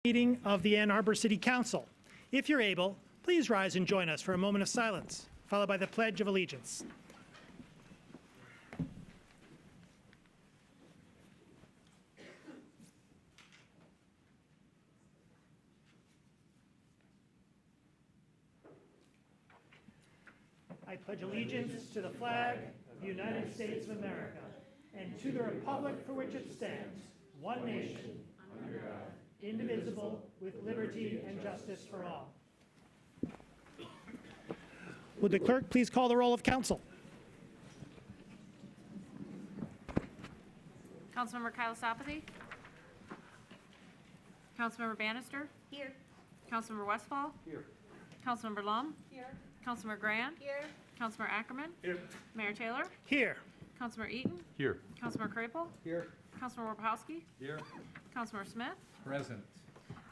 Meeting of the Ann Arbor City Council. If you're able, please rise and join us for a moment of silence, followed by the Pledge of Allegiance. I pledge allegiance to the flag of the United States of America and to the republic for which it stands, one nation, under God, indivisible, with liberty and justice for all. Would the clerk please call the roll of council? Councilmember Kylie-Sopathy. Councilmember Bannister. Here. Councilmember Westfall. Here. Councilmember Lum. Here. Councilmember Grand. Here. Councilmember Ackerman. Here. Mayor Taylor. Here. Councilmember Eaton. Here. Councilmember Crapel. Here. Councilmember Warpowski. Here. Councilmember Smith. Present.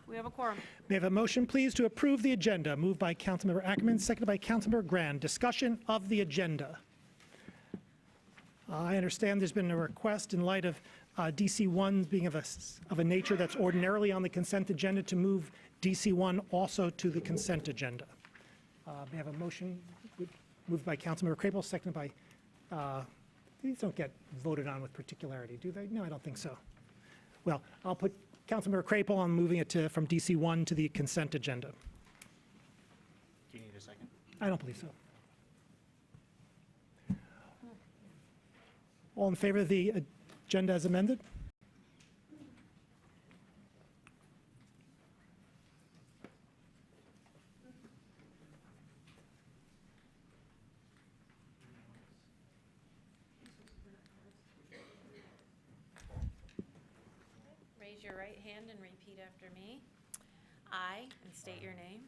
We have a quorum. May I have a motion, please, to approve the agenda? Moved by Councilmember Ackerman, seconded by Councilmember Grand. Discussion of the agenda. I understand there's been a request in light of DC-1 being of a nature that's ordinarily on the consent agenda to move DC-1 also to the consent agenda. May I have a motion moved by Councilmember Crapel, seconded by, these don't get voted on with particularity, do they? No, I don't think so. Well, I'll put Councilmember Crapel on moving it from DC-1 to the consent agenda. Do you need a second? I don't believe so. All in favor of the agenda as amended? Raise your right hand and repeat after me. I, and state your name.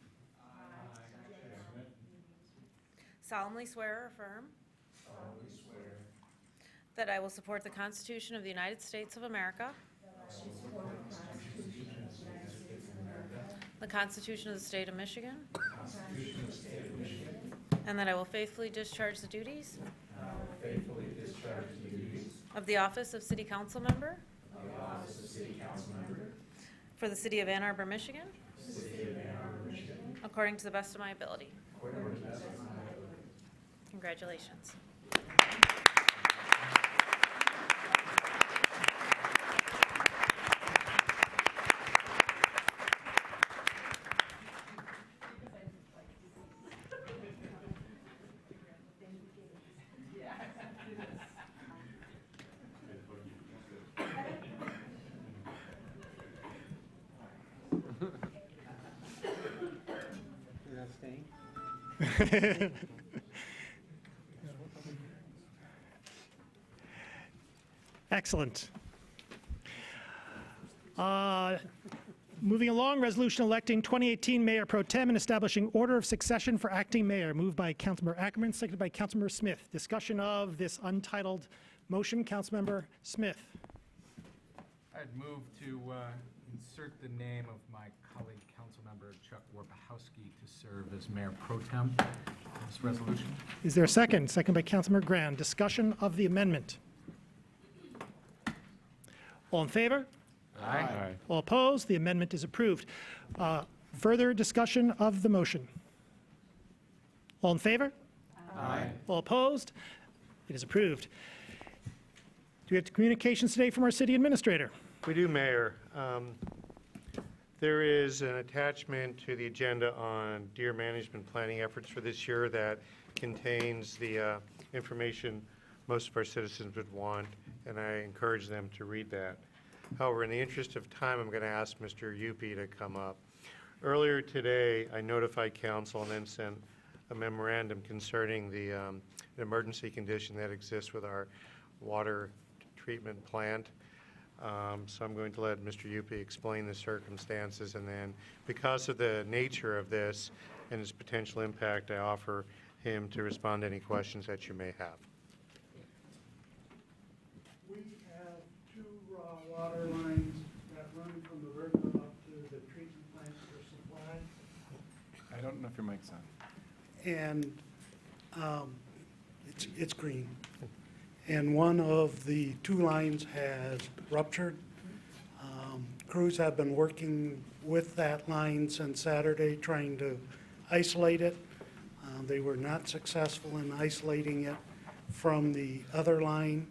Solemnly swear or affirm. That I will support the Constitution of the United States of America. The Constitution of the State of Michigan. And that I will faithfully discharge the duties. Of the office of City Council Member. For the City of Ann Arbor, Michigan. According to the best of my ability. Congratulations. Is that staying? Excellent. Moving along, resolution electing 2018 Mayor Pro Tem and establishing order of succession for acting mayor, moved by Councilmember Ackerman, seconded by Councilmember Smith. Discussion of this untitled motion, Councilmember Smith. I'd move to insert the name of my colleague, Councilmember Chuck Warpowski, to serve as Mayor Pro Tem in this resolution. Is there a second? Second by Councilmember Grand. Discussion of the amendment. All in favor? Aye. All opposed? The amendment is approved. Further discussion of the motion. All in favor? Aye. All opposed? It is approved. Do we have communications today from our city administrator? We do, Mayor. There is an attachment to the agenda on deer management planning efforts for this year that contains the information most of our citizens would want, and I encourage them to read that. However, in the interest of time, I'm going to ask Mr. Yupi to come up. Earlier today, I notified council and then sent a memorandum concerning the emergency condition that exists with our water treatment plant. So I'm going to let Mr. Yupi explain the circumstances, and then because of the nature of this and its potential impact, I offer him to respond to any questions that you may have. We have two raw water lines that run from the river up to the treatment plant for supply. I don't know if your mic's on. And it's green. And one of the two lines has ruptured. Crews have been working with that line since Saturday, trying to isolate it. They were not successful in isolating it from the other line.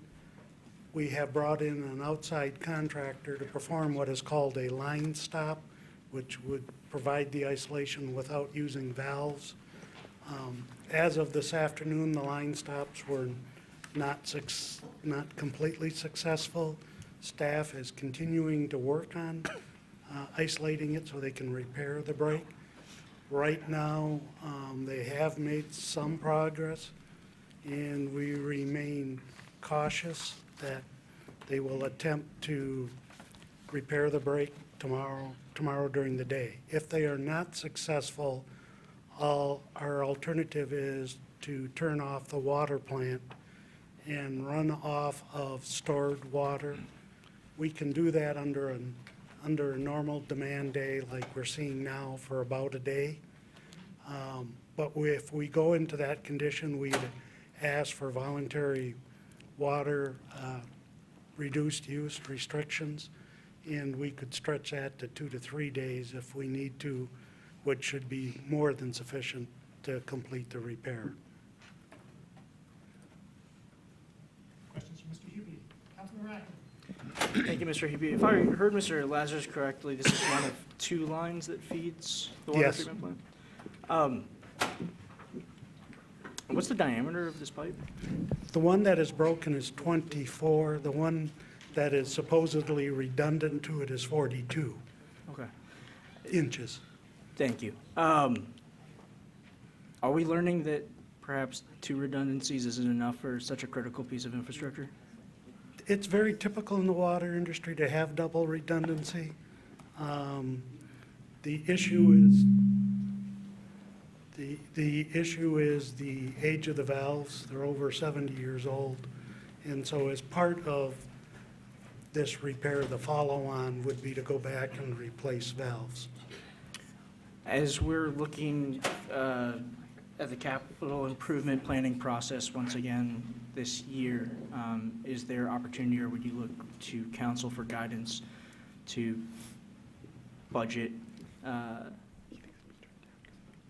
We have brought in an outside contractor to perform what is called a line stop, which would provide the isolation without using valves. As of this afternoon, the line stops were not completely successful. Staff is continuing to work on isolating it so they can repair the break. Right now, they have made some progress, and we remain cautious that they will attempt to repair the break tomorrow during the day. If they are not successful, our alternative is to turn off the water plant and run off of stored water. We can do that under a normal demand day like we're seeing now for about a day. But if we go into that condition, we'd ask for voluntary water reduced use restrictions, and we could stretch that to 2 to 3 days if we need to, which should be more than sufficient to complete the repair. Questions for Mr. Hubie? Councilman Rackman? Thank you, Mr. Hubie. If I heard Mr. Lazarus correctly, this is one of 2 lines that feeds the water Yes. treatment plant? What's the diameter of this pipe? The one that is broken is 24. The one that is supposedly redundant to it is 42 Okay, inches. thank you. Are we learning that perhaps 2 redundancies isn't enough for such a critical piece of infrastructure? It's very typical in the water industry to have double redundancy. The issue is the age of the valves. They're over 70 years old. And so as part of this repair, the follow-on would be to go back and replace valves. As we're looking at the capital improvement planning process once again this year, is there opportunity, or would you look to council for guidance to budget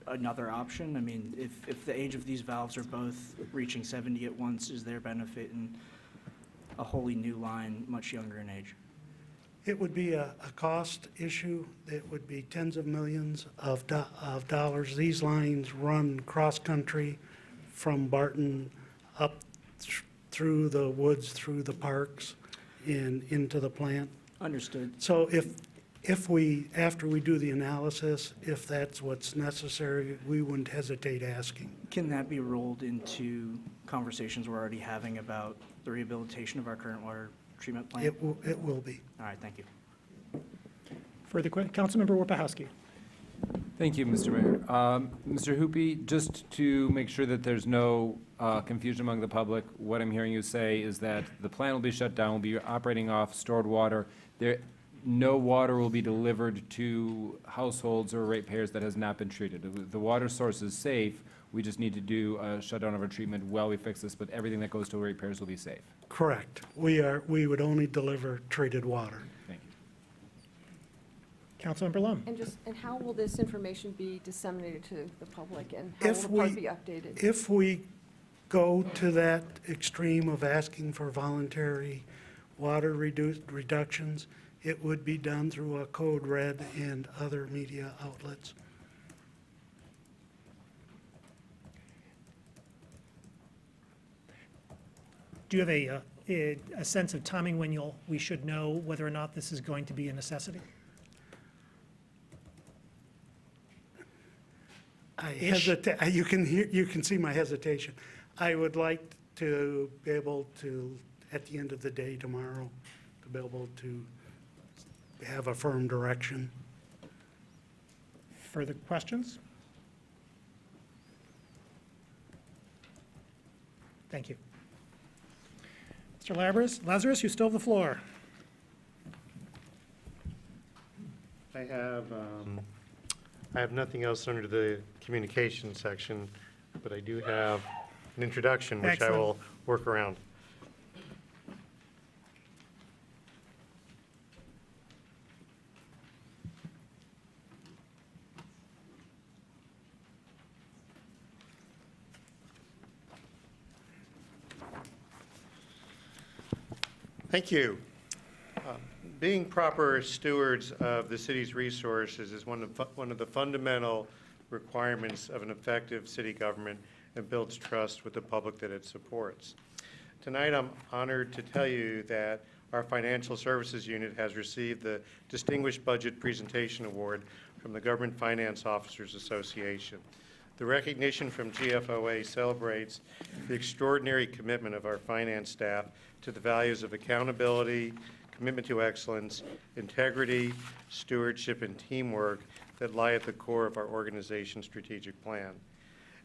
another option? I mean, if the age of these valves are both reaching 70 at once, is there benefit in a wholly new line, much younger in age? It would be a cost issue. It would be tens of millions of dollars. These lines run cross-country from Barton up through the woods, through the parks, and into the plant. Understood. So if we, after we do the analysis, if that's what's necessary, we wouldn't hesitate asking. Can that be rolled into conversations we're already having about the rehabilitation of our current water treatment plant? It will be. All right, thank you. Further questions? Councilmember Warpahowski. Thank you, Mr. Mayor. Mr. Hoopy, just to make sure that there's no confusion among the public, what I'm hearing you say is that the plant will be shut down, will be operating off stored water. No water will be delivered to households or ratepayers that has not been treated. The water source is safe. We just need to do a shutdown of our treatment while we fix this, but everything that goes to ratepayers will be safe. Correct. We would only deliver treated water. Thank you. Councilmember Lum. And how will this information be disseminated to the public, and how If will the park we- be updated? If we go to that extreme of asking for voluntary water reductions, it would be done through a code red and other media outlets. Do you have a sense of timing when we should know whether or not this is going to be a necessity? I Ish. hesitate, you can see my hesitation. I would like to be able to, at the end of the day tomorrow, to be able to have a firm direction. Further questions? Thank you. Mr. Lazarus, you still have the floor. I have nothing else under the communication section, but I do have an introduction, which I Excellent. will work around. Thank you. Being proper stewards of the city's resources is one of the fundamental requirements of an effective city government and builds trust with the public that it supports. Tonight, I'm honored to tell you that our Financial Services Unit has received the Distinguished Budget Presentation Award from the Government Finance Officers Association. The recognition from GFOA celebrates the extraordinary commitment of our finance staff to the values of accountability, commitment to excellence, integrity, stewardship, and teamwork that lie at the core of our organization's strategic plan.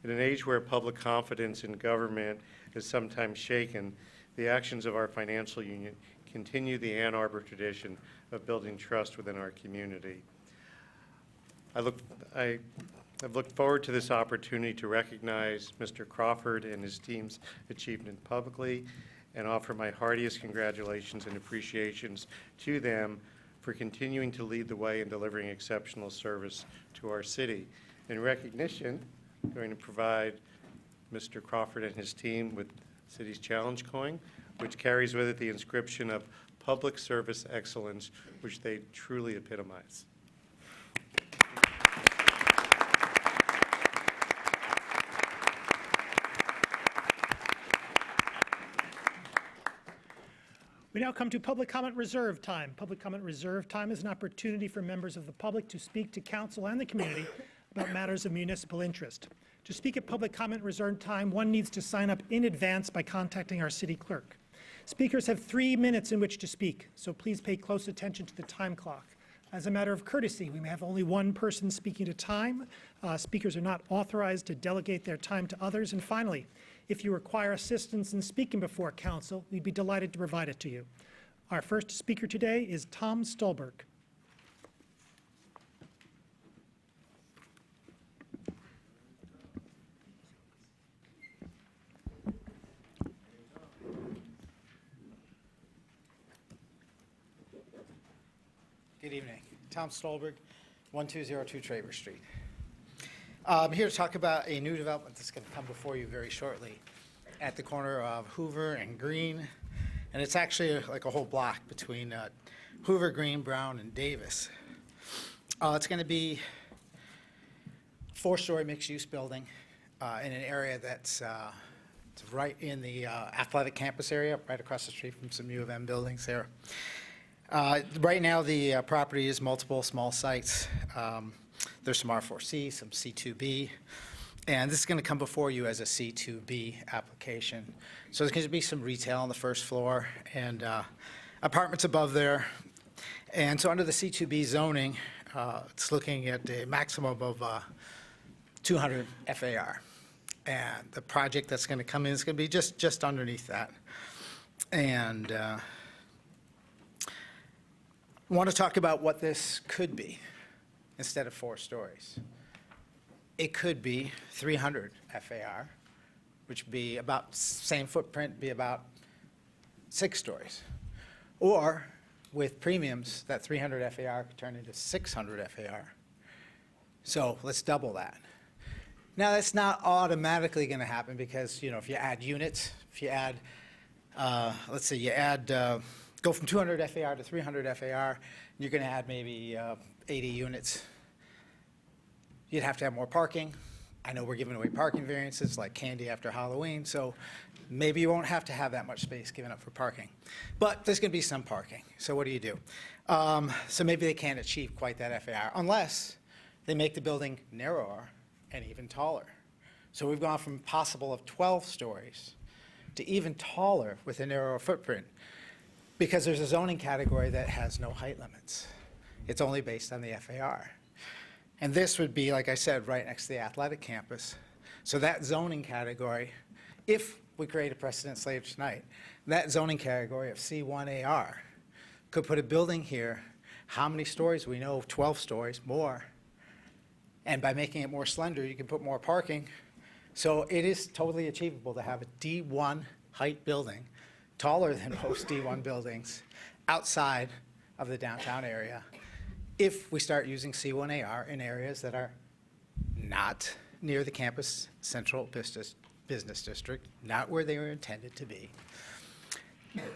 In an age where public confidence in government is sometimes shaken, the actions of our financial union continue the Ann Arbor tradition of building trust within our community. I've looked forward to this opportunity to recognize Mr. Crawford and his team's achievement publicly and offer my heartiest congratulations and appreciations to them for continuing to lead the way in delivering exceptional service to our city. In recognition, I'm going to provide Mr. Crawford and his team with City's Challenge Coin, which carries with it the inscription of Public Service Excellence, which they truly epitomize. We now come to public comment reserve time. Public comment reserve time is an opportunity for members of the public to speak to council and the community about matters of municipal interest. To speak at public comment reserve time, one needs to sign up in advance by contacting our city clerk. Speakers have 3 minutes in which to speak, so please pay close attention to the time clock. As a matter of courtesy, we may have only one person speaking at a time. Speakers are not authorized to delegate their time to others. And finally, if you require assistance in speaking before council, we'd be delighted to provide it to you. Our first speaker today is Tom Stolberg. Good evening. Tom Stolberg, 1202 Traver Street. I'm here to talk about a new development that's going to come before you very shortly at the corner of Hoover and Green. And it's actually like a whole block between Hoover, Green, Brown, and Davis. It's going to be a 4-story mixed-use building in an area that's it's right in the athletic campus area, right across the street from some U of M buildings there. Right now, the property is multiple small sites. There's some R4C, some C2B, and this is going to come before you as a C2B application. So there's going to be some retail on the first floor and apartments above there. And so under the C2B zoning, it's looking at a maximum of 200 FAR. And the project that's going to come in is going to be just underneath that. And I want to talk about what this could be instead of 4 stories. It could be 300 FAR, which would be about same footprint, be about 6 stories. Or with premiums, that 300 FAR could turn into 600 FAR. So let's double that. Now, that's not automatically going to happen because, you know, if you add units, if you add, let's say you add, go from 200 FAR to 300 FAR, you're going to add maybe 80 units. You'd have to have more parking. I know we're giving away parking variances like candy after Halloween, so maybe you won't have to have that much space given up for parking. But there's going to be some parking, so what do you do? So maybe they can't achieve quite that FAR unless they make the building narrower and even taller. So we've gone from possible of 12 stories to even taller with a narrower footprint because there's a zoning category that has no height limits. It's only based on the FAR. And this would be, like I said, right next to the athletic campus. So that zoning category, if we create a precedent later tonight, that zoning category of C1AR could put a building here. How many stories? We know 12 stories, more. And by making it more slender, you can put more parking. So it is totally achievable to have a D1 height building, taller than most D1 buildings, outside of the downtown area, if we start using C1AR in areas that are not near the campus central business district, not where they were intended to be.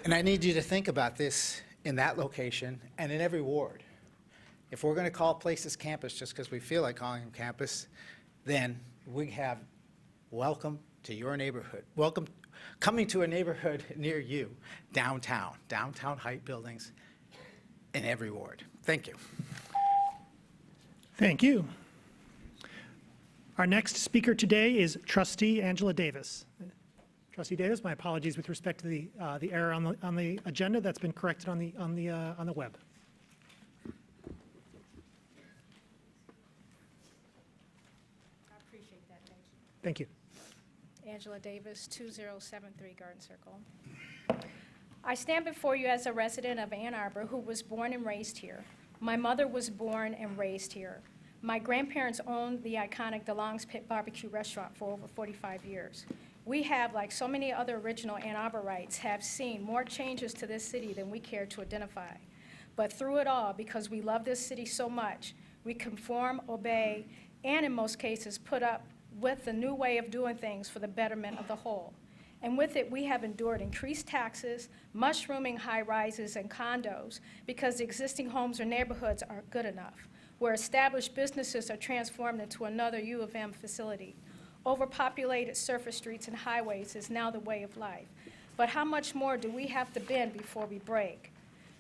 And I need you to think about this in that location and in every ward. If we're going to call places campus just because we feel like calling them campus, then we have welcome to your neighborhood. Welcome, coming to a neighborhood near you, downtown height buildings in every ward. Thank you. Thank you. Our next speaker today is Trustee Angela Davis. Trustee Davis, my apologies with respect to the error on the agenda. That's been corrected on the web. I appreciate that, thank you. Thank you. Angela Davis, 2073 Garden Circle. I stand before you as a resident of Ann Arbor who was born and raised here. My mother was born and raised here. My grandparents owned the iconic DeLong's Pit Barbecue Restaurant for over 45 years. We have, like so many other original Ann Arborites, have seen more changes to this city than we care to identify. But through it all, because we love this city so much, we conform, obey, and in most cases put up with the new way of doing things for the betterment of the whole. And with it, we have endured increased taxes, mushrooming high-rises and condos because the existing homes or neighborhoods aren't good enough, where established businesses are transformed into another U of M facility. Overpopulated surface streets and highways is now the way of life. But how much more do we have to bend before we break?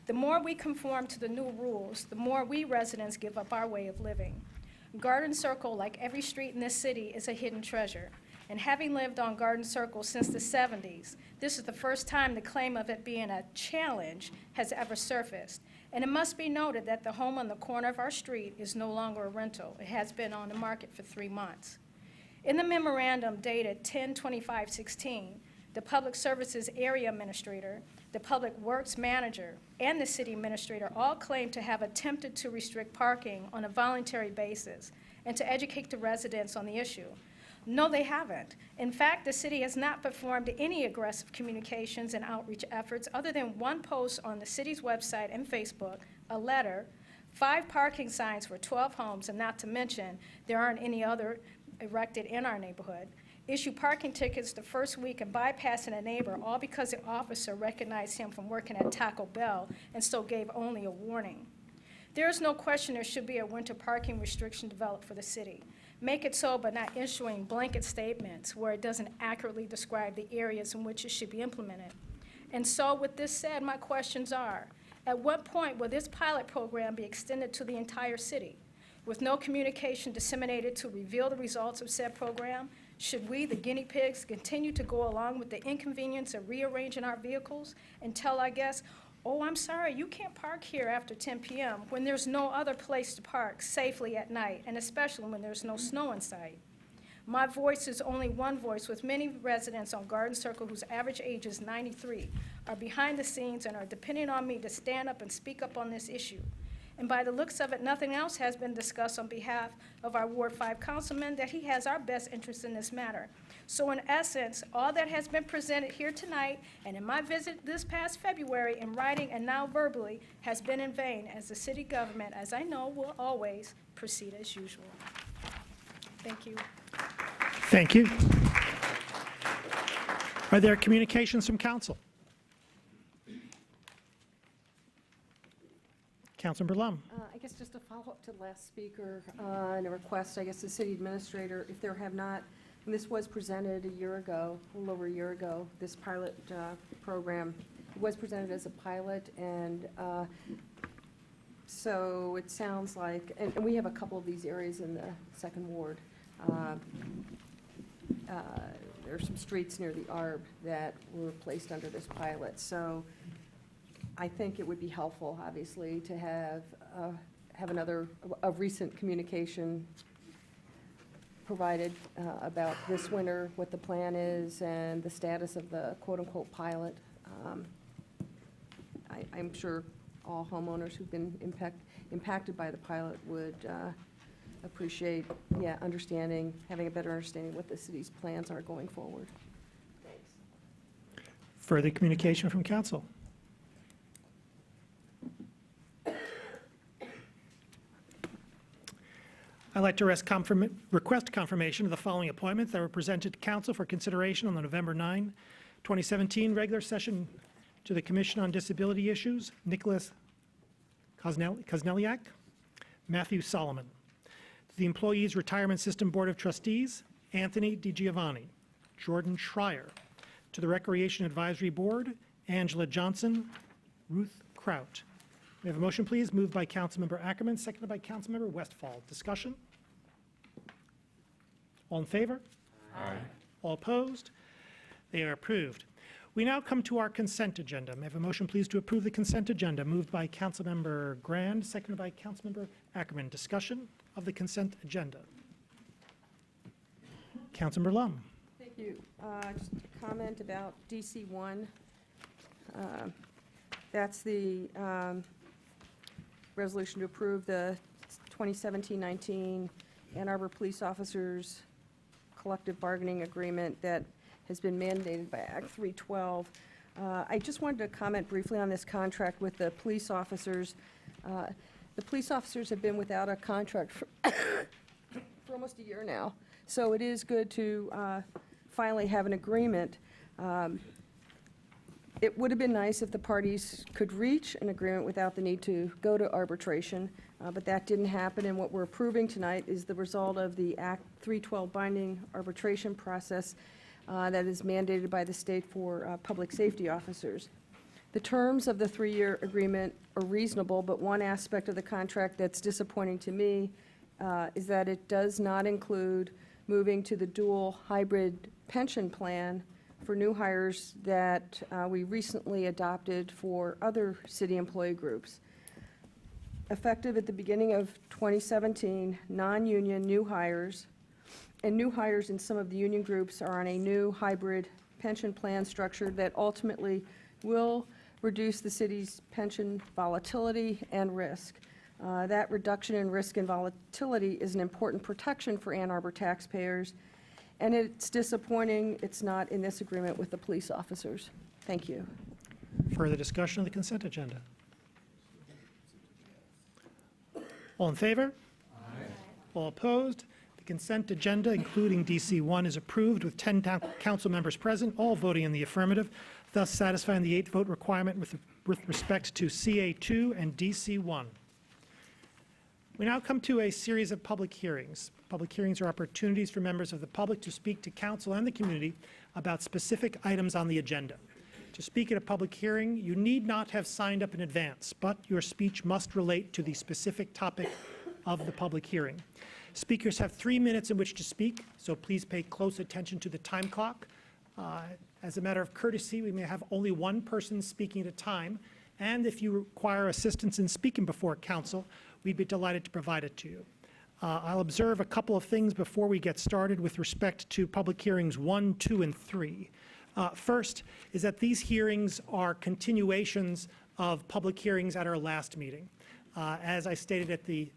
The more we conform to the new rules, the more we residents give up our way of living. Garden Circle, like every street in this city, is a hidden treasure. And having lived on Garden Circle since the 70s, this is the first time the claim of it being a challenge has ever surfaced. And it must be noted that the home on the corner of our street is no longer a rental. It has been on the market for 3 months. In the memorandum dated 10/25/16, the Public Services Area Administrator, the Public Works Manager, and the City Administrator all claim to have attempted to restrict parking on a voluntary basis and to educate the residents on the issue. No, they haven't. In fact, the city has not performed any aggressive communications and outreach efforts other than one post on the city's website and Facebook, a letter, 5 parking signs for 12 homes, and not to mention there aren't any other erected in our neighborhood, issue parking tickets the first week and bypassing a neighbor, all because the officer recognized him from working at Taco Bell and so gave only a warning. There is no question there should be a winter parking restriction developed for the city. Make it so, but not issuing blanket statements where it doesn't accurately describe the areas in which it should be implemented. And so with this said, my questions are, at what point will this pilot program be extended to the entire city? With no communication disseminated to reveal the results of said program, should we, the guinea pigs, continue to go along with the inconvenience of rearranging our vehicles and tell our guests, oh, I'm sorry, you can't park here after 10 p.m. when there's no other place to park safely at night, and especially when there's no snow in sight? My voice is only one voice, with many residents on Garden Circle whose average age is 93 are behind the scenes and are depending on me to stand up and speak up on this issue. And by the looks of it, nothing else has been discussed on behalf of our Ward 5 councilman that he has our best interest in this matter. So in essence, all that has been presented here tonight and in my visit this past February in writing and now verbally has been in vain, as the city government, as I know, will always proceed as usual. Thank you. Thank you. Are there communications from council? Councilmember Lum. I guess just a follow-up to the last speaker and a request, I guess, the city administrator, if there have not, and this was presented a year ago, a little over a year ago, this pilot program, it was presented as a pilot, and so it sounds like, and we have a couple of these areas in the second ward. There are some streets near the ARB that were placed under this pilot, so I think it would be helpful, obviously, to have another, a recent communication provided about this winter, what the plan is, and the status of the quote-unquote pilot. I'm sure all homeowners who've been impacted by the pilot would appreciate, understanding, having a better understanding what the city's plans are going forward. Thanks. Further communication from council? I'd like to request confirmation of the following appointments that were presented to council for consideration on the November 9, 2017 regular session To the Commission on Disability Issues, Nicholas Kozneliak, Matthew Solomon. To the Employees Retirement System Board of Trustees, Anthony DiGiovanni, Jordan Schreier. To the Recreation Advisory Board, Angela Johnson, Ruth Kraut. We have a motion, please, moved by Councilmember Ackerman, seconded by Councilmember Westfall. Discussion? All in favor? Aye. All opposed? They are approved. We now come to our consent agenda. May I have a motion, please, to approve the consent agenda, moved by Councilmember Grand, seconded by Councilmember Ackerman. Discussion of the consent agenda. Councilmember Lum. Thank you. Just a comment about DC-1. That's the resolution to approve the 2017-19 Ann Arbor Police Officers Collective Bargaining Agreement that has been mandated by Act 312. I just wanted to comment briefly on this contract with the police officers. The police officers have been without a contract for almost a year now, so it is good to finally have an agreement. It would have been nice if the parties could reach an agreement without the need to go to arbitration, but that didn't happen, and what we're approving tonight is the result of the Act 312 binding arbitration process that is mandated by the state for public safety officers. The terms of the 3-year agreement are reasonable, but one aspect of the contract that's disappointing to me is that it does not include moving to the dual hybrid pension plan for new hires that we recently adopted for other city employee groups. Effective at the beginning of 2017, non-union new hires and new hires in some of the union groups are on a new hybrid pension plan structure that ultimately will reduce the city's pension volatility and risk. That reduction in risk and volatility is an important protection for Ann Arbor taxpayers, and it's disappointing it's not in this agreement with the police officers. Thank you. Further discussion of the consent agenda? All in favor? Aye. All opposed? The consent agenda, including DC-1, is approved with 10 council members present, all voting in the affirmative, thus satisfying the 8-vote requirement with respect to CA2 and DC-1. We now come to a series of public hearings. Public hearings are opportunities for members of the public to speak to council and the community about specific items on the agenda. To speak at a public hearing, you need not have signed up in advance, but your speech must relate to the specific topic of the public hearing. Speakers have 3 minutes in which to speak, so please pay close attention to the time clock. As a matter of courtesy, we may have only one person speaking at a time, and if you require assistance in speaking before council, we'd be delighted to provide it to you. I'll observe a couple of things before we get started with respect to public hearings 1, 2, and 3. First is that these hearings are continuations of public hearings at our last meeting. As I stated at the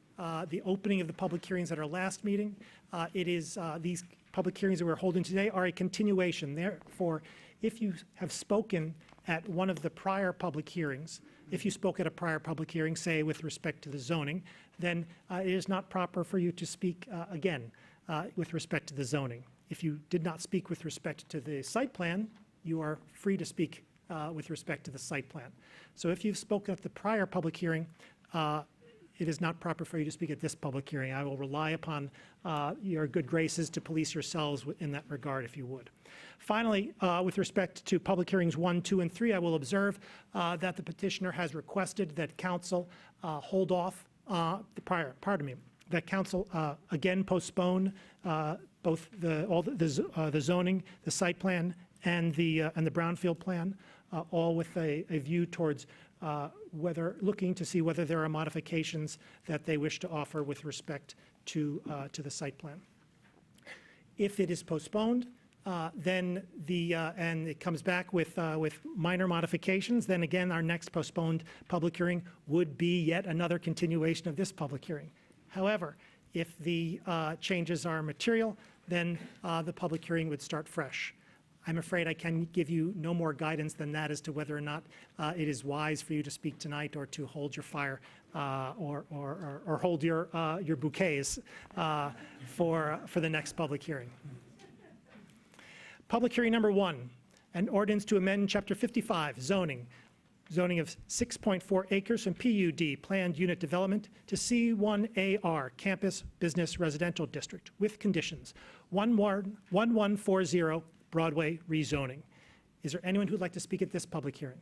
opening of the public hearings at our last meeting, these public hearings that we're holding today are a continuation. Therefore, if you have spoken at one of the prior public hearings, if you spoke at a prior public hearing, say with respect to the zoning, then it is not proper for you to speak again with respect to the zoning. If you did not speak with respect to the site plan, you are free to speak with respect to the site plan. So if you've spoken at the prior public hearing, it is not proper for you to speak at this public hearing. I will rely upon your good graces to police yourselves in that regard, if you would. Finally, with respect to public hearings 1, 2, and 3, I will observe that the petitioner has requested that council hold off that council again postpone both the zoning, the site plan, and the brownfield plan, all with a view towards looking to see whether there are modifications that they wish to offer with respect to the site plan. If it is postponed, then and it comes back with minor modifications, then again, our next postponed public hearing would be yet another continuation of this public hearing. However, if the changes are material, then the public hearing would start fresh. I'm afraid I can give you no more guidance than that as to whether or not it is wise for you to speak tonight or to hold your fire or hold your bouquets for the next public hearing. Public hearing number 1, An ordinance to amend Chapter 55, zoning of 6.4 acres from PUD, Planned Unit Development, to C1AR, Campus Business Residential District, with conditions. 1140 Broadway rezoning. Is there anyone who'd like to speak at this public hearing?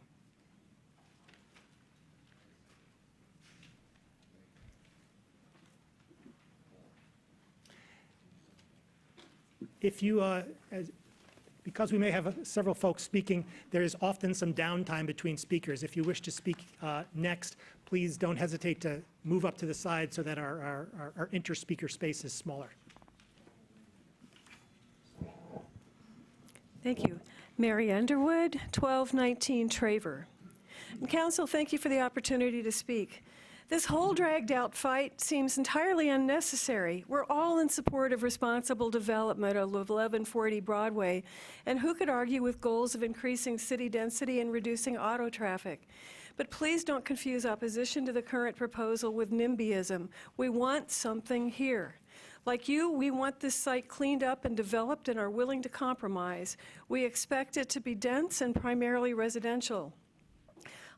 If you, because we may have several folks speaking, there is often some downtime between speakers. If you wish to speak next, please don't hesitate to move up to the side so that our inter-speaker space is smaller. Thank you. Mary Underwood, 1219 Traver. And Council, thank you for the opportunity to speak. This whole dragged-out fight seems entirely unnecessary. We're all in support of responsible development of 1140 Broadway, and who could argue with goals of increasing city density and reducing auto traffic? But please don't confuse opposition to the current proposal with NIMBYism. We want something here. Like you, we want this site cleaned up and developed and are willing to compromise. We expect it to be dense and primarily residential.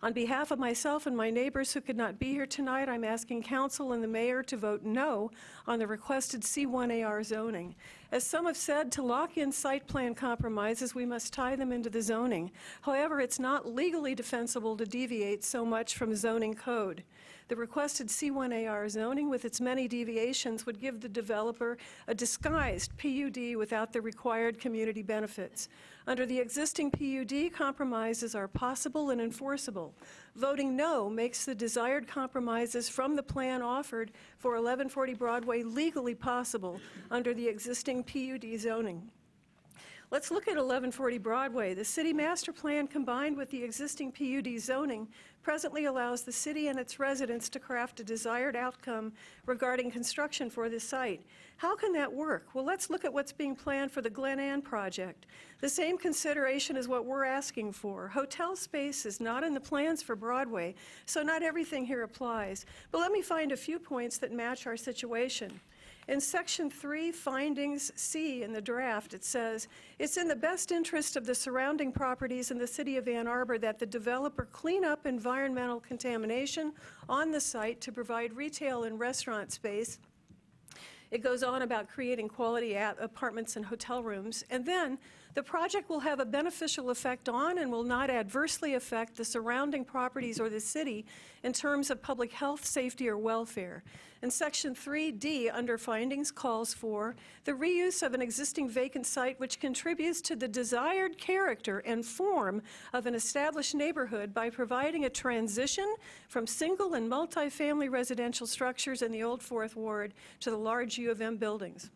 On behalf of myself and my neighbors who could not be here tonight, I'm asking council and the mayor to vote no on the requested C1AR zoning. As some have said, to lock in site plan compromises, we must tie them into the zoning. However, it's not legally defensible to deviate so much from zoning code. The requested C1AR zoning with its many deviations would give the developer a disguised PUD without the required community benefits. Under the existing PUD, compromises are possible and enforceable. Voting no makes the desired compromises from the plan offered for 1140 Broadway legally possible under the existing PUD zoning. Let's look at 1140 Broadway. The city master plan combined with the existing PUD zoning presently allows the city and its residents to craft a desired outcome regarding construction for this site. How can that work? Well, let's look at what's being planned for the Glen Ann project. The same consideration is what we're asking for. Hotel space is not in the plans for Broadway, so not everything here applies. But let me find a few points that match our situation. In Section 3, Findings C in the draft, it says, it's in the best interest of the surrounding properties in the city of Ann Arbor that the developer clean up environmental contamination on the site to provide retail and restaurant space. It goes on about creating quality apartments and hotel rooms. And then the project will have a beneficial effect on and will not adversely affect the surrounding properties or the city in terms of public health, safety, or welfare. And Section 3D under findings calls for the reuse of an existing vacant site which contributes to the desired character and form of an established neighborhood by providing a transition from single and multifamily residential structures in the Old Fourth Ward to the large U of M buildings.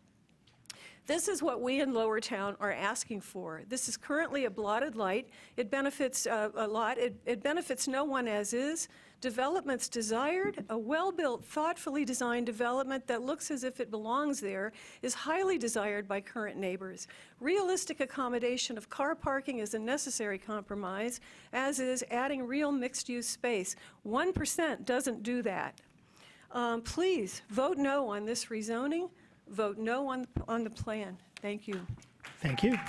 This is what we in Lower Town are asking for. This is currently a blotted light. It benefits a lot. It benefits no one as is. Development's desired. A well-built, thoughtfully designed development that looks as if it belongs there is highly desired by current neighbors. Realistic accommodation of car parking is a necessary compromise, as is adding real mixed-use space. 1% doesn't do that. Please vote no on this rezoning. Vote no on the plan. Thank you. Thank you.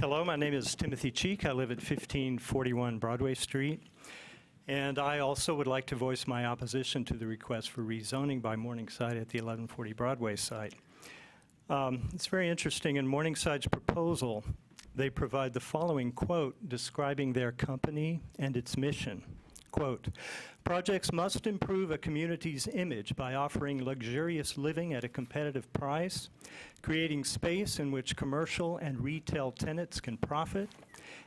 Hello, my name is Timothy Cheek. I live at 1541 Broadway Street. And I also would like to voice my opposition to the request for rezoning by Morningside at the 1140 Broadway site. It's very interesting. In Morningside's proposal, they provide the following quote describing their company and its mission. Quote, projects must improve a community's image by offering luxurious living at a competitive price, creating space in which commercial and retail tenants can profit,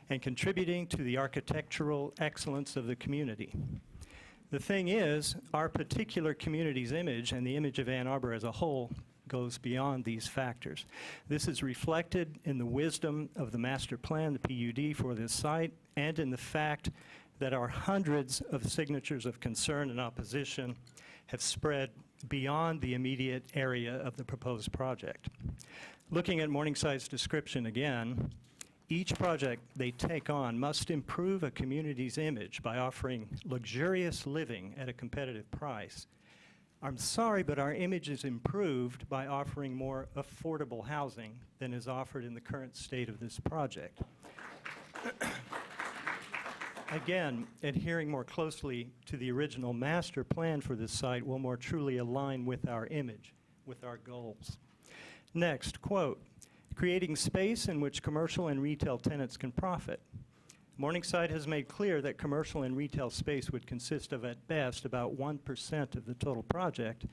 and contributing to the architectural excellence of the community. The thing is, our particular community's image and the image of Ann Arbor as a whole goes beyond these factors. This is reflected in the wisdom of the master plan, the PUD, for this site, and in the fact that our hundreds of signatures of concern and opposition have spread beyond the immediate area of the proposed project. Looking at Morningside's description again, each project they take on must improve a community's image by offering luxurious living at a competitive price, I'm sorry, but our image is improved by offering more affordable housing than is offered in the current state of this project. Again, adhering more closely to the original master plan for this site will more truly align with our image, with our goals. Next, quote, creating space in which commercial and retail tenants can profit. Morningside has made clear that commercial and retail space would consist of, at best, about 1% of the total project,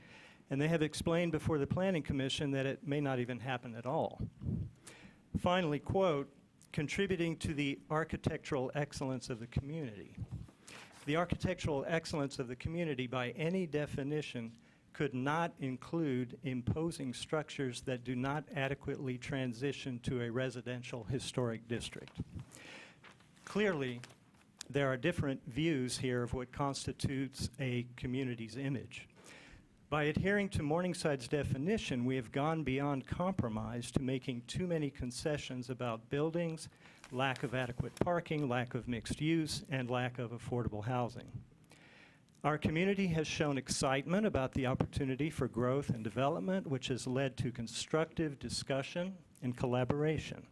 and they have explained before the Planning Commission that it may not even happen at all. Finally, quote, contributing to the architectural excellence of the community. The architectural excellence of the community, by any definition, could not include imposing structures that do not adequately transition to a residential historic district. Clearly, there are different views here of what constitutes a community's image. By adhering to Morningside's definition, we have gone beyond compromise to making too many concessions about buildings, lack of adequate parking, lack of mixed use, and lack of affordable housing. Our community has shown excitement about the opportunity for growth and development, which has led to constructive discussion and collaboration.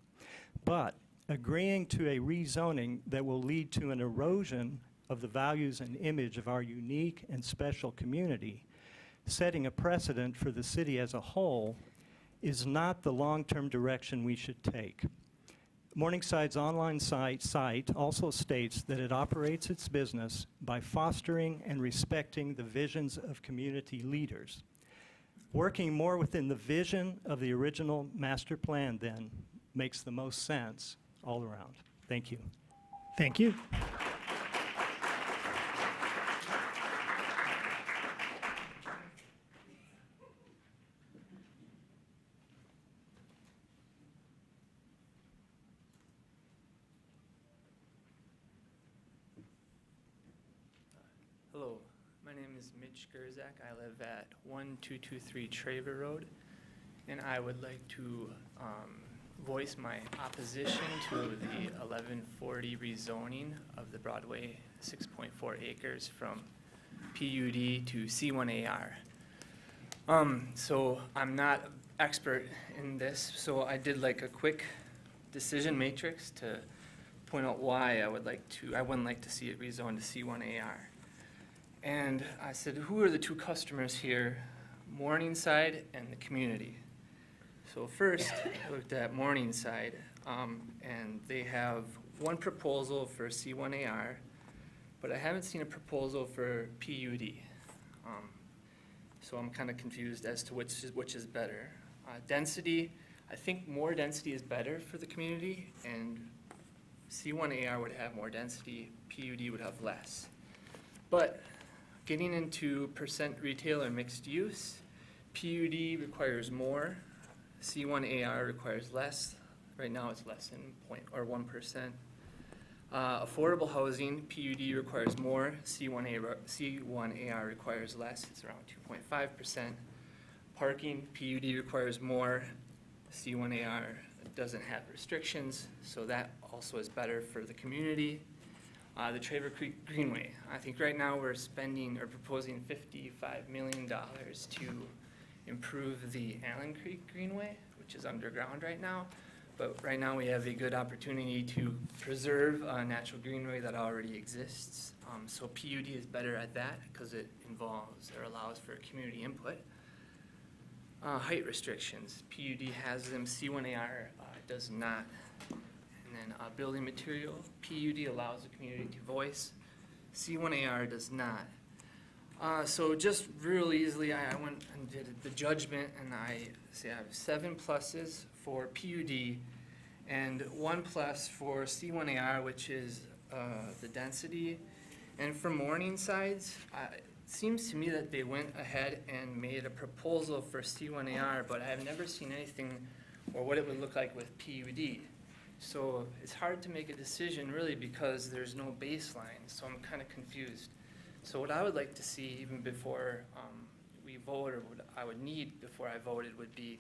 But agreeing to a rezoning that will lead to an erosion of the values and image of our unique and special community, setting a precedent for the city as a whole, is not the long-term direction we should take. Morningside's online site also states that it operates its business by fostering and respecting the visions of community leaders. Working more within the vision of the original master plan, then, makes the most sense all around. Thank you. Thank you. Hello, my name is Mitch Gerzak. I live at 1223 Traver Road, and I would like to voice my opposition to the 1140 rezoning of the Broadway 6.4 acres from PUD to C1AR. So I'm not an expert in this, so I did like a quick decision matrix to point out why I wouldn't like to see it rezoned to C1AR. And I said, who are the two customers here? Morningside and the community. So first, I looked at Morningside, and they have one proposal for C1AR, but I haven't seen a proposal for PUD. So I'm kind of confused as to which is better. Density, I think more density is better for the community, and C1AR would have more density, PUD would have less. But getting into percent retail or mixed use, PUD requires more, C1AR requires less. Right now it's less than 1%. Affordable housing, PUD requires more, C1AR requires less, it's around 2.5%. Parking, PUD requires more, C1AR doesn't have restrictions, so that also is better for the community. The Traver Creek Greenway, I think right now we're spending or proposing $55 million to improve the Allen Creek Greenway, which is underground right now. But right now we have a good opportunity to preserve a natural greenway that already exists. So PUD is better at that because it involves or allows for community input. Height restrictions, PUD has them, C1AR does not. And then building material, PUD allows the community to voice, C1AR does not. So just real easily, I went and did the judgment, and I say I have 7 pluses for PUD and 1 plus for C1AR, which is the density. And for Morningsides, it seems to me that they went ahead and made a proposal for C1AR, but I have never seen anything or what it would look like with PUD. So it's hard to make a decision really because there's no baseline, so I'm kind of confused. So what I would like to see even before we vote, or what I would need before I voted, would be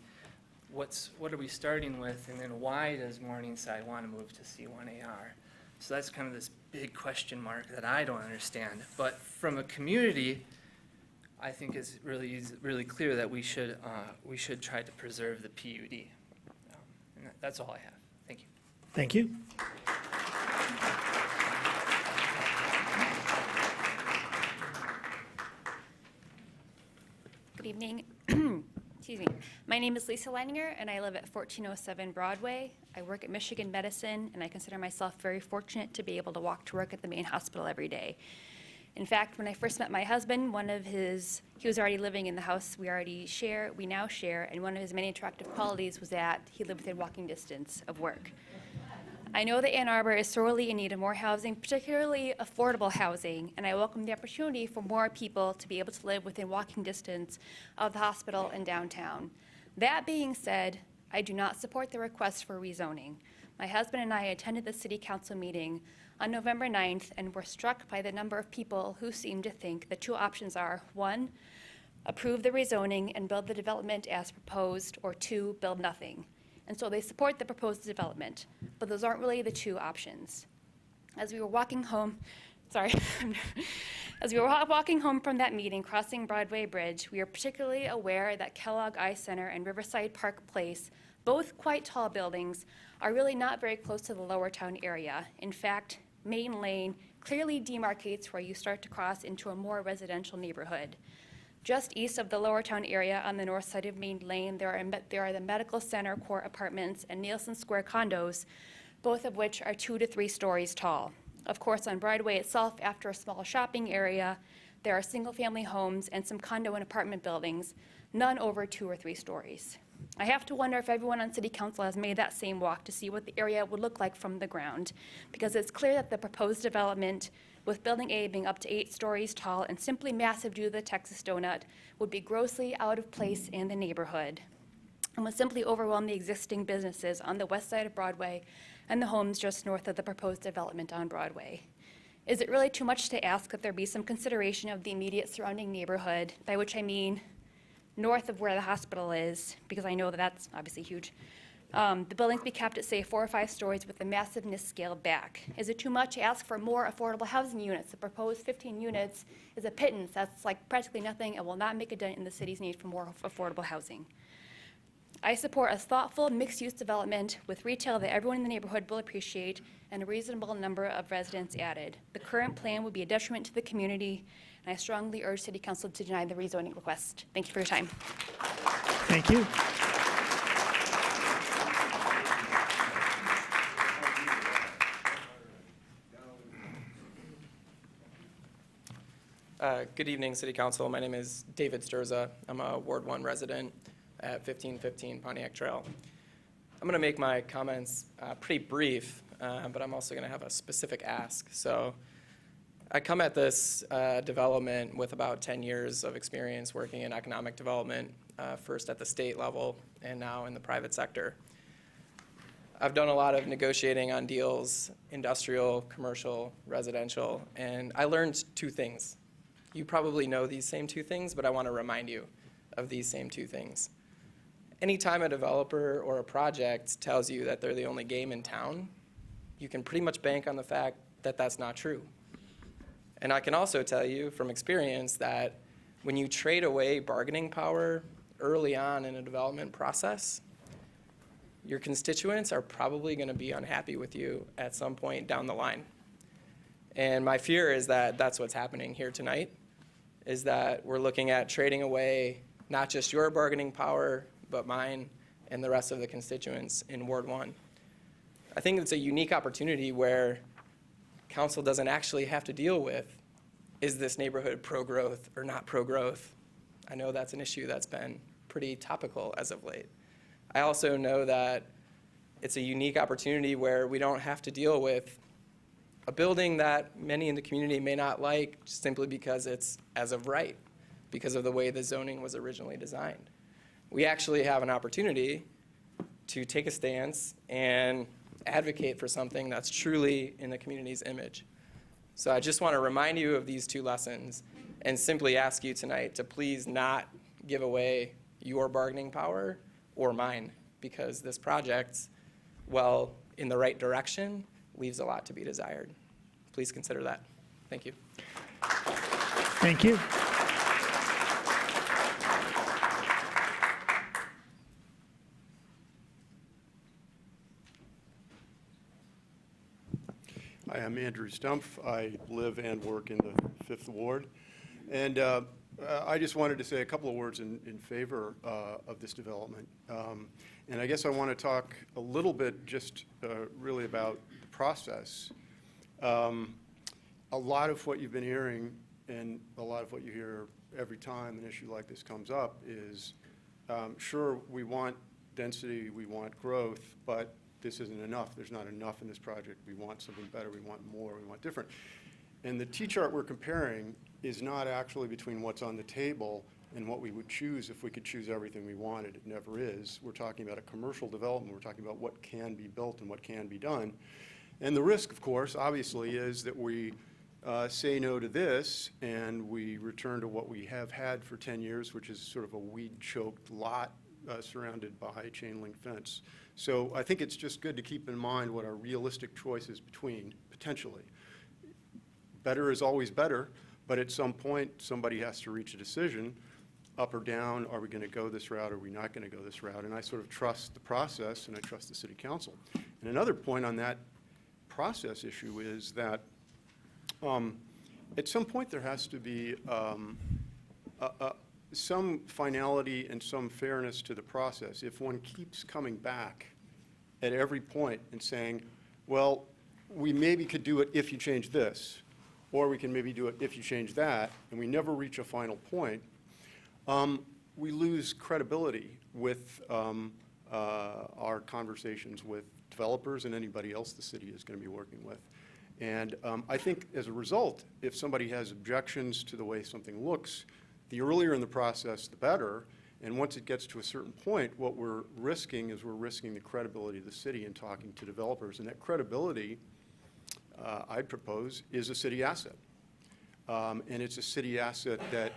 what are we starting with, and then why does Morningside want to move to C1AR? So that's kind of this big question mark that I don't understand. But from a community, I think is really clear that we should try to preserve the PUD. And that's all I have. Thank you. Thank you. Good evening. Excuse me. My name is Lisa Leininger, and I live at 1407 Broadway. I work at Michigan Medicine, and I consider myself very fortunate to be able to walk to work at the main hospital every day. In fact, when I first met my husband, he was already living in the house we now share, and one of his many attractive qualities was that he lived within walking distance of work. I know that Ann Arbor is sorely in need of more housing, particularly affordable housing, and I welcome the opportunity for more people to be able to live within walking distance of the hospital and downtown. That being said, I do not support the request for rezoning. My husband and I attended the city council meeting on November 9th and were struck by the number of people who seem to think the two options are, 1, approve the rezoning and build the development as proposed, or 2, build nothing. And so they support the proposed development, but those aren't really the two options. As we were walking home, walking home from that meeting, crossing Broadway Bridge, we are particularly aware that Kellogg Eye Center and Riverside Park Place, both quite tall buildings, are really not very close to the Lower Town area. In fact, Main Lane clearly demarcates where you start to cross into a more residential neighborhood. Just east of the Lower Town area on the north side of Main Lane, there are the Medical Center Court Apartments and Nielsen Square condos, both of which are 2 to 3 stories tall. Of course, on Broadway itself, after a small shopping area, there are single-family homes and some condo and apartment buildings, none over 2 or 3 stories. I have to wonder if everyone on City Council has made that same walk to see what the area would look like from the ground, because it's clear that the proposed development, with Building A being up to 8 stories tall and simply massive due to the Texas donut, would be grossly out of place in the neighborhood and would simply overwhelm the existing businesses on the west side of Broadway and the homes just north of the proposed development on Broadway. Is it really too much to ask that there be some consideration of the immediate surrounding neighborhood, by which I mean north of where the hospital is, because I know that that's obviously huge? The buildings be kept at, say, 4 or 5 stories with the massiveness scaled back. Is it too much to ask for more affordable housing units? The proposed 15 units is a pittance. That's like practically nothing and will not make a dent in the city's need for more affordable housing. I support a thoughtful mixed-use development with retail that everyone in the neighborhood will appreciate and a reasonable number of residents added. The current plan would be a detriment to the community, and I strongly urge City Council to deny the rezoning request. Thank you for your time. Thank you. Good evening, City Council. My name is David Sturza. I'm a Ward 1 resident at 1515 Pontiac Trail. I'm going to make my comments pretty brief, but I'm also going to have a specific ask. So I come at this development with about 10 years of experience working in economic development, first at the state level and now in the private sector. I've done a lot of negotiating on deals, industrial, commercial, residential, and I learned 2 things. You probably know these same 2 things, but I want to remind you of these same 2 things. Anytime a developer or a project tells you that they're the only game in town, you can pretty much bank on the fact that that's not true. And I can also tell you from experience that when you trade away bargaining power early on in a development process, your constituents are probably going to be unhappy with you at some point down the line. And my fear is that that's what's happening here tonight, is that we're looking at trading away not just your bargaining power, but mine and the rest of the constituents in Ward 1. I think it's a unique opportunity where council doesn't actually have to deal with, is this neighborhood pro-growth or not pro-growth? I know that's an issue that's been pretty topical as of late. I also know that it's a unique opportunity where we don't have to deal with a building that many in the community may not like simply because it's as of right, because of the way the zoning was originally designed. We actually have an opportunity to take a stance and advocate for something that's truly in the community's image. So I just want to remind you of these 2 lessons and simply ask you tonight to please not give away your bargaining power or mine, because this project, well, in the right direction, leaves a lot to be desired. Please consider that. Thank you. Thank you. Hi, I'm Andrew Stumpf. I live and work in the 5th Ward. And I just wanted to say a couple of words in favor of this development. And I guess I want to talk a little bit just really about the process. A lot of what you've been hearing and a lot of what you hear every time an issue like this comes up is, sure, we want density, we want growth, but this isn't enough. There's not enough in this project. We want something better. We want more. We want different. And the T-chart we're comparing is not actually between what's on the table and what we would choose if we could choose everything we wanted. It never is. We're talking about a commercial development. We're talking about what can be built and what can be done. And the risk, of course, obviously, is that we say no to this and we return to what we have had for 10 years, which is sort of a weed-choked lot surrounded by chain link fence. So I think it's just good to keep in mind what are realistic choices between, potentially. Better is always better, but at some point, somebody has to reach a decision, up or down. Are we going to go this route? Are we not going to go this route? And I sort of trust the process, and I trust the city council. And another point on that process issue is that at some point there has to be some finality and some fairness to the process. If one keeps coming back at every point and saying, well, we maybe could do it if you change this, or we can maybe do it if you change that, and we never reach a final point, we lose credibility with our conversations with developers and anybody else the city is going to be working with. And I think as a result, if somebody has objections to the way something looks, the earlier in the process, the better. And once it gets to a certain point, what we're risking is we're risking the credibility of the city in talking to developers. And that credibility, I'd propose, is a city asset. And it's a city asset that,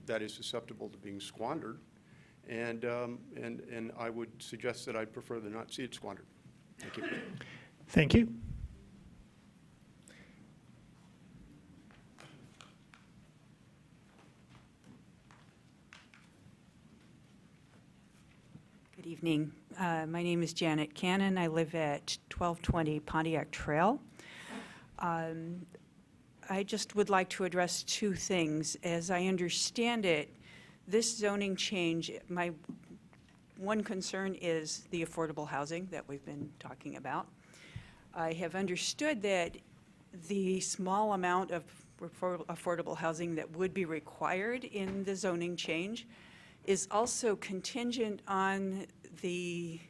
that is susceptible to being squandered. And I would suggest that I'd prefer to not see it squandered. Thank you. Thank you. Good evening. My name is Janet Cannon. I live at 1220 Pontiac Trail. I just would like to address two things. As I understand it, this zoning change, my one concern is the affordable housing that we've been talking about. I have understood that the small amount of affordable housing that would be required in the zoning change is also contingent on the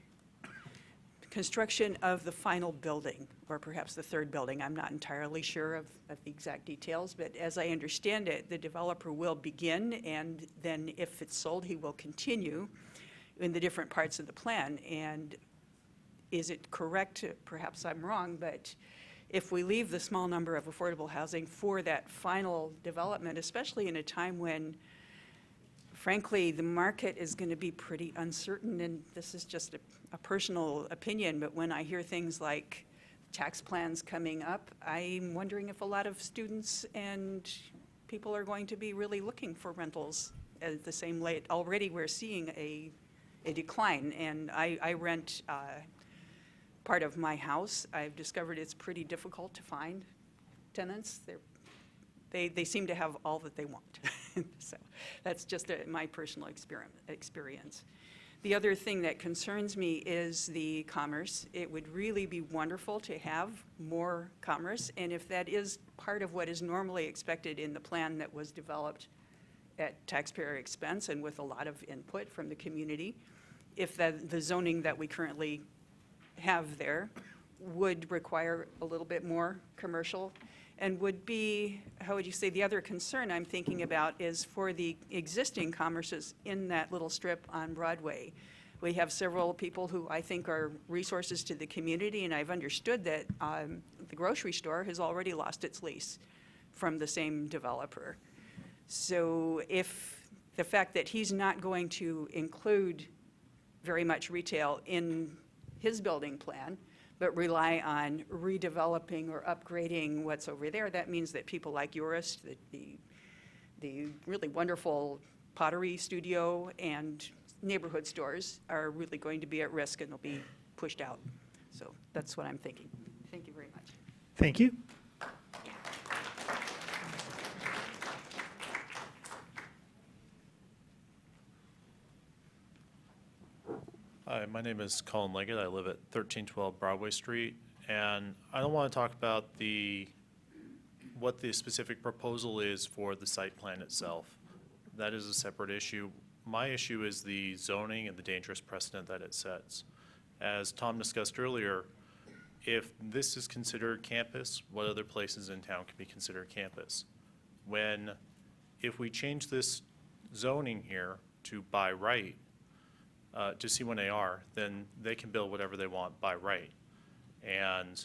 construction of the final building, or perhaps the third building. I'm not entirely sure of the exact details, but as I understand it, the developer will begin, and then if it's sold, he will continue in the different parts of the plan. And is it correct, perhaps I'm wrong, but if we leave the small number of affordable housing for that final development, especially in a time when frankly, the market is going to be pretty uncertain, and this is just a personal opinion, but when I hear things like tax plans coming up, I'm wondering if a lot of students and people are going to be really looking for rentals at the same rate. Already we're seeing a decline, and I rent part of my house. I've discovered it's pretty difficult to find tenants. They seem to have all that they want. So that's just my personal experience. The other thing that concerns me is the commerce. It would really be wonderful to have more commerce, and if that is part of what is normally expected in the plan that was developed at taxpayer expense and with a lot of input from the community, if the zoning that we currently have there would require a little bit more commercial, and would be, how would you say, the other concern I'm thinking about is for the existing commerces in that little strip on Broadway. We have several people who I think are resources to the community, and I've understood that the grocery store has already lost its lease from the same developer. So if the fact that he's not going to include very much retail in his building plan, but rely on redeveloping or upgrading what's over there, that means that people like Eurist, the really wonderful pottery studio and neighborhood stores are really going to be at risk and they'll be pushed out. So that's what I'm thinking. Thank you very much. Thank you. Hi, my name is Colin Leggett. I live at 1312 Broadway Street, and I don't want to talk about what the specific proposal is for the site plan itself. That is a separate issue. My issue is the zoning and the dangerous precedent that it sets. As Tom discussed earlier, if this is considered campus, what other places in town can be considered campus? If we change this zoning here to by right, to C1AR, then they can build whatever they want by right. And,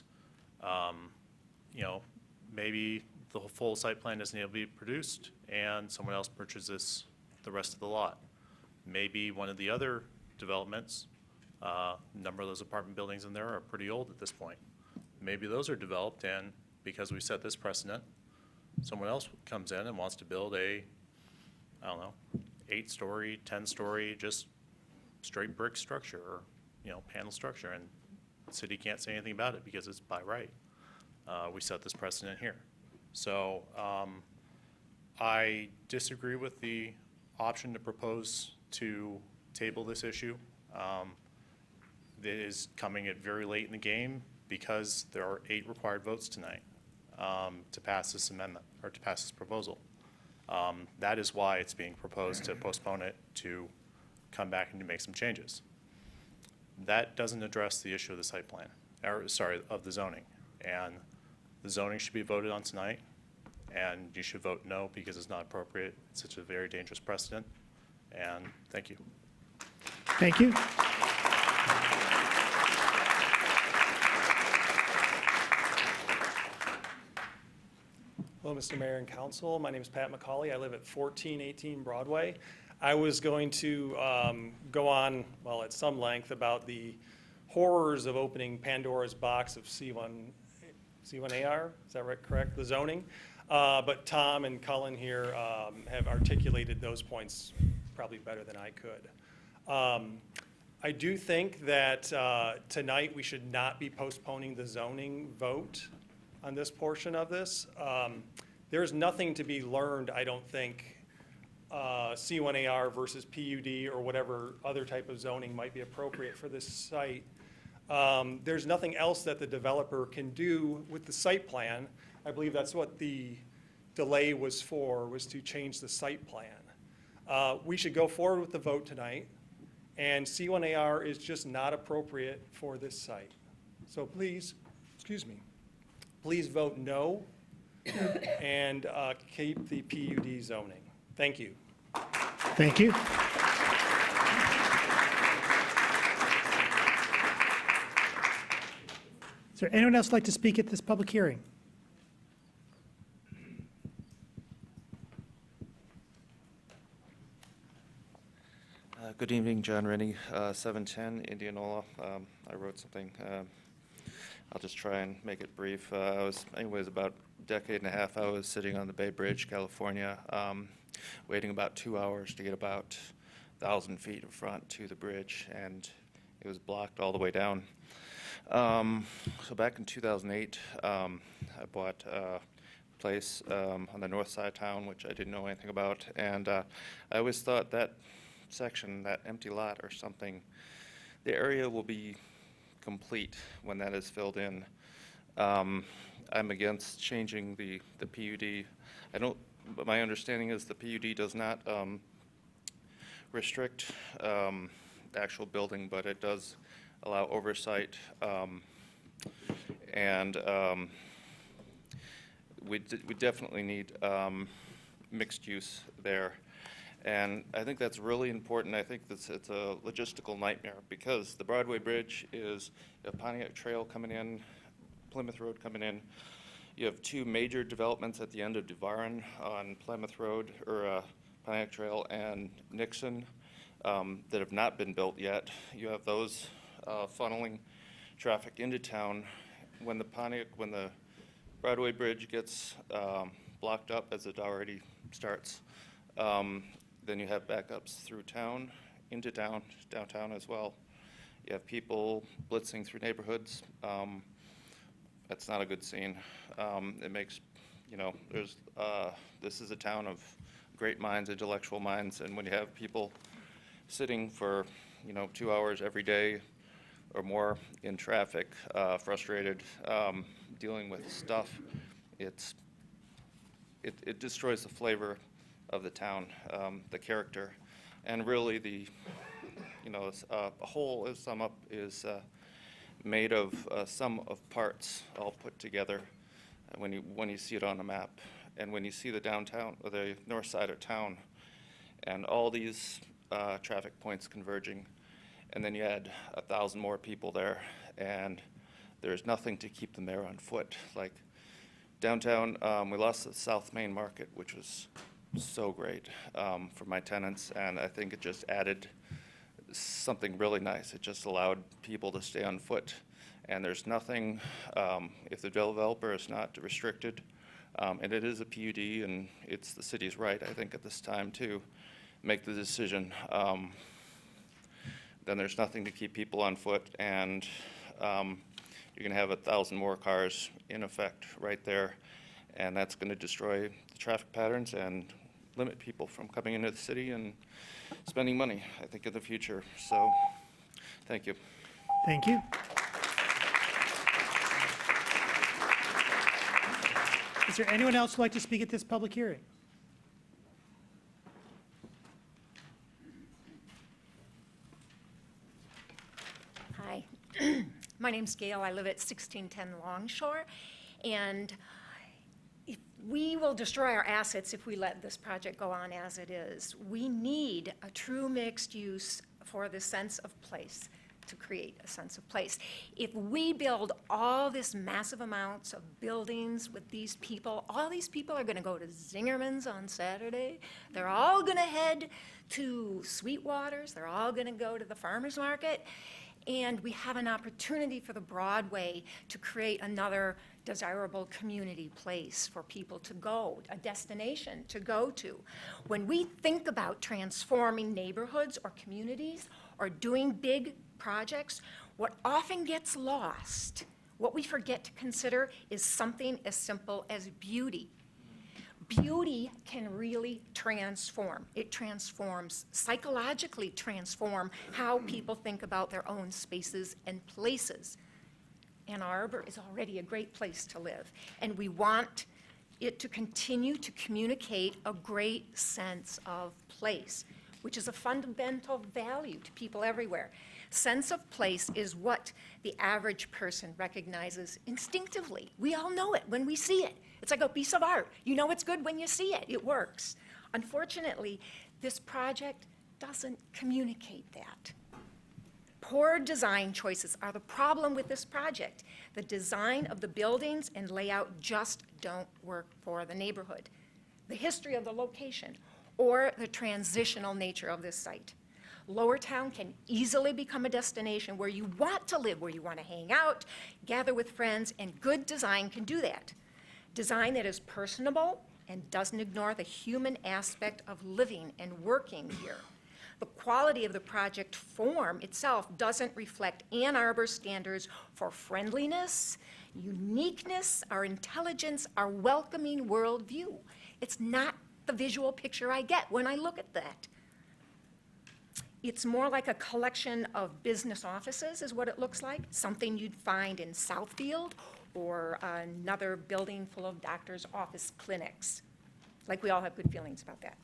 maybe the full site plan doesn't need to be produced and someone else purchases the rest of the lot. Maybe one of the other developments, a number of those apartment buildings in there are pretty old at this point. Maybe those are developed, and because we set this precedent, someone else comes in and wants to build a, 8-story, 10-story, just straight brick structure or, panel structure, and the city can't say anything about it because it's by right. We set this precedent here. So I disagree with the option to propose to table this issue. It is coming at very late in the game because there are 8 required votes tonight to pass this amendment or to pass this proposal. That is why it's being proposed to postpone it to come back and to make some changes. That doesn't address the issue of the site plan, of the zoning. And the zoning should be voted on tonight, and you should vote no because it's not appropriate. It's such a very dangerous precedent. And thank you. Thank you. Hello, Mr. Mayor and Council. My name is Pat McCauley. I live at 1418 Broadway. I was going to go on, at some length about the horrors of opening Pandora's box of C1AR, is that right, correct, the zoning? But Tom and Cullen here have articulated those points probably better than I could. I do think that tonight we should not be postponing the zoning vote on this portion of this. There's nothing to be learned, I don't think, C1AR versus PUD or whatever other type of zoning might be appropriate for this site. There's nothing else that the developer can do with the site plan. I believe that's what the delay was for, was to change the site plan. We should go forward with the vote tonight, and C1AR is just not appropriate for this site. So please, please vote no and keep the PUD zoning. Thank you. Thank you. Is there anyone else like to speak at this public hearing? Good evening, John Rennie, 710 Indianola. I wrote something. I'll just try and make it brief. Anyways, about a decade and a half, I was sitting on the Bay Bridge, California, waiting about 2 hours to get about 1,000 feet in front to the bridge, and it was blocked all the way down. So back in 2008, I bought a place on the north side of town, which I didn't know anything about, and I always thought that section, that empty lot or something, the area will be complete when that is filled in. I'm against changing the PUD. But my understanding is the PUD does not restrict actual building, but it does allow oversight, and we definitely need mixed use there. And I think that's really important. I think it's a logistical nightmare because the Broadway Bridge is a Pontiac Trail coming in, Plymouth Road coming in. You have 2 major developments at the end of DeVaron on Plymouth Road, or Pontiac Trail, and Nixon that have not been built yet. You have those funneling traffic into town. When the Broadway Bridge gets blocked up, as it already starts, then you have backups through town, into town, downtown as well. You have people blitzing through neighborhoods. That's not a good scene. It makes, there's, this is a town of great minds, intellectual minds, and when you have people sitting for, 2 hours every day or more in traffic, frustrated, dealing with stuff, it destroys the flavor of the town, the character, and really the, a whole, as sum up, is made of sum of parts all put together when you see it on a map. And when you see the downtown, or the north side of town, and all these traffic points converging, and then you add 1,000 more people there, and there's nothing to keep them there on foot. Like downtown, we lost the South Main Market, which was so great for my tenants, and I think it just added something really nice. It just allowed people to stay on foot, and there's nothing, if the developer is not restricted, and it is a PUD, and it's the city's right, I think, at this time to make the decision, then there's nothing to keep people on foot, and you're going to have 1,000 more cars in effect right there, and that's going to destroy the traffic patterns and limit people from coming into the city and spending money, I think, in the future. So, thank you. Thank you. Is there anyone else who'd like to speak at this public hearing? Hi, my name's Gail. I live at 1610 Longshore, and we will destroy our assets if we let this project go on as it is. We need a true mixed use for the sense of place, to create a sense of place. If we build all this massive amounts of buildings with these people, all these people are gonna go to Zingerman's on Saturday. They're all gonna head to Sweetwater's. They're all gonna go to the farmer's market. And we have an opportunity for the Broadway to create another desirable community place for people to go, a destination to go to. When we think about transforming neighborhoods or communities or doing big projects, what often gets lost, what we forget to consider, is something as simple as beauty. Beauty can really transform. It transforms, psychologically transform how people think about their own spaces and places. Ann Arbor is already a great place to live, and we want it to continue to communicate a great sense of place, which is a fundamental value to people everywhere. Sense of place is what the average person recognizes instinctively. We all know it when we see it. It's like a piece of art. You know it's good when you see it. It works. Unfortunately, this project doesn't communicate that. Poor design choices are the problem with this project. The design of the buildings and layout just don't work for the neighborhood, the history of the location, or the transitional nature of this site. Lower Town can easily become a destination where you want to live, where you want to hang out, gather with friends, and good design can do that. Design that is personable and doesn't ignore the human aspect of living and working here. The quality of the project form itself doesn't reflect Ann Arbor standards for friendliness, uniqueness, our intelligence, our welcoming worldview. It's not the visual picture I get when I look at that. It's more like a collection of business offices is what it looks like, something you'd find in Southfield or another building full of doctors' office clinics. Like, we all have good feelings about that.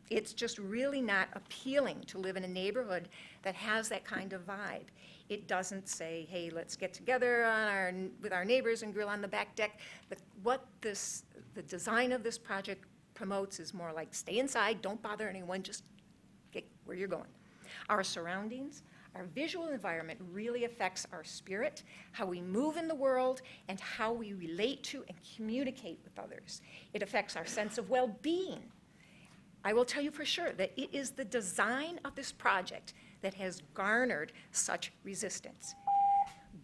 It's just really not appealing to live in a neighborhood that has that kind of vibe. It doesn't say, hey, let's get together with our neighbors and grill on the back deck. What the design of this project promotes is more like, stay inside, don't bother anyone, just get where you're going. Our surroundings, our visual environment really affects our spirit, how we move in the world, and how we relate to and communicate with others. It affects our sense of well-being. I will tell you for sure that it is the design of this project that has garnered such resistance.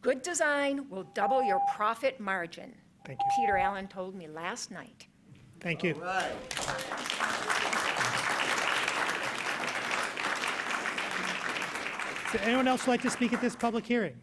Good design will double your profit margin. Thank you. Peter Allen told me last night. Thank you. All right. Is there anyone else who'd like to speak at this public hearing?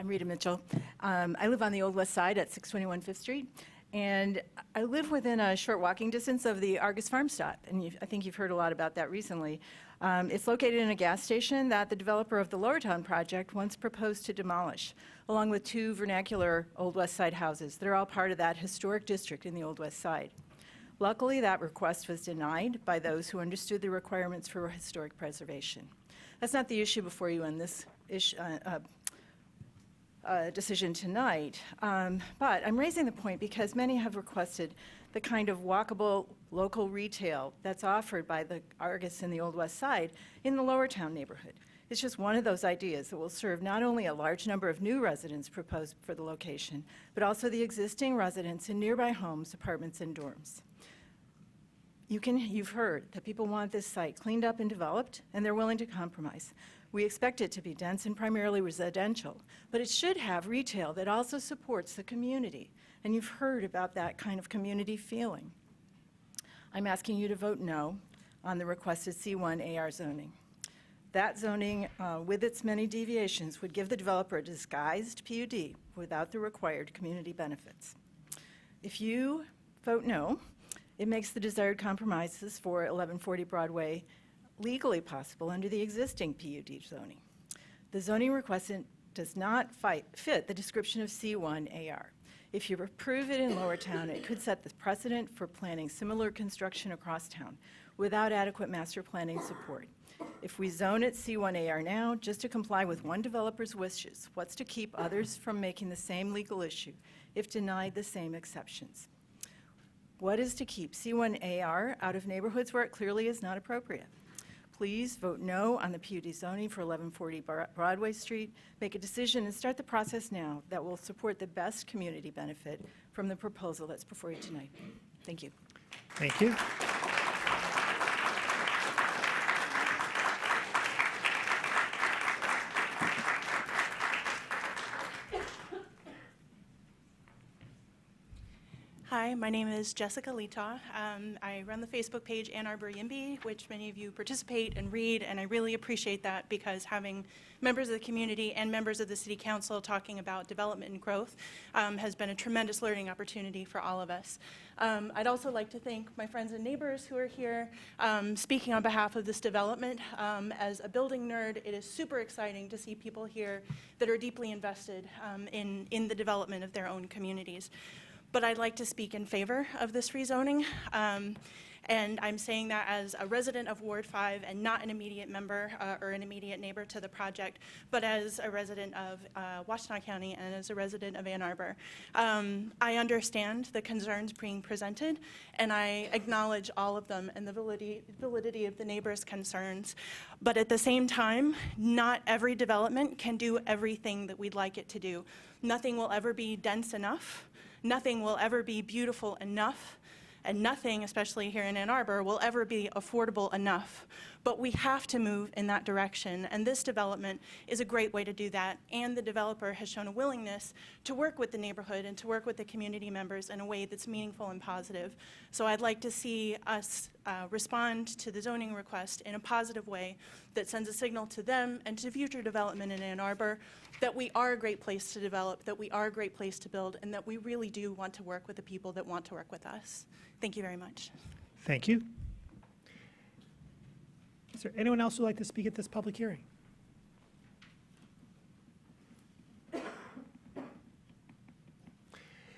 Rita Mitchell. I live on the Old West Side at 621 Fifth Street, and I live within a short walking distance of the Argus Farm Stop, and I think you've heard a lot about that recently. It's located in a gas station that the developer of the Lowertown project once proposed to demolish, along with 2 vernacular Old West Side houses that are all part of that historic district in the Old West Side. Luckily, that request was denied by those who understood the requirements for historic preservation. That's not the issue before you in this decision tonight, but I'm raising the point because many have requested the kind of walkable local retail that's offered by the Argus in the Old West Side in the Lowertown neighborhood. It's just one of those ideas that will serve not only a large number of new residents proposed for the location, but also the existing residents in nearby homes, apartments, and dorms. You've heard that people want this site cleaned up and developed, and they're willing to compromise. We expect it to be dense and primarily residential, but it should have retail that also supports the community, and you've heard about that kind of community feeling. I'm asking you to vote no on the requested C1 AR zoning. That zoning, with its many deviations, would give the developer a disguised PUD without the required community benefits. If you vote no, it makes the desired compromises for 1140 Broadway legally possible under the existing PUD zoning. The zoning requested does not fit the description of C1 AR. If you approve it in Lowertown, it could set the precedent for planning similar construction across town without adequate master planning support. If we zone it C1 AR now, just to comply with one developer's wishes, what's to keep others from making the same legal issue if denied the same exceptions? What is to keep C1 AR out of neighborhoods where it clearly is not appropriate? Please vote no on the PUD zoning for 1140 Broadway Street. Make a decision and start the process now that will support the best community benefit from the proposal that's before you tonight. Thank you. Thank you. Hi, my name is Jessica Lita. I run the Facebook page Ann Arbor YIMBY, which many of you participate and read, and I really appreciate that because having members of the community and members of the City Council talking about development and growth has been a tremendous learning opportunity for all of us. I'd also like to thank my friends and neighbors who are here speaking on behalf of this development. As a building nerd, it is super exciting to see people here that are deeply invested in the development of their own communities. But I'd like to speak in favor of this rezoning. And I'm saying that as a resident of Ward 5 and not an immediate member or an immediate neighbor to the project, but as a resident of Washtenaw County and as a resident of Ann Arbor. I understand the concerns being presented, and I acknowledge all of them and the validity of the neighbors' concerns. But at the same time, not every development can do everything that we'd like it to do. Nothing will ever be dense enough. Nothing will ever be beautiful enough, and nothing, especially here in Ann Arbor, will ever be affordable enough. But we have to move in that direction, and this development is a great way to do that, and the developer has shown a willingness to work with the neighborhood and to work with the community members in a way that's meaningful and positive. So I'd like to see us respond to the zoning request in a positive way that sends a signal to them and to future development in Ann Arbor that we are a great place to develop, that we are a great place to build, and that we really do want to work with the people that want to work with us. Thank you very much. Thank you. Is there anyone else who would like to speak at this public hearing?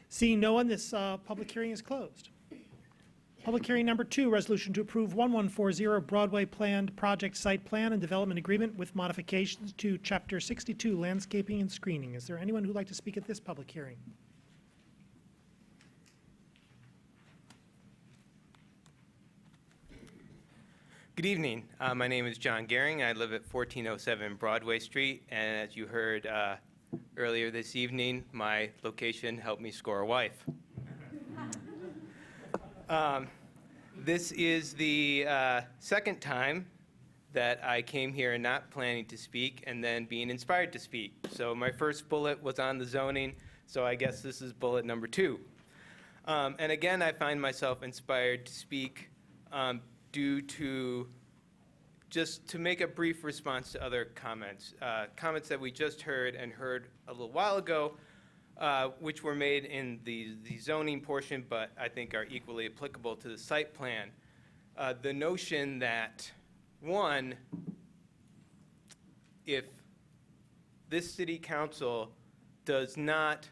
Seeing no one, this public hearing is closed. Public hearing number 2, resolution to approve 1140 Broadway planned project site plan and development agreement with modifications to Chapter 62 landscaping and screening. Is there anyone who would like to speak at this public hearing? Good evening. My name is John Gehring. I live at 1407 Broadway Street, and as you heard earlier this evening, my location helped me score a wife. This is the second time that I came here not planning to speak and then being inspired to speak. So my first bullet was on the zoning, so I guess this is bullet number 2. And again, I find myself inspired to speak due to just to make a brief response to other comments, comments that we just heard and heard a little while ago, which were made in the zoning portion, but I think are equally applicable to the site plan. The notion that, one, if this city council does not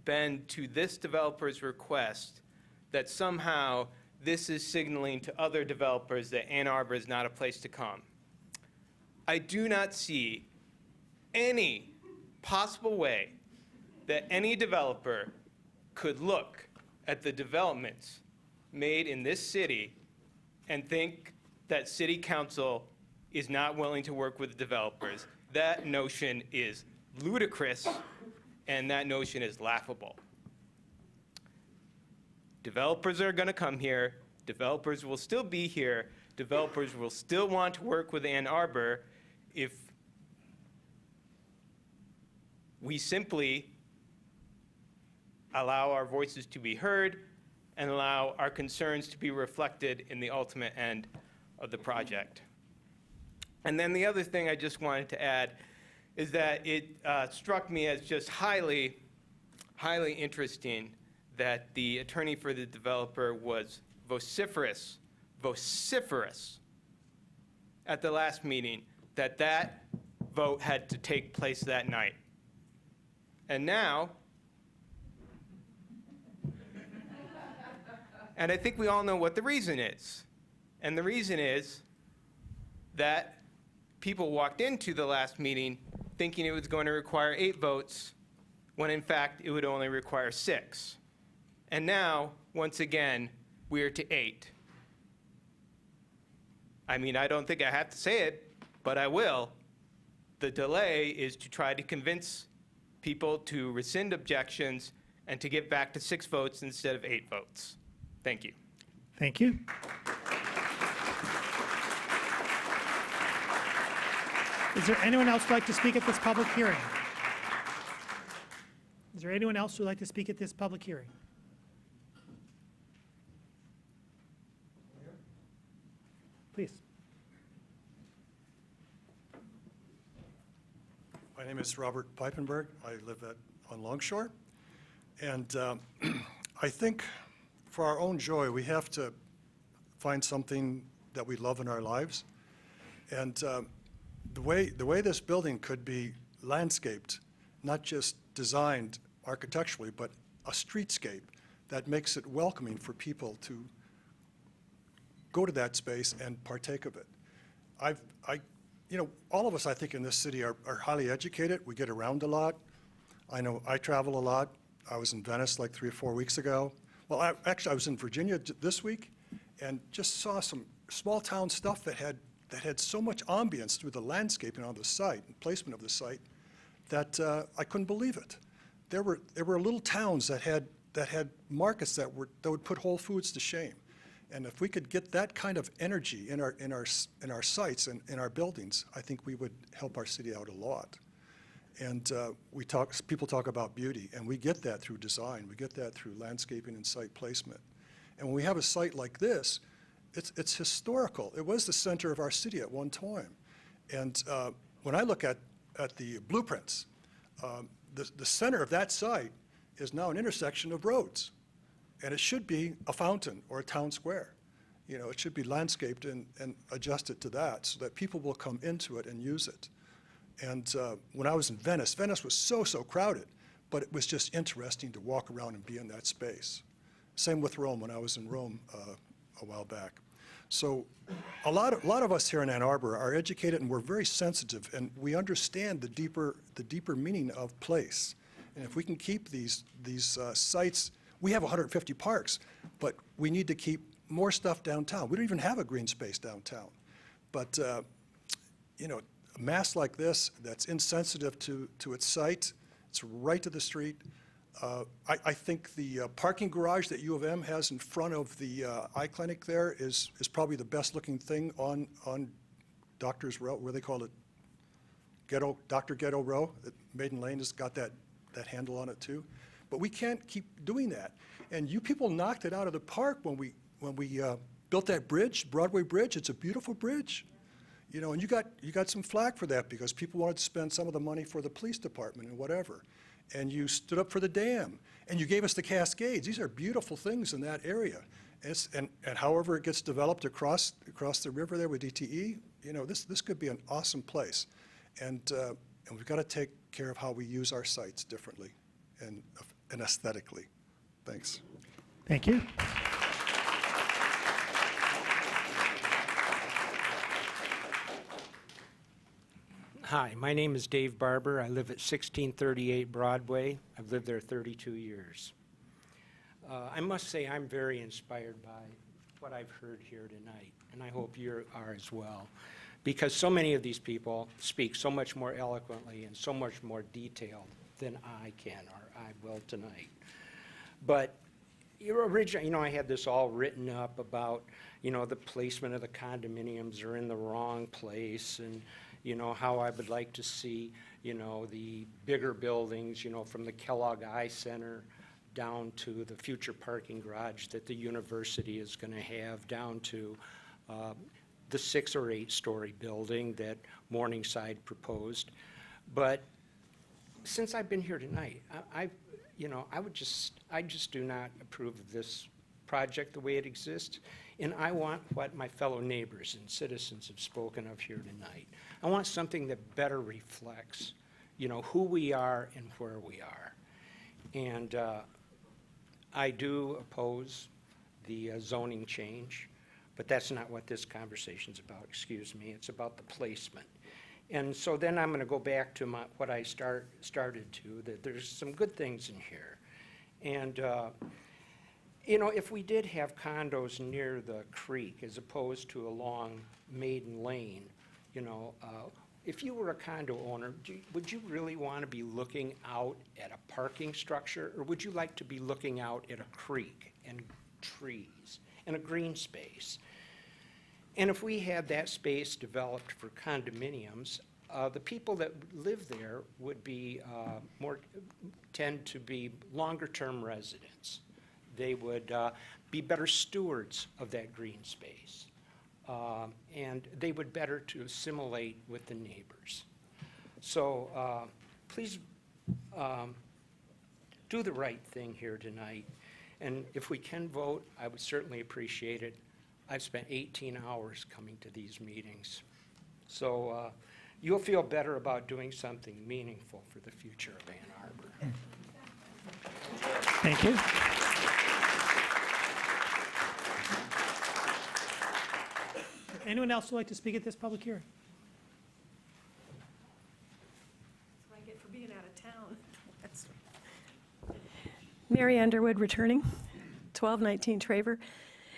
bend to this developer's request, that somehow this is signaling to other developers that Ann Arbor is not a place to come. I do not see any possible way that any developer could look at the developments made in this city and think that city council is not willing to work with developers. That notion is ludicrous, and that notion is laughable. Developers are going to come here. Developers will still be here. Developers will still want to work with Ann Arbor if we simply allow our voices to be heard and allow our concerns to be reflected in the ultimate end of the project. And then the other thing I just wanted to add is that it struck me as just highly, highly interesting that the attorney for the developer was vociferous at the last meeting that that vote had to take place that night. And now, and I think we all know what the reason is. And the reason is that people walked into the last meeting thinking it was going to require 8 votes, when in fact it would only require 6. And now, once again, we're to 8. I mean, I don't think I have to say it, but I will. The delay is to try to convince people to rescind objections and to get back to 6 votes instead of 8 votes. Thank you. Thank you. Is there anyone else who'd like to speak at this public hearing? Is there anyone else who'd like to speak at this public hearing? Please. My name is Robert Peipenberg. I live on Longshore. And I think for our own joy, we have to find something that we love in our lives. And the way this building could be landscaped, not just designed architecturally, but a streetscape that makes it welcoming for people to go to that space and partake of it. All of us, I think, in this city are highly educated. We get around a lot. I know I travel a lot. I was in Venice like 3 or 4 weeks ago. Well, I was in Virginia this week and just saw some small town stuff that had so much ambience through the landscaping on the site and placement of the site that I couldn't believe it. There were little towns that had markets that would put Whole Foods to shame. And if we could get that kind of energy in our sites and in our buildings, I think we would help our city out a lot. And people talk about beauty, and we get that through design. We get that through landscaping and site placement. And when we have a site like this, it's historical. It was the center of our city at one time. And when I look at the blueprints, the center of that site is now an intersection of roads. And it should be a fountain or a town square. You know, it should be landscaped and adjusted to that so that people will come into it and use it. And when I was in Venice, Venice was so crowded, but it was just interesting to walk around and be in that space. Same with Rome when I was in Rome a while back. So a lot of us here in Ann Arbor are educated and we're very sensitive and we understand the deeper meaning of place. And if we can keep these sites, we have 150 parks, but we need to keep more stuff downtown. We don't even have a green space downtown. But a mass like this that's insensitive to its site, it's right to the street. I think the parking garage that U of M has in front of the eye clinic there is probably the best looking thing on Doctor's Row, where they call it Dr. Ghetto Row. Maiden Lane has got that handle on it too. But we can't keep doing that. And you people knocked it out of the park when we built that bridge, Broadway Bridge. It's a beautiful bridge. You know, and you got some flack for that because people wanted to spend some of the money for the police department and whatever. And you stood up for the dam, and you gave us the Cascades. These are beautiful things in that area. And however it gets developed across the river there with DTE, you know, this could be an awesome place. And we've got to take care of how we use our sites differently and aesthetically. Thanks. Thank you. Hi, my name is Dave Barber. I live at 1638 Broadway. I've lived there 32 years. I must say I'm very inspired by what I've heard here tonight, and I hope you are as well, because so many of these people speak so much more eloquently and so much more detailed than I can or I will tonight. But your original, you know, I had this all written up about, you know, the placement of the condominiums are in the wrong place, and you know, how I would like to see, you know, the bigger buildings, you know, from the Kellogg Eye Center down to the future parking garage that the university is going to have, down to the 6 or 8 story building that Morningside proposed. But since I've been here tonight, I just do not approve of this project the way it exists. And I want what my fellow neighbors and citizens have spoken of here tonight. I want something that better reflects, you know, who we are and where we are. And I do oppose the zoning change, but that's not what this conversation's about, excuse me. It's about the placement. And so then I'm going to go back to what I started to, that there's some good things in here. And you know, if we did have condos near the creek as opposed to along Maiden Lane, you know, if you were a condo owner, would you really want to be looking out at a parking structure, or would you like to be looking out at a creek and trees and a green space? And if we had that space developed for condominiums, the people that live there would be tend to be longer-term residents. They would be better stewards of that green space. And they would better to assimilate with the neighbors. So please do the right thing here tonight. And if we can vote, I would certainly appreciate it. I've spent 18 hours coming to these meetings. So you'll feel better about doing something meaningful for the future of Ann Arbor. Thank you. Anyone else would like to speak at this public hearing? That's what I get for being out of town. Mary Underwood returning, 1219 Traver.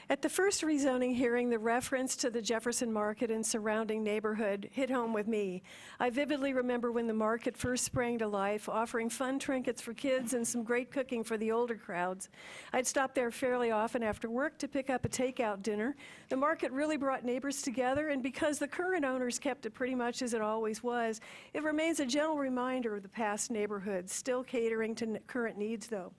At the first rezoning hearing, the reference to the Jefferson Market and surrounding neighborhood hit home with me. I vividly remember when the market first sprang to life, offering fun trinkets for kids and some great cooking for the older crowds. I'd stop there fairly often after work to pick up a takeout dinner. The market really brought neighbors together, and because the current owners kept it pretty much as it always was, it remains a gentle reminder of the past neighborhoods, still catering to current needs, though.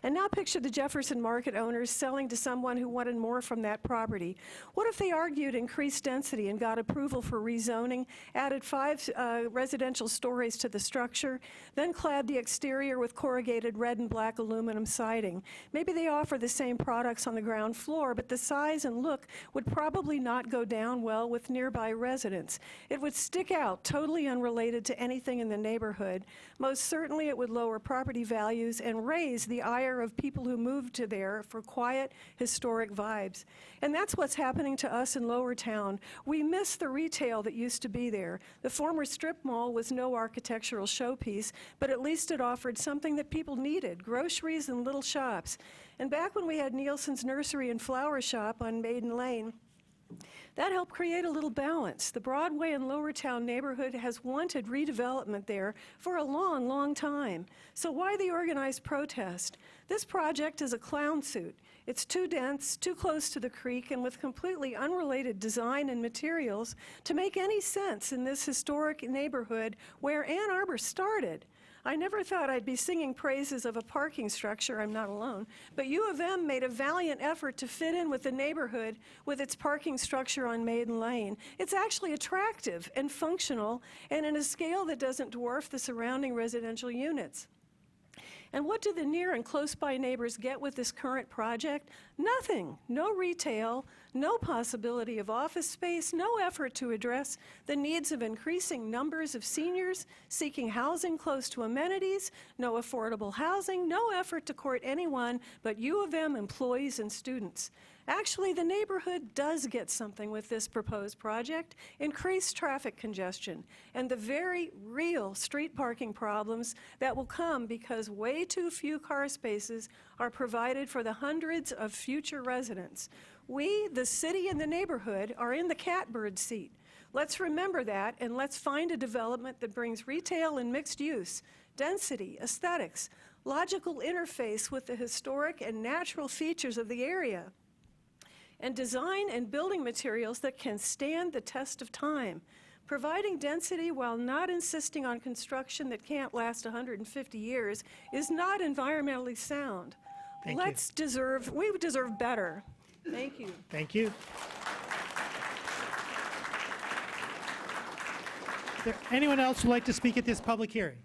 And now picture the Jefferson Market owners selling to someone who wanted more from that property. What if they argued increased density and got approval for rezoning, added 5 residential stories to the structure, then clad the exterior with corrugated red and black aluminum siding? Maybe they offer the same products on the ground floor, but the size and look would probably not go down well with nearby residents. It would stick out, totally unrelated to anything in the neighborhood. Most certainly it would lower property values and raise the ire of people who moved to there for quiet, historic vibes. And that's what's happening to us in Lower Town. We miss the retail that used to be there. The former strip mall was no architectural showpiece, but at least it offered something that people needed, groceries and little shops. And back when we had Nielsen's Nursery and Flower Shop on Maiden Lane, that helped create a little balance. The Broadway and Lower Town neighborhood has wanted redevelopment there for a long, long time. So why the organized protest? This project is a clown suit. It's too dense, too close to the creek, and with completely unrelated design and materials to make any sense in this historic neighborhood where Ann Arbor started. I never thought I'd be singing praises of a parking structure, I'm not alone, but U of M made a valiant effort to fit in with the neighborhood with its parking structure on Maiden Lane. It's actually attractive and functional and in a scale that doesn't dwarf the surrounding residential units. And what do the near and close-by neighbors get with this current project? Nothing. No retail, no possibility of office space, no effort to address the needs of increasing numbers of seniors seeking housing close to amenities, no affordable housing, no effort to court anyone but U of M employees and students. Actually, the neighborhood does get something with this proposed project: increased traffic congestion and the very real street parking problems that will come because way too few car spaces are provided for the hundreds of future residents. We, the city and the neighborhood, are in the catbird seat. Let's remember that, and let's find a development that brings retail and mixed use, density, aesthetics, logical interface with the historic and natural features of the area, and design and building materials that can stand the test of time. Providing density while not insisting on construction that can't last 150 years is not environmentally sound. Thank you. We deserve better. Thank you. Thank you. Is there anyone else who'd like to speak at this public hearing?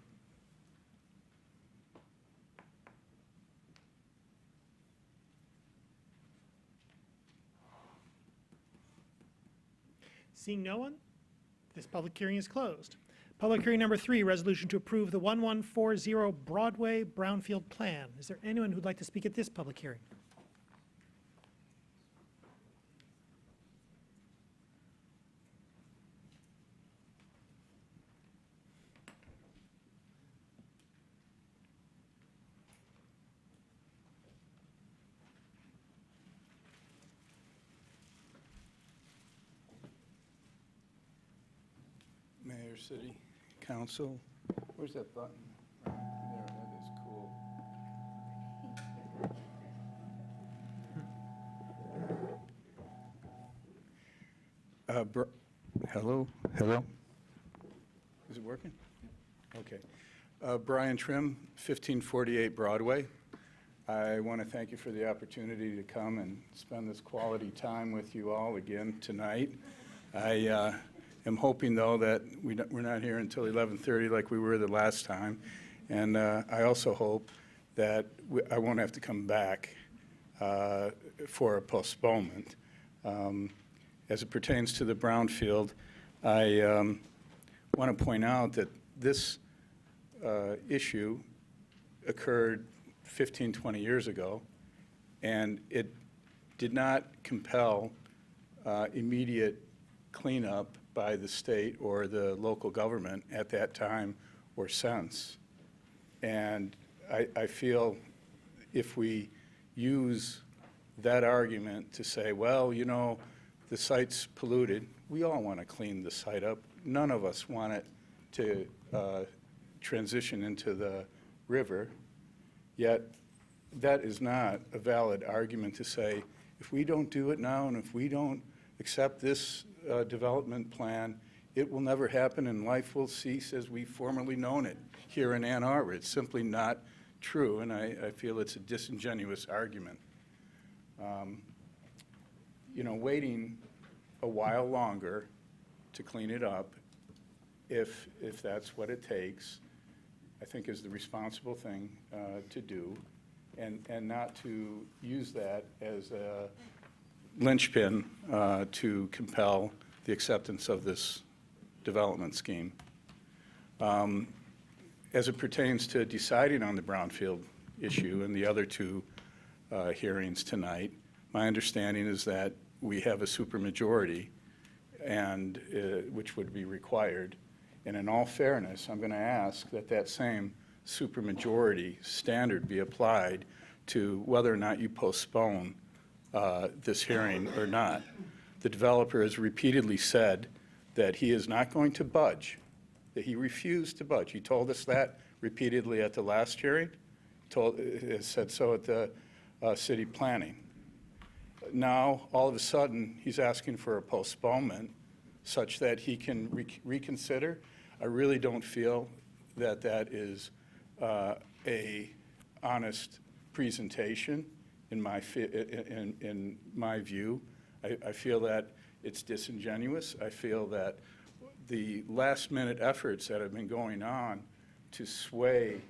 Seeing no one, this public hearing is closed. Public hearing number 3, resolution to approve the 1140 Broadway Brownfield Plan. Is there anyone who'd like to speak at this public hearing? Mayor, City Council, where's that button? There, that is cool. Hello? Is it working? Okay. Brian Trim, 1548 Broadway. I want to thank you for the opportunity to come and spend this quality time with you all again tonight. I am hoping, though, that we're not here until 11:30 like we were the last time. And I also hope that I won't have to come back for a postponement. As it pertains to the brownfield, I want to point out that this issue occurred 15, 20 years ago, and it did not compel immediate cleanup by the state or the local government at that time or since. And I feel if we use that argument to say, well, you know, the site's polluted, we all want to clean the site up. None of us want it to transition into the river. Yet that is not a valid argument to say, if we don't do it now and if we don't accept this development plan, it will never happen and life will cease as we've formerly known it here in Ann Arbor. It's simply not true, and I feel it's a disingenuous argument. You know, waiting a while longer to clean it up, if that's what it takes, I think is the responsible thing to do, and not to use that as a linchpin to compel the acceptance of this development scheme. As it pertains to deciding on the brownfield issue and the other two hearings tonight, my understanding is that we have a supermajority, and which would be required. And in all fairness, I'm going to ask that that same supermajority standard be applied to whether or not you postpone this hearing or not. The developer has repeatedly said that he is not going to budge, that he refused to budge. He told us that repeatedly at the last hearing, said so at the city planning. Now, all of a sudden, he's asking for a postponement such that he can reconsider. I really don't feel that that is a honest presentation in my view. I feel that it's disingenuous. I feel that the last-minute efforts that have been going on to sway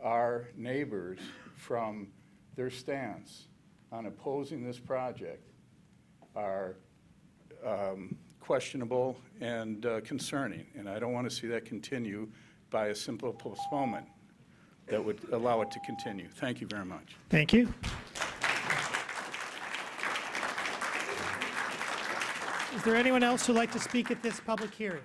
our neighbors from their stance on opposing this project are questionable and concerning, and I don't want to see that continue by a simple postponement that would allow it to continue. Thank you very much. Thank you. Is there anyone else who'd like to speak at this public hearing?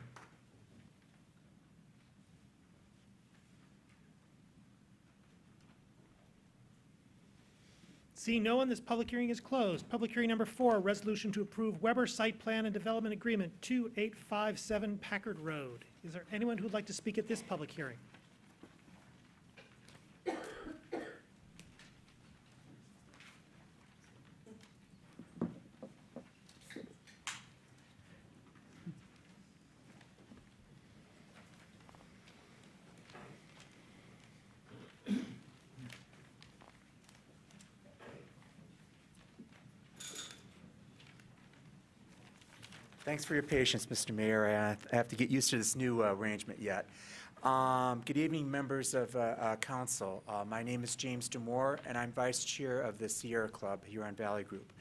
Seeing no one, this public hearing is closed. Public hearing number 4, resolution to approve Weber Site Plan and Development Agreement 2857 Packard Road. Is there anyone who'd like to speak at this public hearing? Thanks for your patience, Mr. Mayor. I have to get used to this new arrangement yet. Good evening, members of council. My name is James Demore, and I'm vice chair of the Sierra Club Huron Valley Group.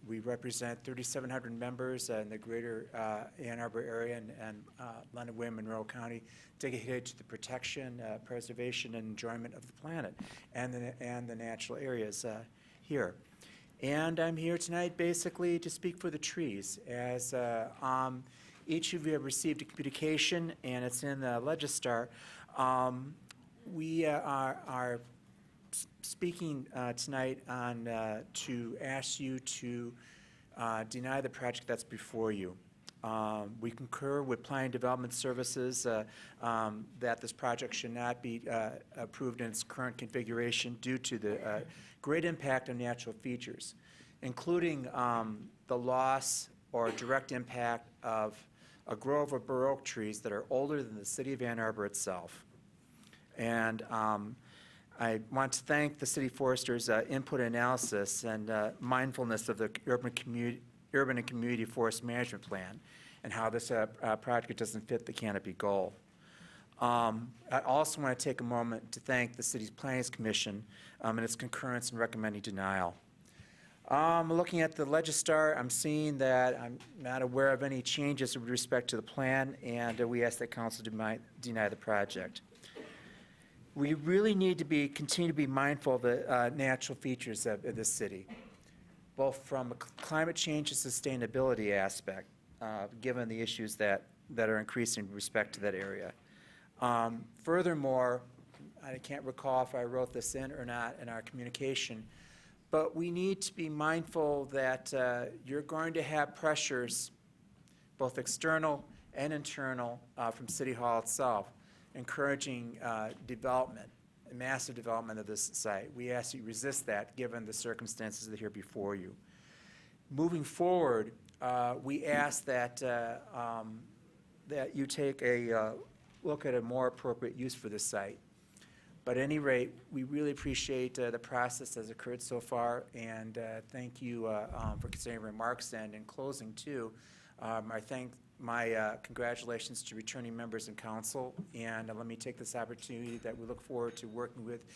We represent 3,700 members in the greater Ann Arbor area and London, Wayne, Monroe County, dedicated to the protection, preservation, and enjoyment of the planet and the natural areas here. And I'm here tonight basically to speak for the trees, as each of you have received a communication, and it's in the Legistar. We are speaking tonight on to ask you to deny the project that's before you. We concur with Planning Development Services that this project should not be approved in its current configuration due to the great impact on natural features, including the loss or direct impact of a grove of bur oak trees that are older than the city of Ann Arbor itself. And I want to thank the city forester's input analysis and mindfulness of the urban and community forest management plan and how this project doesn't fit the canopy goal. I also want to take a moment to thank the city's Planning Commission and its concurrence in recommending denial. Looking at the Legistar, I'm seeing that I'm not aware of any changes with respect to the plan, and we ask that council deny the project. We really need to continue to be mindful of the natural features of this city, both from a climate change and sustainability aspect, given the issues that are increasing with respect to that area. Furthermore, I can't recall if I wrote this in or not in our communication, but we need to be mindful that you're going to have pressures, both external and internal, from City Hall itself, encouraging development, massive development of this site. We ask you to resist that given the circumstances that are here before you. Moving forward, we ask that that you take a look at a more appropriate use for this site. But at any rate, we really appreciate the process that's occurred so far, and thank you for considering remarks. And in closing, too, my congratulations to returning members and council, and let me take this opportunity that we look forward to working with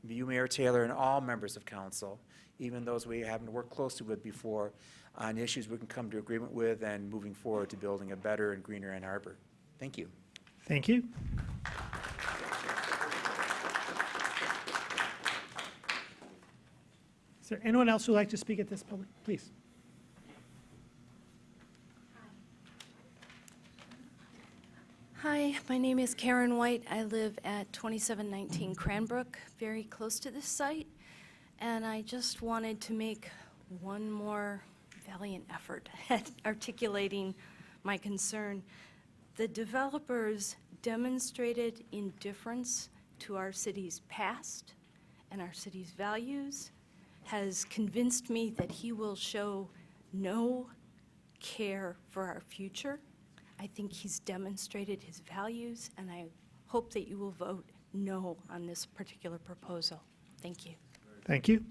you, Mayor Taylor, and all members of council, even those we haven't worked closely with before, on issues we can come to agreement with and moving forward to building a better and greener Ann Arbor. Thank you. Thank you. Is there anyone else who would like to speak at this public? Please. Hi, my name is Karen White. I live at 2719 Cranbrook, very close to this site. And I just wanted to make one more valiant effort at articulating my concern. The developers demonstrated indifference to our city's past and our city's values, has convinced me that he will show no care for our future. I think he's demonstrated his values, and I hope that you will vote no on this particular proposal. Thank you. Thank you.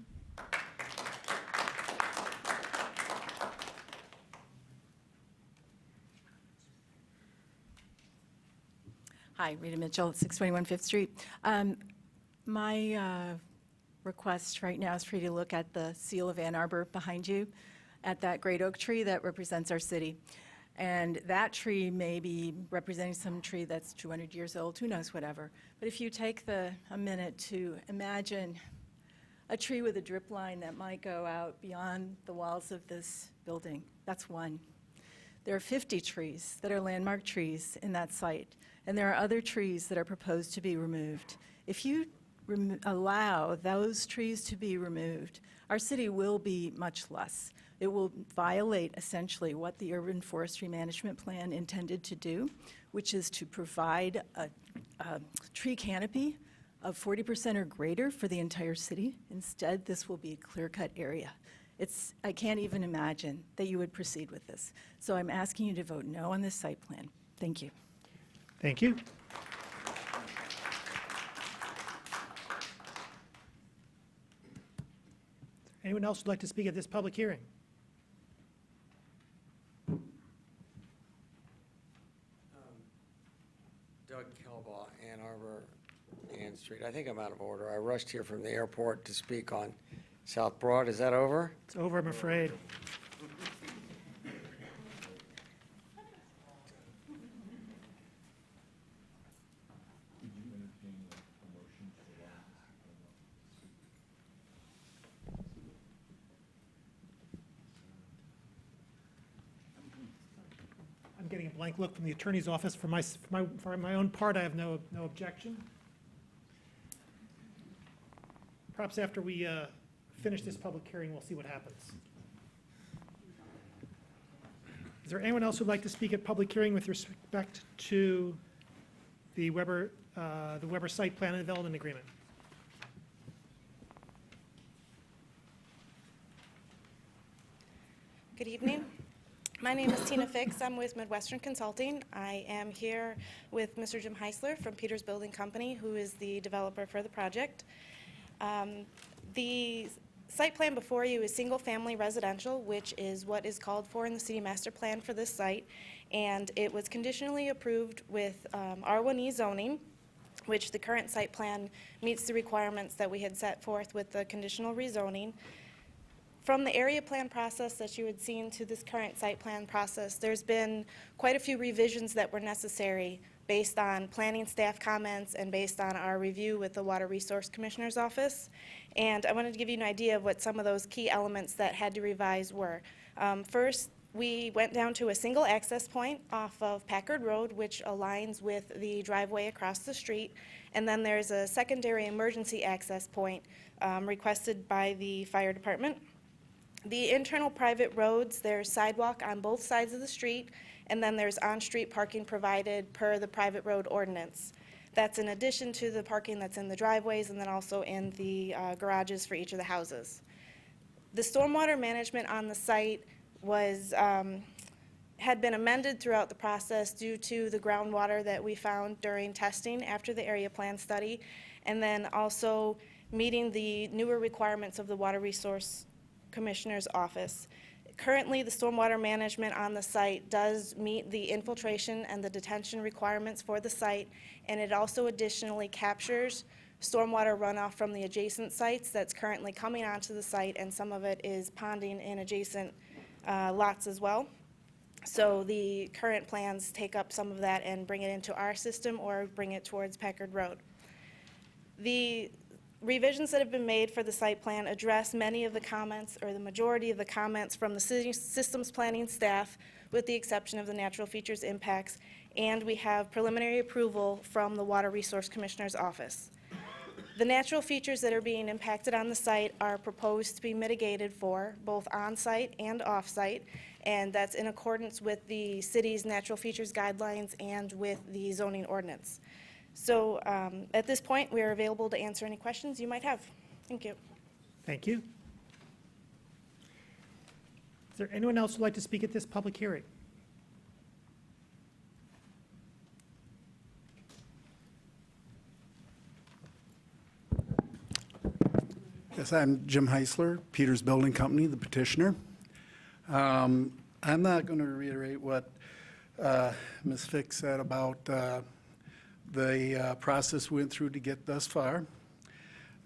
Hi, Rita Mitchell, 621 Fifth Street. My request right now is for you to look at the seal of Ann Arbor behind you, at that great oak tree that represents our city. And that tree may be representing some tree that's 200 years old, who knows, whatever. But if you take a minute to imagine a tree with a drip line that might go out beyond the walls of this building, that's one. There are 50 trees that are landmark trees in that site, and there are other trees that are proposed to be removed. If you allow those trees to be removed, our city will be much less. It will violate essentially what the Urban Forestry Management Plan intended to do, which is to provide a tree canopy of 40% or greater for the entire city. Instead, this will be a clear-cut area. I can't even imagine that you would proceed with this. So I'm asking you to vote no on this site plan. Thank you. Thank you. Anyone else who'd like to speak at this public hearing? Doug Kelbaugh, Ann Arbor, Ann Street. I think I'm out of order. I rushed here from the airport to speak on South Broad. Is that over? It's over, I'm afraid. I'm getting a blank look from the attorney's office. For my own part, I have no objection. Perhaps after we finish this public hearing, we'll see what happens. Is there anyone else who'd like to speak at public hearing with respect to the Weber Site Plan and Development Agreement? Good evening. My name is Tina Fix. I'm with Midwestern Consulting. I am here with Mr. Jim Heisler from Peters Building Company, who is the developer for the project. The site plan before you is single-family residential, which is what is called for in the city master plan for this site. And it was conditionally approved with R1E zoning, which the current site plan meets the requirements that we had set forth with the conditional rezoning. From the area plan process that you had seen to this current site plan process, there's been quite a few revisions that were necessary based on planning staff comments and based on our review with the Water Resource Commissioner's Office. And I wanted to give you an idea of what some of those key elements that had to revise were. First, we went down to a single access point off of Packard Road, which aligns with the driveway across the street. And then there's a secondary emergency access point requested by the fire department. The internal private roads, there's sidewalk on both sides of the street, and then there's on-street parking provided per the private road ordinance. That's in addition to the parking that's in the driveways and then also in the garages for each of the houses. The stormwater management on the site was, had been amended throughout the process due to the groundwater that we found during testing after the area plan study, and then also meeting the newer requirements of the Water Resource Commissioner's Office. Currently, the stormwater management on the site does meet the infiltration and the detention requirements for the site, and it also additionally captures stormwater runoff from the adjacent sites that's currently coming onto the site, and some of it is ponding in adjacent lots as well. So the current plans take up some of that and bring it into our system or bring it towards Packard Road. The revisions that have been made for the site plan address many of the comments, or the majority of the comments from the city systems planning staff, with the exception of the natural features impacts, and we have preliminary approval from the Water Resource Commissioner's Office. The natural features that are being impacted on the site are proposed to be mitigated for both on-site and off-site, and that's in accordance with the city's natural features guidelines and with the zoning ordinance. So at this point, we are available to answer any questions you might have. Thank you. Thank you. Is there anyone else who'd like to speak at this public hearing? Yes, I'm Jim Heisler, Peters Building Company, the petitioner. I'm not going to reiterate what Ms. Fick said about the process we went through to get thus far.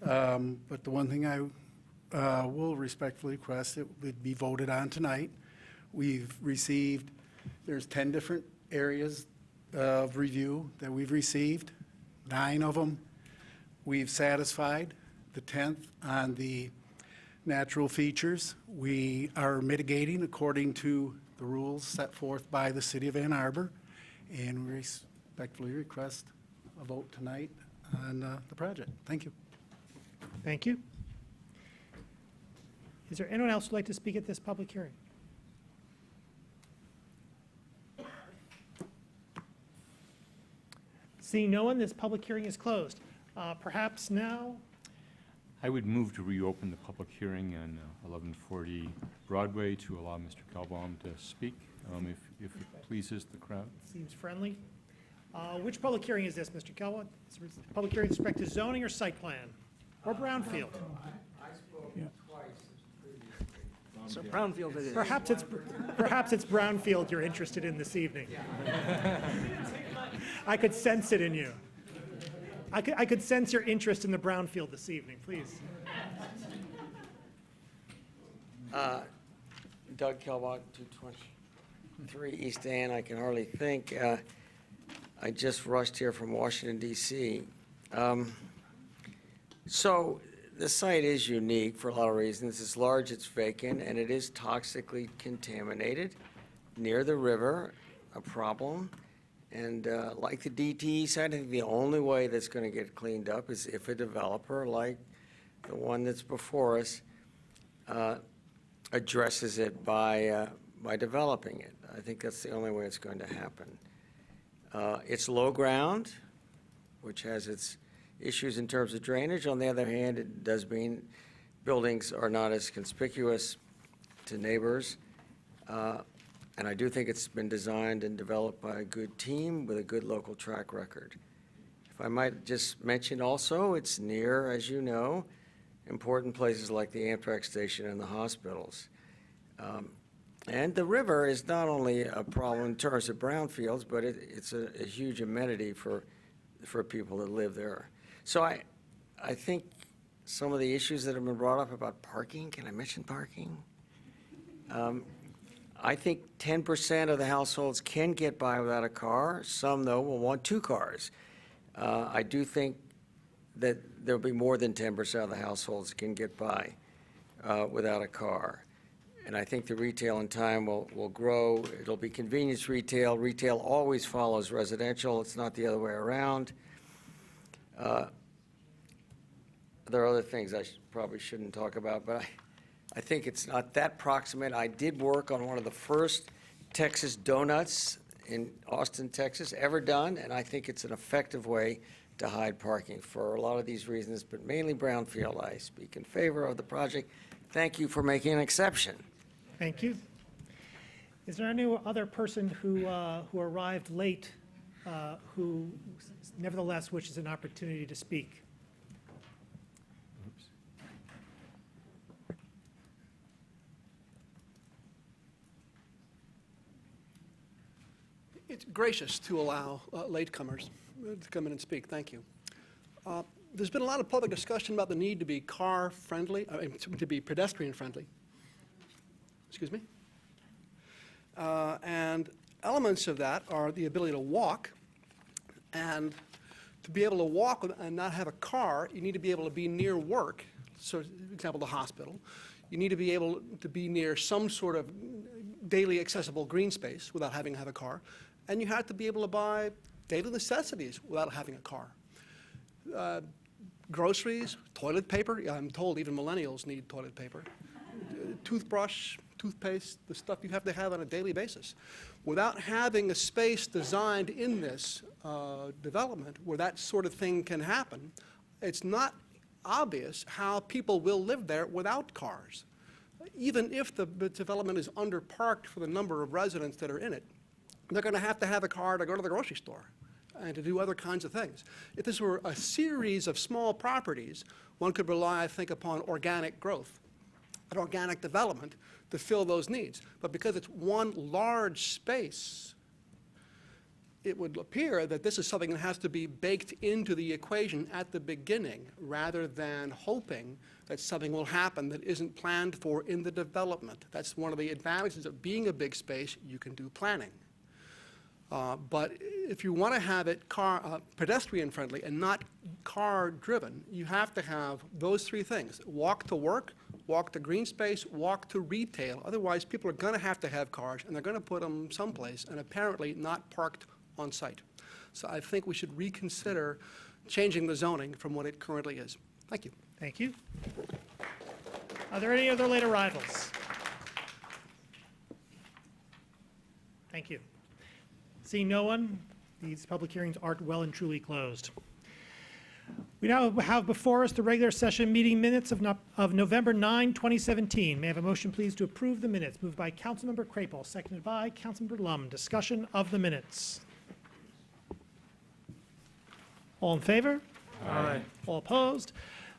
But the one thing I will respectfully request, it would be voted on tonight. We've received, there's 10 different areas of review that we've received. 9 of them we've satisfied. The 10th on the natural features. We are mitigating according to the rules set forth by the City of Ann Arbor, and we respectfully request a vote tonight on the project. Thank you. Thank you. Is there anyone else who'd like to speak at this public hearing? Seeing no one, this public hearing is closed. Perhaps now, I would move to reopen the public hearing on 1140 Broadway to allow Mr. Kalbaum to speak, if it pleases the crowd. seems friendly. Which public hearing is this, Mr. Kelwood? Is it a public hearing with respect to zoning or site plan? Or brownfield? So brownfield it is. Perhaps it's brownfield you're interested in this evening. I could sense it in you. I could sense your interest in the brownfield this evening, please. Doug Kelbach, 223 East Ann. I can hardly think. I just rushed here from Washington, D.C. So the site is unique for a lot of reasons. It's large, it's vacant, and it is toxically contaminated near the river, a problem. And like the DTE site, I think the only way that's going to get cleaned up is if a developer like the one that's before us addresses it by developing it. I think that's the only way it's going to happen. It's low ground, which has its issues in terms of drainage. On the other hand, it does mean buildings are not as conspicuous to neighbors. And I do think it's been designed and developed by a good team with a good local track record. If I might just mention also, it's near, as you know, important places like the Amtrak station and the hospitals. And the river is not only a problem in terms of brownfields, but it's a huge amenity for people that live there. So I think some of the issues that have been brought up about parking, can I mention parking? I think 10% of the households can get by without a car. Some, though, will want 2 cars. I do think that there'll be more than 10% of the households can get by without a car. And I think the retail in time will grow. It'll be convenience retail. Retail always follows residential. It's not the other way around. There are other things I probably shouldn't talk about, but I think it's not that proximate. I did work on one of the first Texas donuts in Austin, Texas, ever done, and I think it's an effective way to hide parking for a lot of these reasons, but mainly brownfield. I speak in favor of the project. Thank you for making an exception. Thank you. Is there any other person who arrived late who nevertheless wishes an opportunity to speak? It's gracious to allow latecomers to come in and speak. Thank you. There's been a lot of public discussion about the need to be car-friendly, to be pedestrian-friendly. Excuse me? And elements of that are the ability to walk. And to be able to walk and not have a car, you need to be able to be near work. So, for example, the hospital. You need to be able to be near some sort of daily accessible green space without having to have a car. And you have to be able to buy daily necessities without having a car. Groceries, toilet paper. Yeah, I'm told even millennials need toilet paper. Toothbrush, toothpaste, the stuff you have to have on a daily basis. Without having a space designed in this development where that sort of thing can happen, it's not obvious how people will live there without cars. Even if the development is underparked for the number of residents that are in it, they're going to have a car to go to the grocery store and to do other kinds of things. If this were a series of small properties, one could rely, I think, upon organic growth and organic development to fill those needs. But because it's one large space, it would appear that this is something that has to be baked into the equation at the beginning, rather than hoping that something will happen that isn't planned for in the development. That's one of the advantages of being a big space. You can do planning. But if you want to have it pedestrian-friendly and not car-driven, you have to have those three things: walk to work, walk to green space, walk to retail. Otherwise, people are going to have cars, and they're going to put them someplace, and apparently not parked on site. So I think we should reconsider changing the zoning from what it currently is. Thank you. Thank you. Are there any other late arrivals? Thank you. Seeing no one, these public hearings are well and truly closed. We now have before us the regular session meeting minutes of November 9, 2017. May I have a motion, please, to approve the minutes? Moved by Councilmember Crapel, seconded by Councilmember Lum. Discussion of the minutes. All in favor? Aye. All opposed?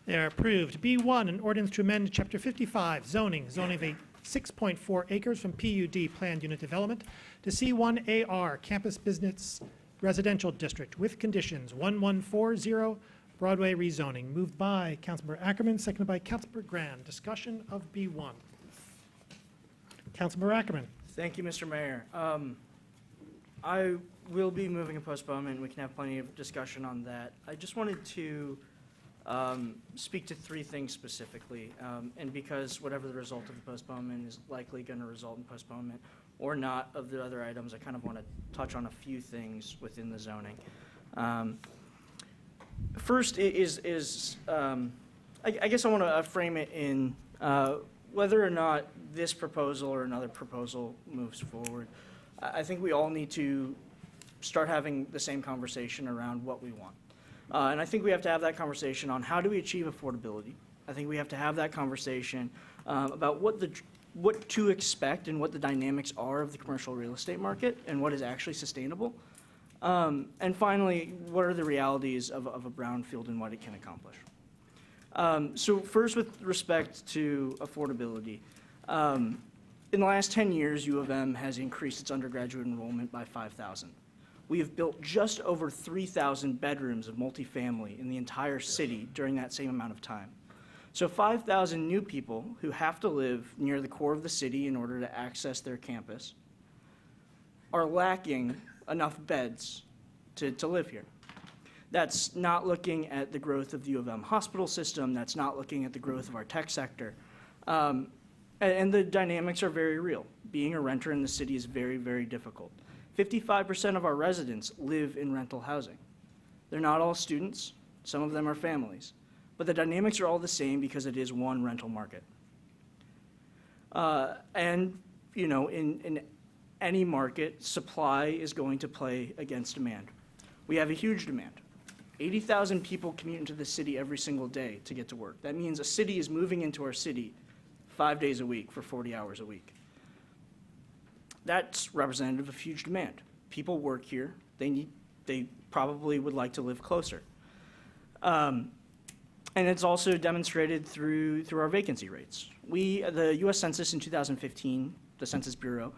They are approved. B1, an ordinance to amend Chapter 55, zoning of a 6.4 acres from PUD planned unit development to C1AR campus business residential district with conditions 1140 Broadway rezoning. Moved by Councilmember Ackerman, seconded by Councilmember Grand. Discussion of B1. Councilmember Ackerman. Thank you, Mr. Mayor. I will be moving a postponement. We can have plenty of discussion on that. I just wanted to speak to three things specifically, and because whatever the result of the postponement is likely going to result in postponement or not of the other items, I kind of want to touch on a few things within the zoning. First is I guess I want to frame it in whether or not this proposal or another proposal moves forward. I think we all need to start having the same conversation around what we want. And I think we have to have that conversation on how do we achieve affordability. I think we have to have that conversation about what to expect and what the dynamics are of the commercial real estate market and what is actually sustainable. And finally, what are the realities of a brownfield and what it can accomplish. So first, with respect to affordability, in the last 10 years, U of M has increased its undergraduate enrollment by 5,000. We have built just over 3,000 bedrooms of multifamily in the entire city during that same amount of time. So 5,000 new people who have to live near the core of the city in order to access their campus are lacking enough beds to live here. That's not looking at the growth of the U of M hospital system. That's not looking at the growth of our tech sector. And the dynamics are very real. Being a renter in the city is very, very difficult. 55% of our residents live in rental housing. They're not all students. Some of them are families. But the dynamics are all the same because it is one rental market. And, you know, in any market, supply is going to play against demand. We have a huge demand. 80,000 people commute into the city every single day to get to work. That means a city is moving into our city 5 days a week for 40 hours a week. That's representative of huge demand. People work here. They probably would like to live closer. And it's also demonstrated through our vacancy rates. The U.S. Census in 2015, the Census Bureau,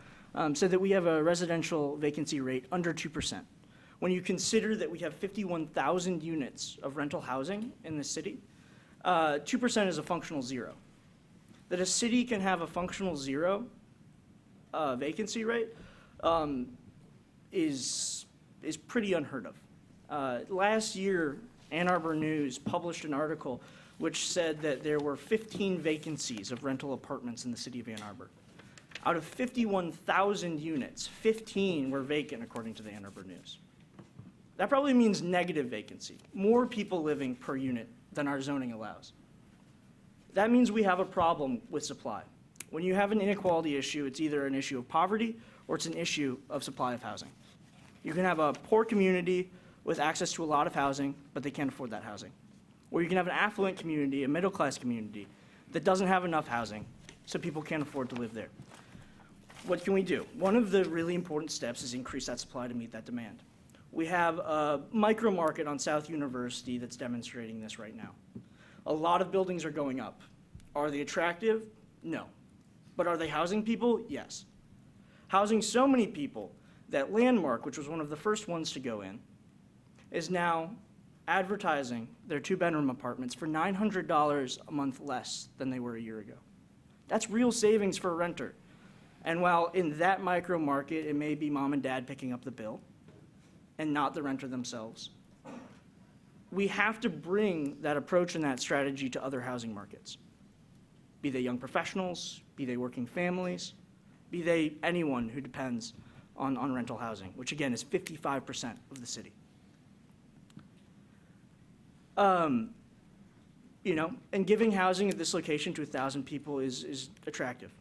said that we have a residential vacancy rate under 2%. When you consider that we have 51,000 units of rental housing in the city, 2% is a functional zero. That a city can have a functional zero vacancy rate is pretty unheard of. Last year, Ann Arbor News published an article which said that there were 15 vacancies of rental apartments in the city of Ann Arbor. Out of 51,000 units, 15 were vacant, according to the Ann Arbor News. That probably means negative vacancy, more people living per unit than our zoning allows. That means we have a problem with supply. When you have an inequality issue, it's either an issue of poverty or it's an issue of supply of housing. You can have a poor community with access to a lot of housing, but they can't afford that housing. Or you can have an affluent community, a middle-class community, that doesn't have enough housing, so people can't afford to live there. What can we do? One of the really important steps is increase that supply to meet that demand. We have a micro market on South University that's demonstrating this right now. A lot of buildings are going up. Are they attractive? No. But are they housing people? Yes. Housing so many people that Landmark, which was one of the first ones to go in, is now advertising their 2-bedroom apartments for $900 a month less than they were a year ago. That's real savings for a renter. And while in that micro market, it may be mom and dad picking up the bill and not the renter themselves, we have to bring that approach and that strategy to other housing markets. Be they young professionals, be they working families, be they anyone who depends on rental housing, which again is 55% of the city. You know, and giving housing at this location to 1,000 people is attractive.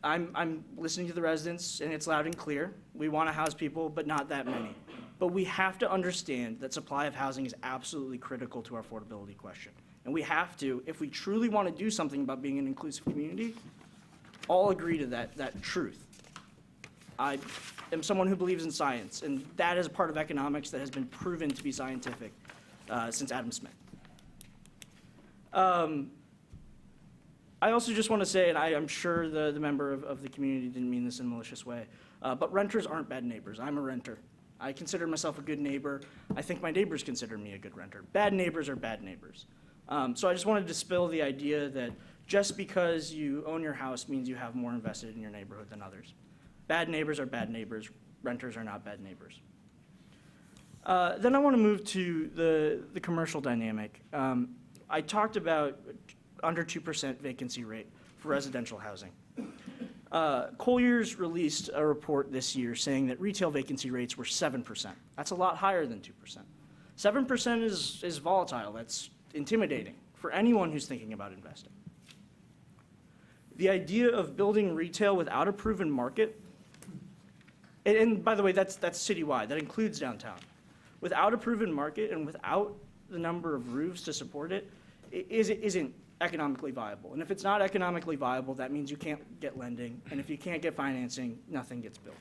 I'm listening to the residents, and it's loud and clear. We want to house people, but not that many. But we have to understand that supply of housing is absolutely critical to our affordability question. And we have to, if we truly want to do something about being an inclusive community, all agree to that truth. I am someone who believes in science, and that is a part of economics that has been proven to be scientific since Adam Smith. I also just want to say, and I'm sure the member of the community didn't mean this in a malicious way, but renters aren't bad neighbors. I'm a renter. I consider myself a good neighbor. I think my neighbors consider me a good renter. Bad neighbors are bad neighbors. So I just wanted to dispel the idea that just because you own your house means you have more invested in your neighborhood than others. Bad neighbors are bad neighbors. Renters are not bad neighbors. Then I want to move to the commercial dynamic. I talked about under 2% vacancy rate for residential housing. Colliers released a report this year saying that retail vacancy rates were 7%. That's a lot higher than 2%. 7% is volatile. That's intimidating for anyone who's thinking about investing. The idea of building retail without a proven market, and by the way, that's citywide. That includes downtown. Without a proven market and without the number of roofs to support it, isn't economically viable. And if it's not economically viable, that means you can't get lending. And if you can't get financing, nothing gets built.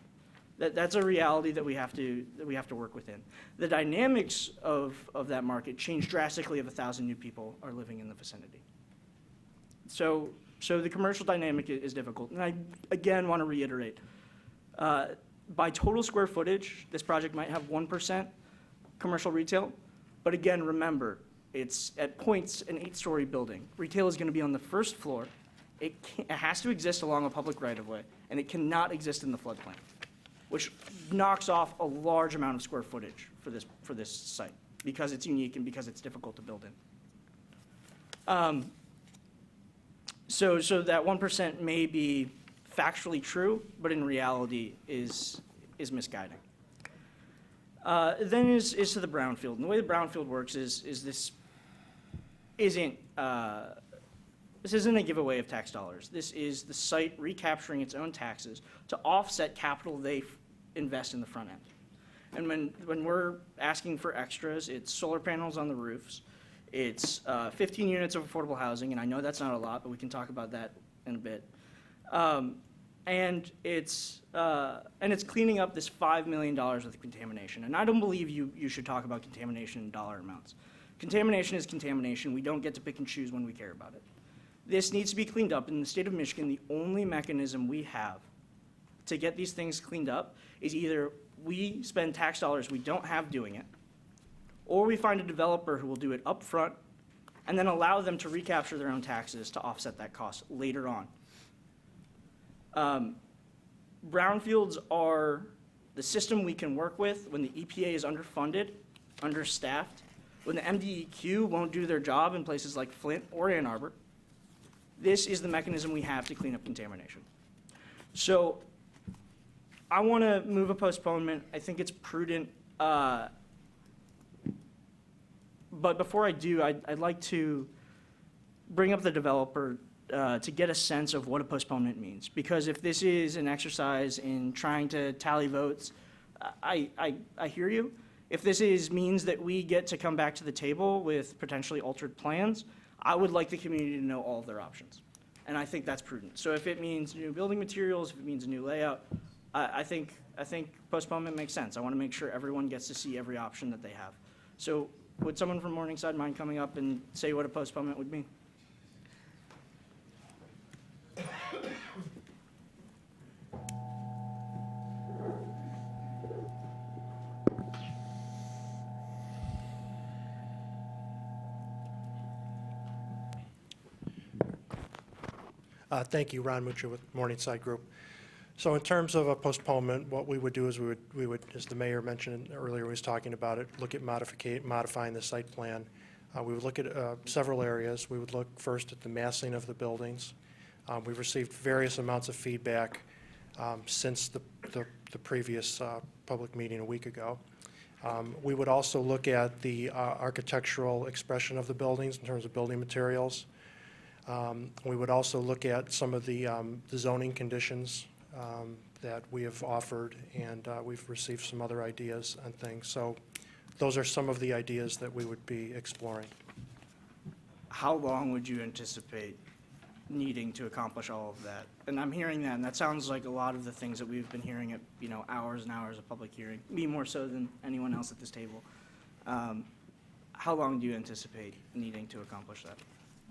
That's a reality that we have to work within. The dynamics of that market change drastically if 1,000 new people are living in the vicinity. So the commercial dynamic is difficult. And I, again, want to reiterate, by total square footage, this project might have 1% commercial retail. But again, remember, it's at points an 8-story building. Retail is going to be on the first floor. It has to exist along a public right-of-way, and it cannot exist in the floodplain, which knocks off a large amount of square footage for this site because it's unique and because it's difficult to build in. So that 1% may be factually true, but in reality is misguiding. Then is to the brownfield. And the way the brownfield works is this isn't a giveaway of tax dollars. This is the site recapturing its own taxes to offset capital they invest in the front end. And when we're asking for extras, it's solar panels on the roofs, it's 15 units of affordable housing, and I know that's not a lot, but we can talk about that in a bit. And it's cleaning up this $5 million worth of contamination. And I don't believe you should talk about contamination in dollar amounts. Contamination is contamination. We don't get to pick and choose when we care about it. This needs to be cleaned up. In the state of Michigan, the only mechanism we have to get these things cleaned up is either we spend tax dollars we don't have doing it, or we find a developer who will do it up front and then allow them to recapture their own taxes to offset that cost later on. Brownfields are the system we can work with when the EPA is underfunded, understaffed, when the MDEQ won't do their job in places like Flint or Ann Arbor. This is the mechanism we have to clean up contamination. So I want to move a postponement. I think it's prudent. But before I do, I'd like to bring up the developer to get a sense of what a postponement means. Because if this is an exercise in trying to tally votes, I hear you. If this means that we get to come back to the table with potentially altered plans, I would like the community to know all of their options. And I think that's prudent. So if it means new building materials, if it means a new layout, I think postponement makes sense. I want to make sure everyone gets to see every option that they have. So would someone from Morningside mind coming up and say what a postponement would mean? Thank you, Ron Mucha with Morningside Group. So in terms of a postponement, what we would do is we would, as the mayor mentioned earlier, he was talking about it, look at modifying the site plan. We would look at several areas. We would look first at the massing of the buildings. We've received various amounts of feedback since the previous public meeting a week ago. We would also look at the architectural expression of the buildings in terms of building materials. We would also look at some of the zoning conditions that we have offered, and we've received some other ideas and things. So those are some of the ideas that we would be exploring. How long would you anticipate needing to accomplish all of that? And I'm hearing that, and that sounds like a lot of the things that we've been hearing at, hours and hours of public hearing, me more so than anyone else at this table. How long do you anticipate needing to accomplish that?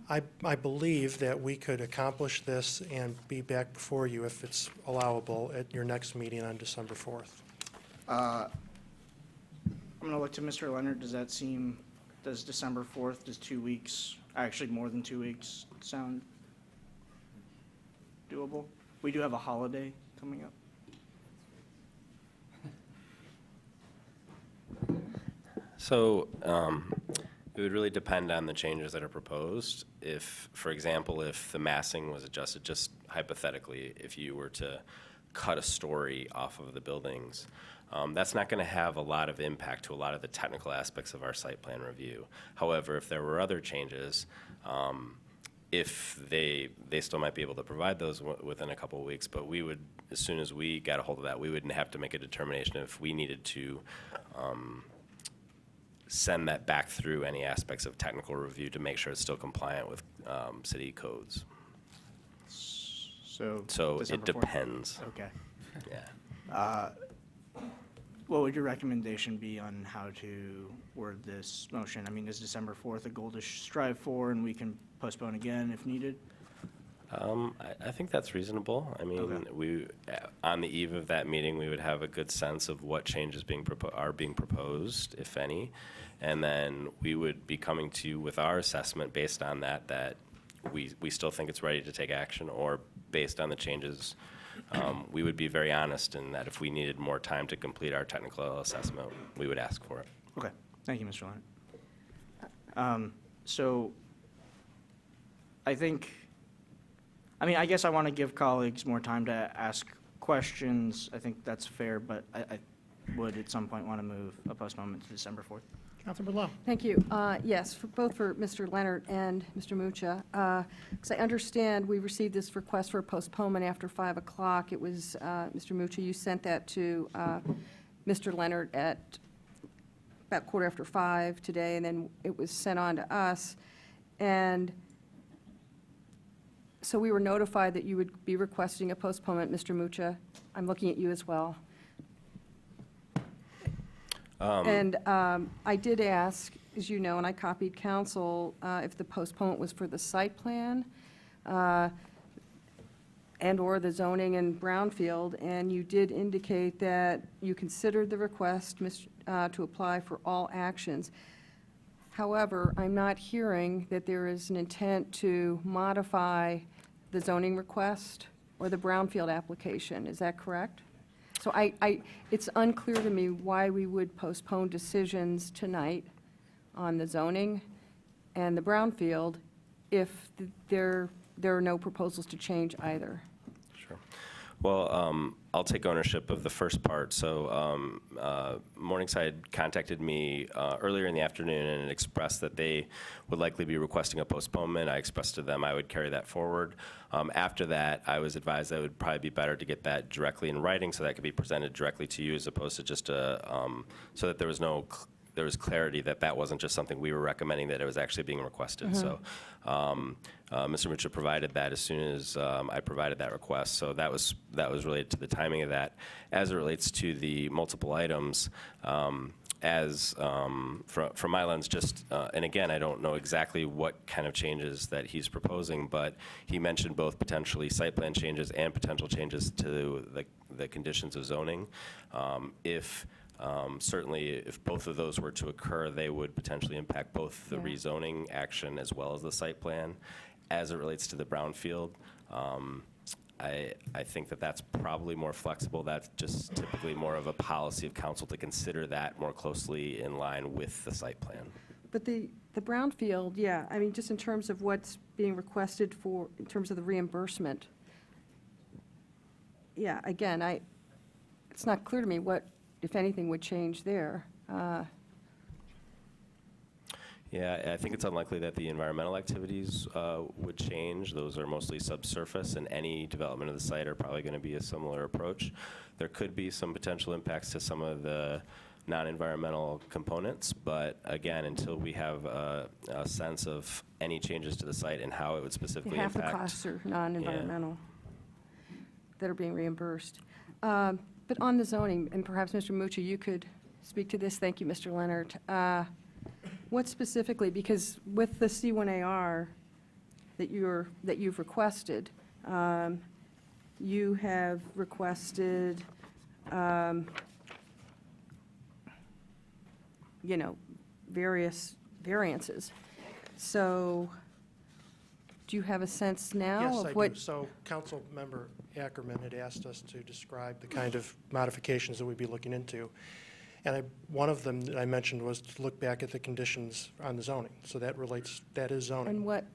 I believe that we could accomplish this and be back before you, if it's allowable, at your next meeting on December 4th. I'm going to look to Mr. Leonard. Does December 4th, does 2 weeks, actually more than 2 weeks, sound doable? We do have a holiday coming up. So it would really depend on the changes that are proposed. If, for example, if the massing was adjusted, just hypothetically, if you were to cut a story off of the buildings, that's not going to have a lot of impact to a lot of the technical aspects of our site plan review. However, if there were other changes, if they still might be able to provide those within a couple of weeks, but we would, as soon as we got a hold of that, we would have to make a determination if we needed to send that back through any aspects of technical review to make sure it's still compliant with city codes. So it depends. Okay. Yeah. What would your recommendation be on how to word this motion? I mean, is December 4th a goal to strive for, and we can postpone again if needed? I think that's reasonable. I mean, Okay. On the eve of that meeting, we would have a good sense of what changes are being proposed, if any, and then we would be coming to you with our assessment based on that we still think it's ready to take action, or based on the changes. We would be very honest in that if we needed more time to complete our technical assessment, we would ask for it. Okay. Thank you, Mr. Leonard. So I I guess I want to give colleagues more time to ask questions. I think that's fair, but I would at some point want to move a postponement to December 4th. Councilor Berlow. Thank you. Yes, both for Mr. Leonard and Mr. Mucha. Because I understand we received this request for a postponement after 5 o'clock. It was, Mr. Mucha, you sent that to Mr. Leonard at about 5:15 today, and then it was sent on to us. And so we were notified that you would be requesting a postponement, Mr. Mucha. I'm looking at you as well. And I did ask, as you know, and I copied council, if the postponement was for the site plan and/or the zoning and brownfield, and you did indicate that you considered the request to apply for all actions. However, I'm not hearing that there is an intent to modify the zoning request or the brownfield application. Is that correct? So it's unclear to me why we would postpone decisions tonight on the zoning and the brownfield if there are no proposals to change either. Sure. Well, I'll take ownership of the first part. So Morningside contacted me earlier in the afternoon and expressed that they would likely be requesting a postponement. I expressed to them I would carry that forward. After that, I was advised that it would probably be better to get that directly in writing so that could be presented directly to you as opposed to just so that there was no there was clarity that that wasn't just something we were recommending, that it was actually being requested. So Mr. Mucha provided that as soon as I provided that request. So that was related to the timing of that. As it relates to the multiple items, from my lens, just, and again, I don't know exactly what kind of changes that he's proposing, but he mentioned both potentially site plan changes and potential changes to the conditions of zoning. Certainly, if both of those were to occur, they would potentially impact both the rezoning action as well as the site plan. As it relates to the brownfield, I think that that's probably more flexible. That's just typically more of a policy of council to consider that more closely in line with the site plan. But the brownfield, yeah, I mean, just in terms of what's being requested for, in terms of the reimbursement, yeah, again, it's not clear to me what, if anything, would change there. Yeah, I think it's unlikely that the environmental activities would change. Those are mostly subsurface, and any development of the site are probably going to be a similar approach. There could be some potential impacts to some of the non-environmental components, but again, until we have a sense of any changes to the site and how it would specifically Half impact. the costs are non-environmental that are being reimbursed. But on the zoning, and perhaps Mr. Mucha, you could speak to this. Thank you, Mr. Leonard. What specifically, because with the C1AR that you've requested, you have requested, various variances. So do you have a sense now Yes, of I what? do. So Councilmember Ackerman had asked us to describe the kind of modifications that we'd be looking into. And one of them that I mentioned was to look back at the conditions on the zoning. So that is zoning. And what?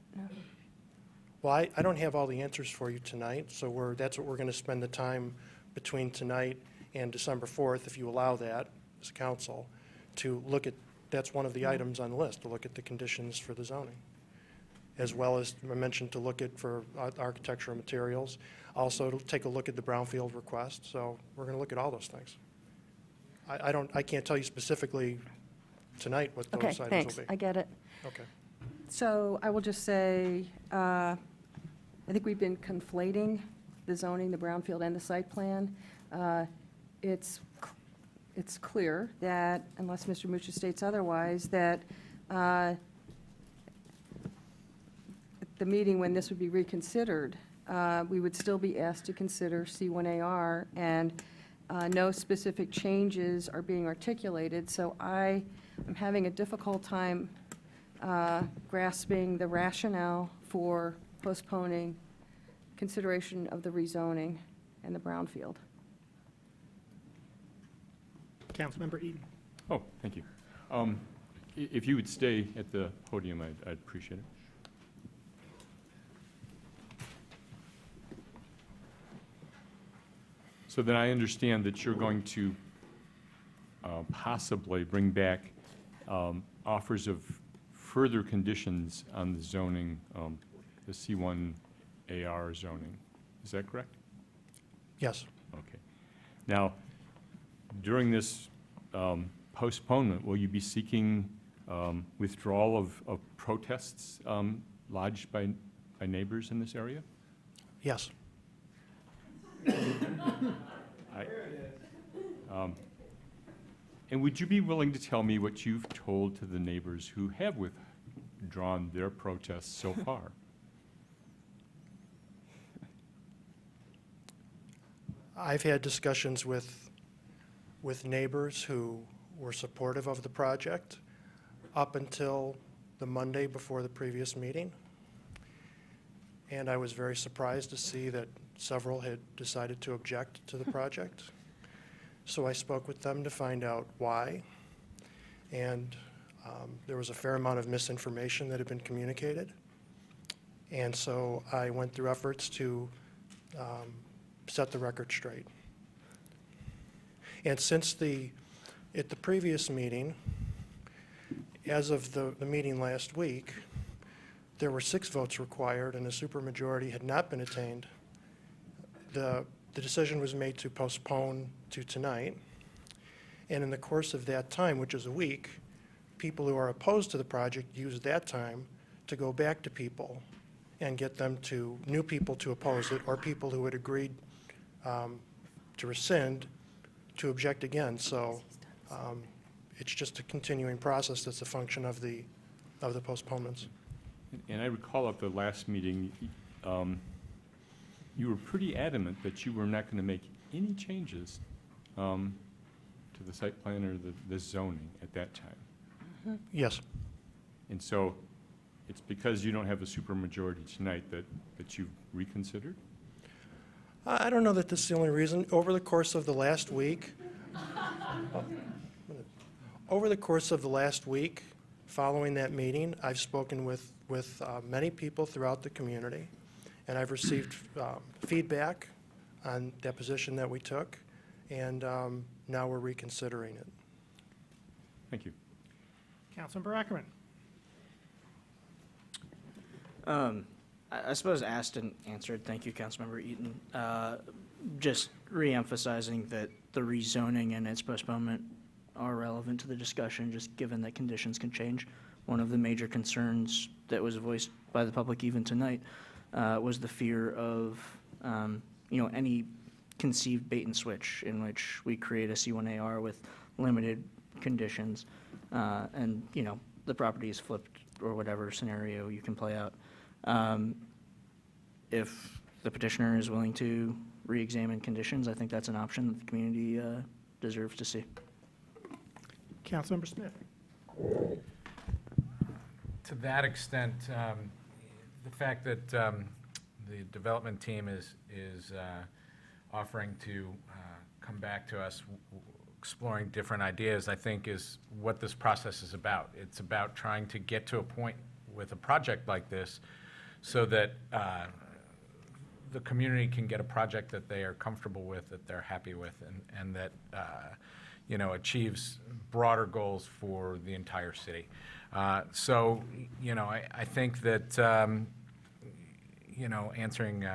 Well, I don't have all the answers for you tonight, so that's what we're going to spend the time between tonight and December 4th, if you allow that as a council, to look at, that's one of the items on the list, to look at the conditions for the zoning, as well as I mentioned to look at for architectural materials, also to take a look at the brownfield request. So we're going to look at all those things. I can't tell you specifically tonight what those items will be. Okay, thanks. I get it. Okay. So I will just say, I think we've been conflating the zoning, the brownfield, and the site plan. It's clear that, unless Mr. Mucha states otherwise, that at the meeting when this would be reconsidered, we would still be asked to consider C1AR, and no specific changes are being articulated. So I am having a difficult time grasping the rationale for postponing consideration of the rezoning and the brownfield. Councilmember Eden. Oh, thank you. If you would stay at the podium, I'd appreciate it. So then I understand that you're going to possibly bring back offers of further conditions on the zoning, the C1AR zoning. Is that correct? Yes. Okay. Now, during this postponement, will you be seeking withdrawal of protests lodged by neighbors in this area? Yes. And would you be willing to tell me what you've told to the neighbors who have withdrawn their protests so far? I've had discussions with neighbors who were supportive of the project up until the Monday before the previous meeting. And I was very surprised to see that several had decided to object to the project. So I spoke with them to find out why. And there was a fair amount of misinformation that had been communicated. And so I went through efforts to set the record straight. And since at the previous meeting, as of the meeting last week, there were 6 votes required and a supermajority had not been attained. The decision was made to postpone to tonight. And in the course of that time, which is a week, people who are opposed to the project use that time to go back to people and get them to, new people to oppose it, or people who had agreed to rescind to object again. So it's just a continuing process that's a function of the postponements. And I recall at the last meeting, you were pretty adamant that you were not going to make any changes to the site plan or the zoning at that time. Yes. And so it's because you don't have a supermajority tonight that you've reconsidered? I don't know that this is the only reason. Over the course of the last week, following that meeting, I've spoken with many people throughout the community, and I've received feedback on that position that we took, and now we're reconsidering it. Thank you. Councilmember Ackerman. I suppose asked and answered. Thank you, Councilmember Eaton. Just re-emphasizing that the rezoning and its postponement are relevant to the discussion, just given that conditions can change. One of the major concerns that was voiced by the public even tonight was the fear of, any conceived bait and switch in which we create a C1AR with limited conditions, and, the property is flipped or whatever scenario you can play out. If the petitioner is willing to re-examine conditions, I think that's an option that the community deserves to see. Councilmember Smith. To that extent, the fact that the development team is offering to come back to us exploring different ideas, I think is what this process is about. It's about trying to get to a point with a project like this so that the community can get a project that they are comfortable with, that they're happy with, and that achieves broader goals for the entire city. So, I think that, answering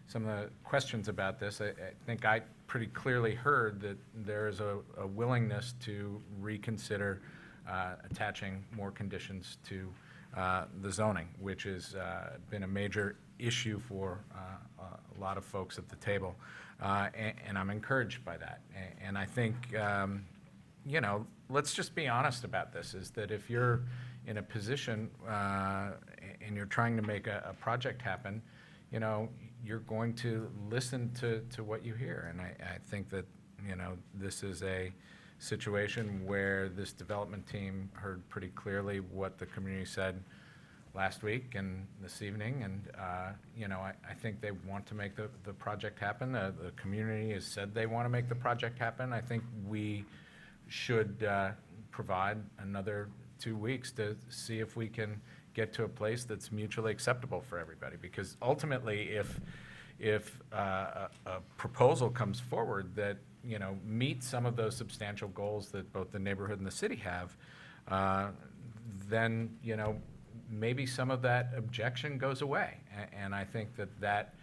some of the questions about this, I think I pretty clearly heard that there is a willingness to reconsider attaching more conditions to the zoning, which has been a major issue for a lot of folks at the table. And I'm encouraged by that. And I think, let's just be honest about this, is that if you're in a position and you're trying to make a project happen, you're going to listen to what you hear. And I think that, this is a situation where this development team heard pretty clearly what the community said last week and this evening, and I think they want to make the project happen. The community has said they want to make the project happen. I think we should provide another 2 weeks to see if we can get to a place that's mutually acceptable for everybody, because ultimately if a proposal comes forward that meets some of those substantial goals that both the neighborhood and the city have, then maybe some of that objection goes away. And I think that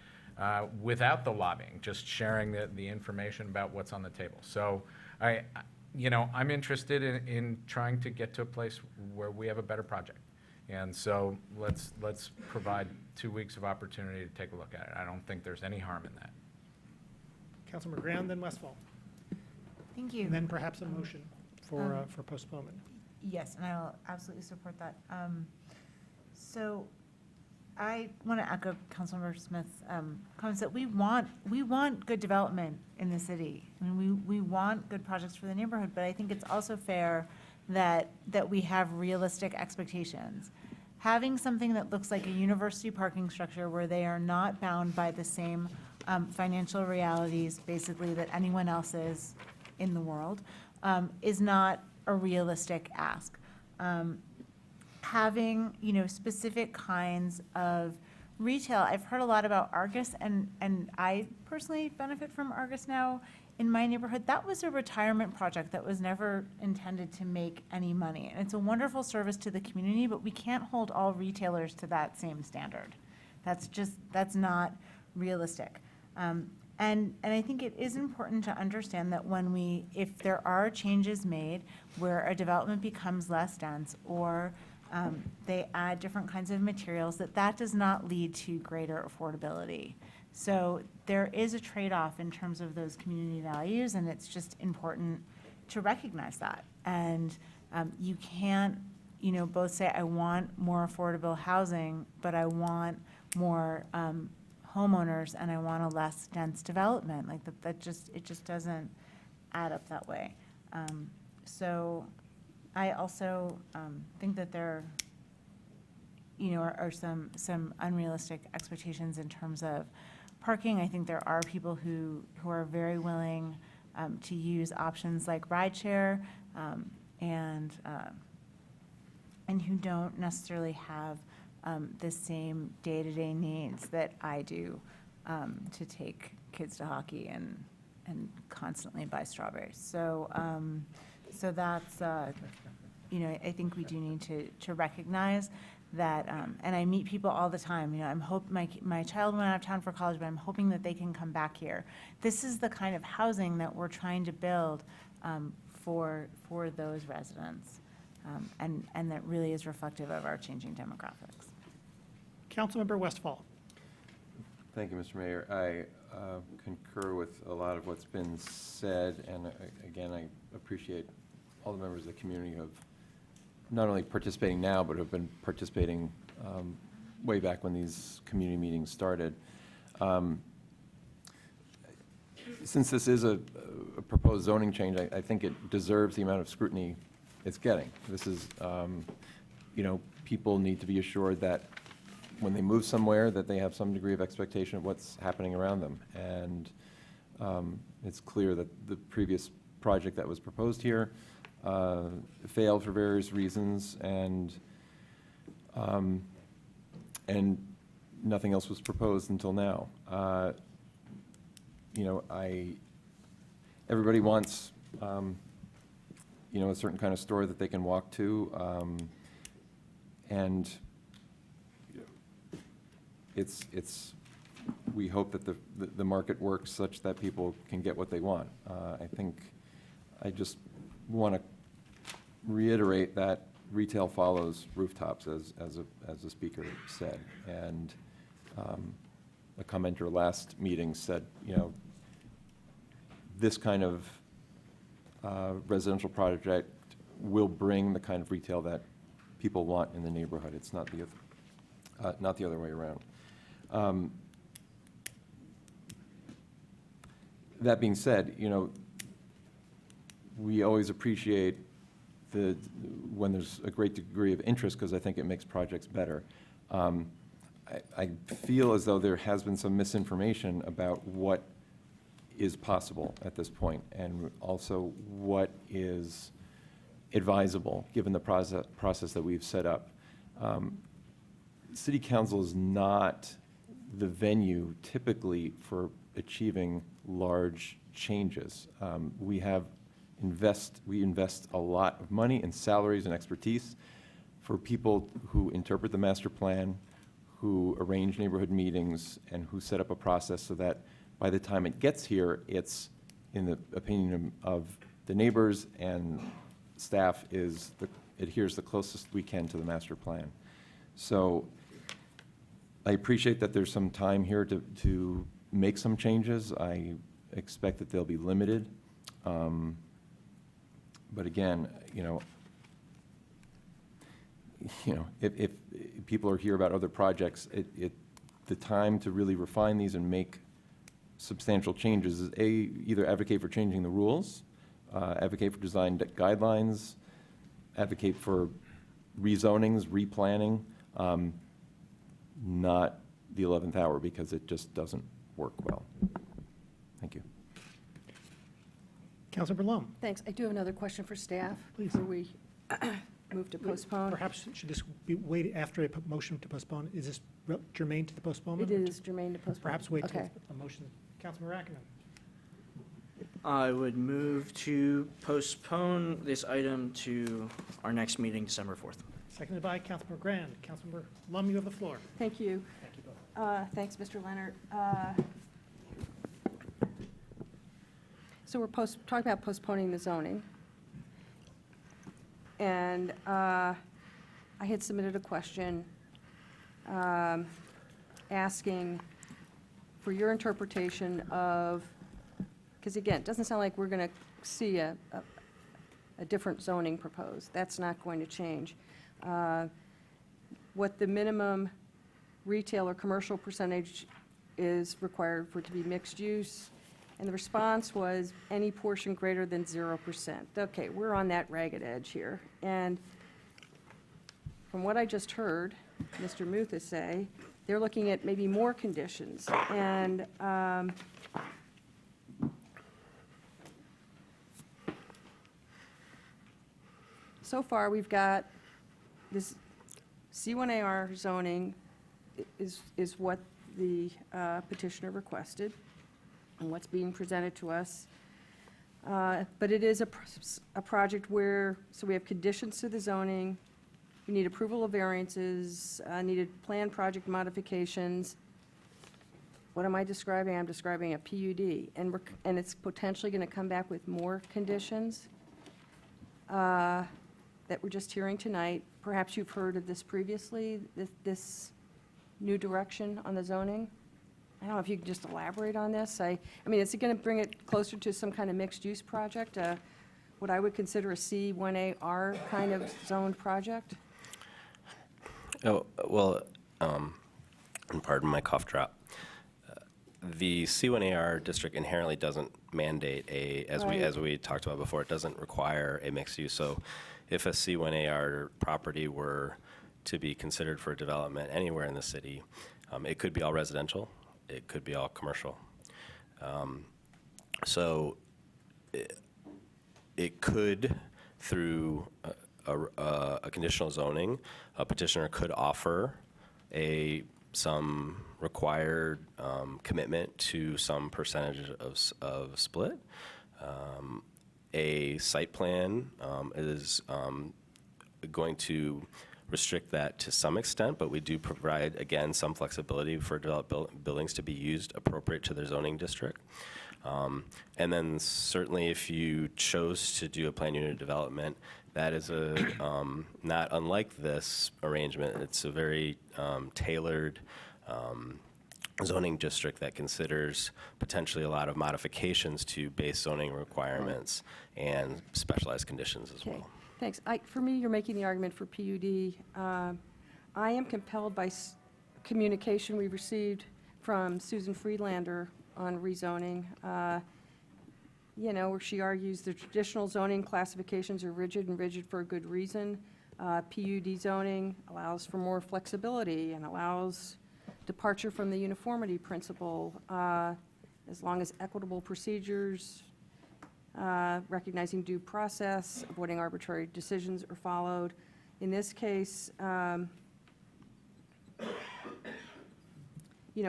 without the lobbying, just sharing the information about what's on the table. So I'm interested in trying to get to a place where we have a better project. And so let's provide 2 weeks of opportunity to take a look at it. I don't think there's any harm in that. Councilmember Graham, then Westfall. Thank you. And then perhaps a motion for postponement. Yes, and I'll absolutely support that. So I want to echo Councilmember Smith's comments that we want good development in the city. I mean, we want good projects for the neighborhood, but I think it's also fair that we have realistic expectations. Having something that looks like a university parking structure where they are not bound by the same financial realities, basically, that anyone else is in the world, is not a realistic ask. Having, specific kinds of retail, I've heard a lot about Argus, and I personally benefit from Argus now in my neighborhood. That was a retirement project that was never intended to make any money. And it's a wonderful service to the community, but we can't hold all retailers to that same standard. That's not realistic. And I think it is important to understand that if there are changes made where a development becomes less dense or they add different kinds of materials, that does not lead to greater affordability. So there is a trade-off in terms of those community values, and it's just important to recognize that. And you can't, both say, I want more affordable housing, but I want more homeowners and I want a less dense development. Like it just doesn't add up that way. So I also think that there, are some unrealistic expectations in terms of parking. I think there are people who are very willing to use options like rideshare and who don't necessarily have the same day-to-day needs that I do to take kids to hockey and constantly buy strawberries. So that's, I think we do need to recognize that, and I meet people all the time, I'm my child went out of town for college, but I'm hoping that they can come back here. This is the kind of housing that we're trying to build for those residents, and that really is reflective of our changing demographics. Councilmember Westfall. Thank you, Mr. Mayor. I concur with a lot of what's been said, and again, I appreciate all the members of the community who have not only participating now, but have been participating way back when these community meetings started. Since this is a proposed zoning change, I think it deserves the amount of scrutiny it's getting. This is, people need to be assured that when they move somewhere, that they have some degree of expectation of what's happening around them. And it's clear that the previous project that was proposed here failed for various reasons, and nothing else was proposed until now. Everybody wants, a certain kind of store that they can walk to, and we hope that the market works such that people can get what they want. I just want to reiterate that retail follows rooftops, as the speaker said. And a commenter last meeting said, this kind of residential project will bring the kind of retail that people want in the neighborhood. It's not the other way around. That being said, we always appreciate when there's a great degree of interest, because I think it makes projects better. I feel as though there has been some misinformation about what is possible at this point, and also what is advisable, given the process that we've set up. City Council is not the venue typically for achieving large changes. We invest a lot of money in salaries and expertise for people who interpret the master plan, who arrange neighborhood meetings, and who set up a process so that by the time it gets here, it's, in the opinion of the neighbors and staff, adheres the closest we can to the master plan. So I appreciate that there's some time here to make some changes. I expect that they'll be limited. But again, if people are here about other projects, the time to really refine these and make substantial changes is either advocate for changing the rules, advocate for design guidelines, advocate for rezonings, replanning, not the 11th hour, because it just doesn't work well. Thank you. Councilmember Lum. Thanks. I do have another question for staff. Please. Before we move to postpone. Perhaps should this be waited after a motion to postpone? Is this germane to the postponement? It is germane to postpone. Perhaps wait till Okay. a motion. Councilmember Ackerman. I would move to postpone this item to our next meeting, December 4th. Seconded by Councilmember Grand. Councilmember Lum, you have the floor. Thank you. Thank you both. Thanks, Mr. Leonard. so we're talking about postponing the zoning. And I had submitted a question asking for your interpretation of, because again, it doesn't sound like we're going to see a different zoning proposed. That's not going to change. What the minimum retail or commercial percentage is required for it to be mixed use. And the response was any portion greater than 0%. Okay, we're on that ragged edge here. And from what I just heard Mr. Muthas say, they're looking at maybe more conditions. And so far, we've got this C1AR zoning is what the petitioner requested and what's being presented to us. But it is a project where, so we have conditions to the zoning, we need approval of variances, needed planned project modifications. What am I describing? I'm describing a PUD, and it's potentially going to come back with more conditions that we're just hearing tonight. Perhaps you've heard of this previously, this new direction on the zoning. I don't know if you can just elaborate on this. I mean, is it going to bring it closer to some kind of mixed-use project, what I would consider a C1AR kind of zoned project? Oh, well, and pardon my cough drop. The C1AR district inherently doesn't mandate as we talked about before, it doesn't require a mixed use. So if a C1AR property were to be considered for development anywhere in the city, it could be all residential, it could be all commercial. So it could, through a conditional zoning, a petitioner could offer some required commitment to some percentage of split. A site plan is going to restrict that to some extent, but we do provide, again, some flexibility for developed buildings to be used appropriate to their zoning district. And then certainly if you chose to do a planned unit development, that is not unlike this arrangement. It's a very tailored zoning district that considers potentially a lot of modifications to base zoning requirements and specialized conditions as well. Thanks. For me, you're making the argument for PUD. I am compelled by communication we received from Susan Friedlander on rezoning, where she argues the traditional zoning classifications are rigid and rigid for a good reason. PUD zoning allows for more flexibility and allows departure from the uniformity principle as long as equitable procedures, recognizing due process, avoiding arbitrary decisions are followed. In this case,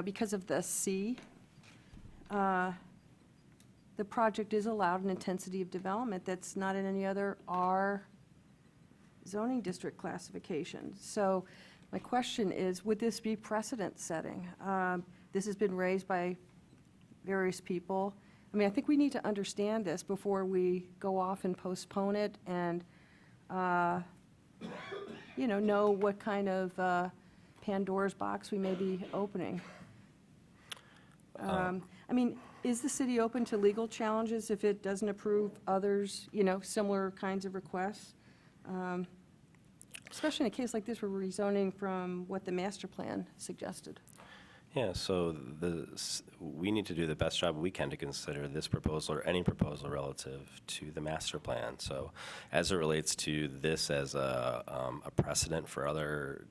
because of the C, the project is allowed an intensity of development that's not in any other R zoning district classification. So my question is, would this be precedent setting? This has been raised by various people. I mean, I think we need to understand this before we go off and postpone it and, know what kind of Pandora's box we may be opening. I mean, is the city open to legal challenges if it doesn't approve others, similar kinds of requests? Especially in a case like this where we're rezoning from what the master plan suggested. Yeah, so we need to do the best job we can to consider this proposal or any proposal relative to the master plan. So as it relates to this as a precedent for other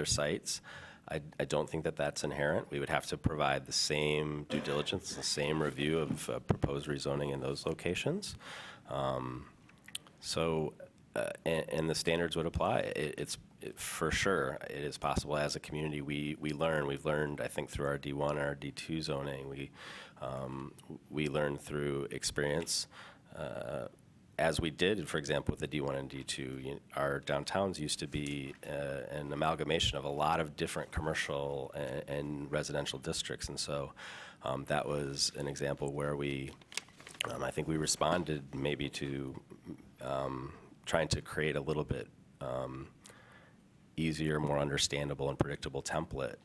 sites, I don't think that that's inherent. We would have to provide the same due diligence, the same review of proposed rezoning in those locations. And the standards would apply. For sure, it is possible as a community we've learned, I think, through our D1 and our D2 zoning. We learned through experience, as we did, for example, with the D1 and D2. Our downtowns used to be an amalgamation of a lot of different commercial and residential districts, and so that was an example where we I think we responded maybe to trying to create a little bit easier, more understandable and predictable template.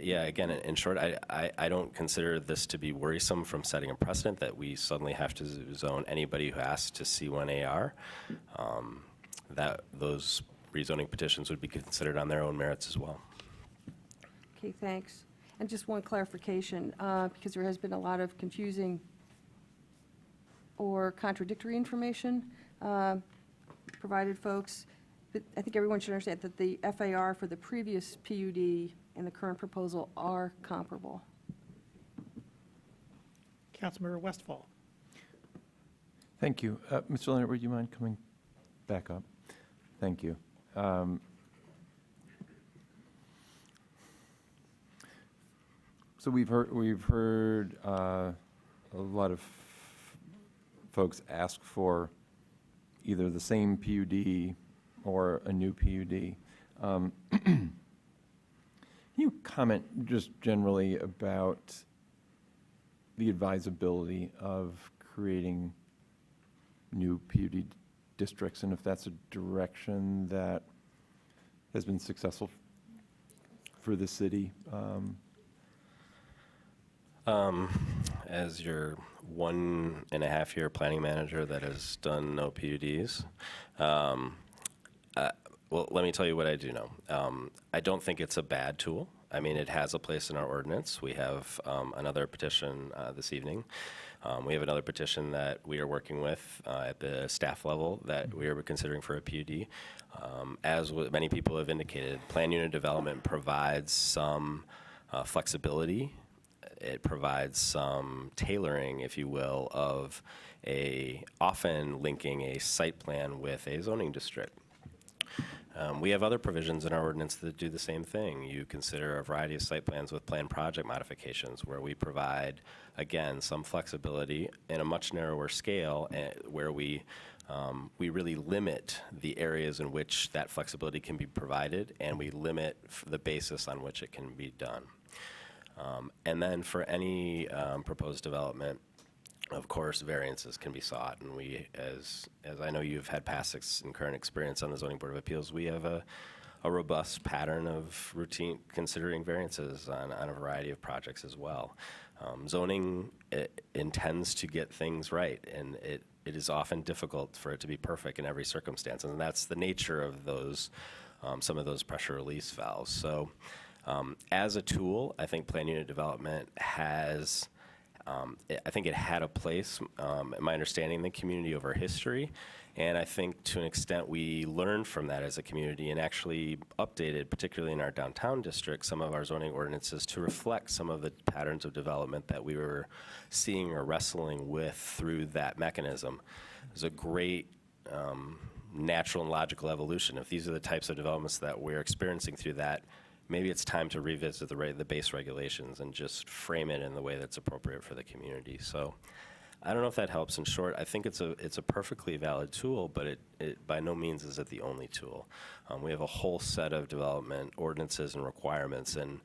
Yeah, again, in short, I don't consider this to be worrisome from setting a precedent that we suddenly have to zone anybody who asks to C1AR. That those rezoning petitions would be considered on their own merits as well. Okay, thanks. And just one clarification, because there has been a lot of confusing or contradictory information provided, folks. But I think everyone should understand that the FAR for the previous PUD and the current proposal are comparable. Councilmember Westfall. Thank you. Mr. Leonard, would you mind coming back up? Thank you. So we've heard a lot of folks ask for either the same PUD or a new PUD. Can you comment just generally about the advisability of creating new PUD districts, and if that's a direction that has been successful for the city? As your 1.5-year planning manager that has done no PUDs, well, let me tell you what I do know. I don't think it's a bad tool. I mean, it has a place in our ordinance. We have another petition this evening. We have another petition that we are working with at the staff level that we are considering for a PUD. As many people have indicated, plan unit development provides some flexibility. It provides some tailoring, if you will, of often linking a site plan with a zoning district. We have other provisions in our ordinance that do the same thing. You consider a variety of site plans with planned project modifications where we provide, again, some flexibility in a much narrower scale where we really limit the areas in which that flexibility can be provided, and we limit the basis on which it can be done. And then for any proposed development, of course, variances can be sought, and we, as I know you've had past and current experience on the Zoning Board of Appeals, we have a robust pattern of routine considering variances on a variety of projects as well. Zoning intends to get things right, and it is often difficult for it to be perfect in every circumstance, and that's the nature of those, some of those pressure release valves. So as a tool, I think plan unit development has, I think it had a place, in my understanding, in the community over history. And I think to an extent we learned from that as a community and actually updated, particularly in our downtown district, some of our zoning ordinances to reflect some of the patterns of development that we were seeing or wrestling with through that mechanism. It was a great natural and logical evolution. If these are the types of developments that we're experiencing through that, maybe it's time to revisit the base regulations and just frame it in the way that's appropriate for the community. So I don't know if that helps. In short, I think it's a perfectly valid tool, but it by no means is it the only tool. We have a whole set of development ordinances and requirements, and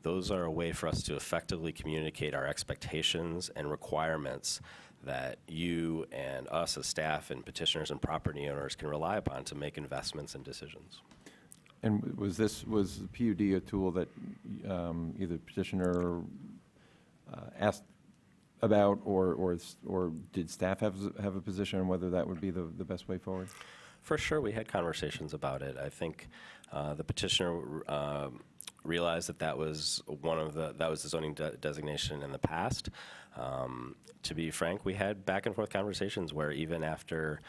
those are a way for us to effectively communicate our expectations and requirements that you and us as staff and petitioners and property owners can rely upon to make investments and decisions. And was the PUD a tool that either petitioner asked about, or did staff have a position on whether that would be the best way forward? For sure, we had conversations about it. I think the petitioner realized that was the zoning designation in the past. To be frank, we had back and forth conversations where even after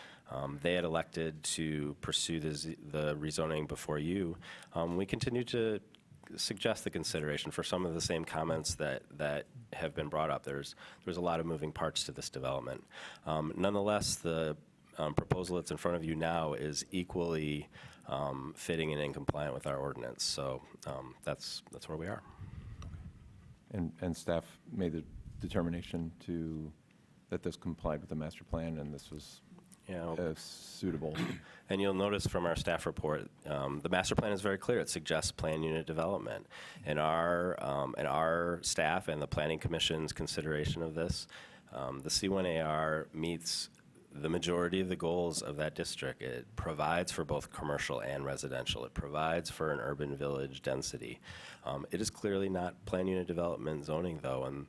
they had elected to pursue the rezoning before you, we continued to suggest the consideration for some of the same comments that have been brought up. There's a lot of moving parts to this development. Nonetheless, the proposal that's in front of you now is equally fitting and in compliant with our ordinance. So that's where we are. And staff made the determination that this complied with the master plan, and this was suitable. And you'll notice from our staff report, the master plan is very clear. It suggests plan unit development. And our staff and the Planning Commission's consideration of this, the C1AR meets the majority of the goals of that district. It provides for both commercial and residential. It provides for an urban village density. It is clearly not plan unit development zoning, though, and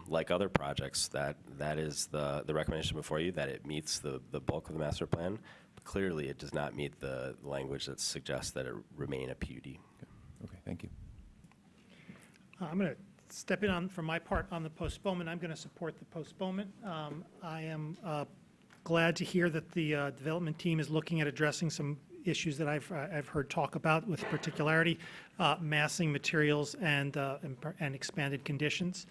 like other projects, that is the recommendation before you, that it meets the bulk of the master plan. But clearly, it does not meet the language that suggests that it remain a PUD. Okay, thank you. I'm going to step in on, for my part, on the postponement. I'm going to support the postponement. I am glad to hear that the development team is looking at addressing some issues that I've heard talk about with particularity, massing materials and expanded conditions.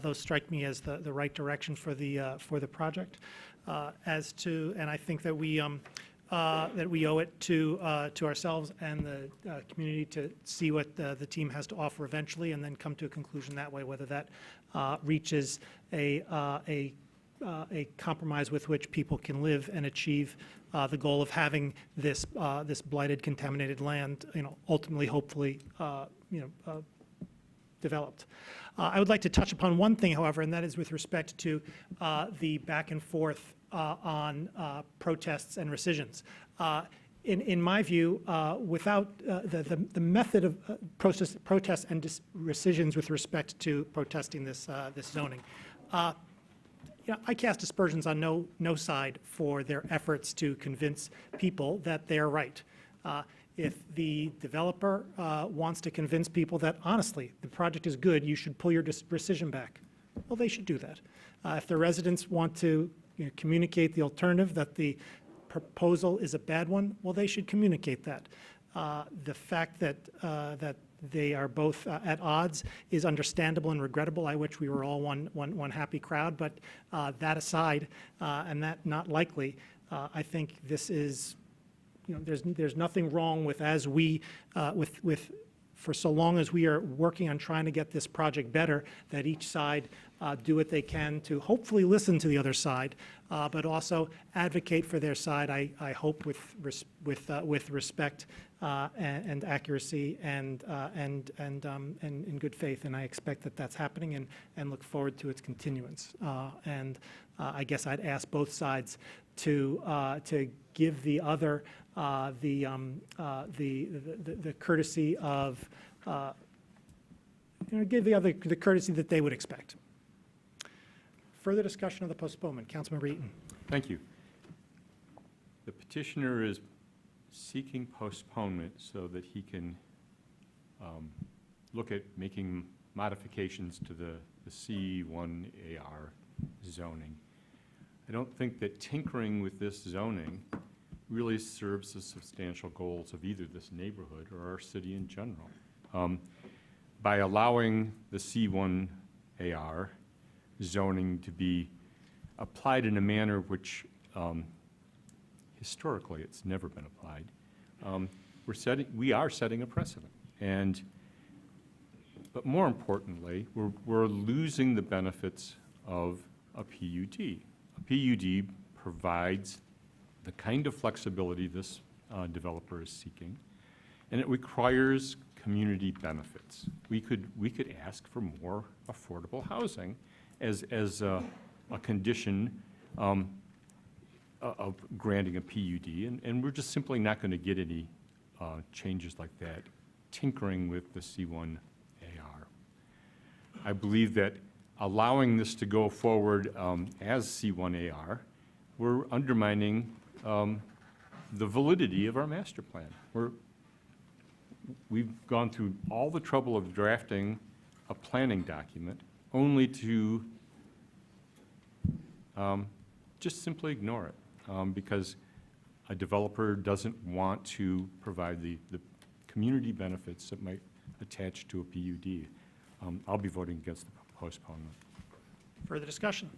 Those strike me as the right direction for the project. And I think that we owe it to ourselves and the community to see what the team has to offer eventually, and then come to a conclusion that way, whether that reaches a compromise with which people can live and achieve the goal of having this blighted, contaminated land, ultimately, hopefully, developed. I would like to touch upon one thing, however, and that is with respect to the back and forth on protests and rescissions. In my view, without the method of protests and rescissions with respect to protesting this zoning, I cast aspersions on no side for their efforts to convince people that they're right. If the developer wants to convince people that, honestly, the project is good, you should pull your rescission back, well, they should do that. If the residents want to communicate the alternative, that the proposal is a bad one, well, they should communicate that. The fact that they are both at odds is understandable and regrettable. I wish we were all one happy crowd, but that aside, and that not likely, I think this is, there's nothing wrong with, as we, for so long as we are working on trying to get this project better, that each side do what they can to hopefully listen to the other side, but also advocate for their side, I hope with respect and accuracy and in good faith. And I expect that that's happening, and look forward to its continuance. And I guess I'd ask both sides to give the other the courtesy of give the other the courtesy that they would expect. Further discussion of the postponement. Councilmember Eaton. Thank you. The petitioner is seeking postponement so that he can look at making modifications to the C1AR zoning. I don't think that tinkering with this zoning really serves the substantial goals of either this neighborhood or our city in general. By allowing the C1AR zoning to be applied in a manner which historically it's never been applied, we are setting a precedent. But more importantly, we're losing the benefits of a PUD. A PUD provides the kind of flexibility this developer is seeking, and it requires community benefits. We could ask for more affordable housing as a condition of granting a PUD, and we're just simply not going to get any changes like that tinkering with the C1AR. I believe that allowing this to go forward as C1AR, we're undermining the validity of our master plan. We've gone through all the trouble of drafting a planning document only to just simply ignore it because a developer doesn't want to provide the community benefits that might attach to a PUD. I'll be voting against the postponement. Further discussion.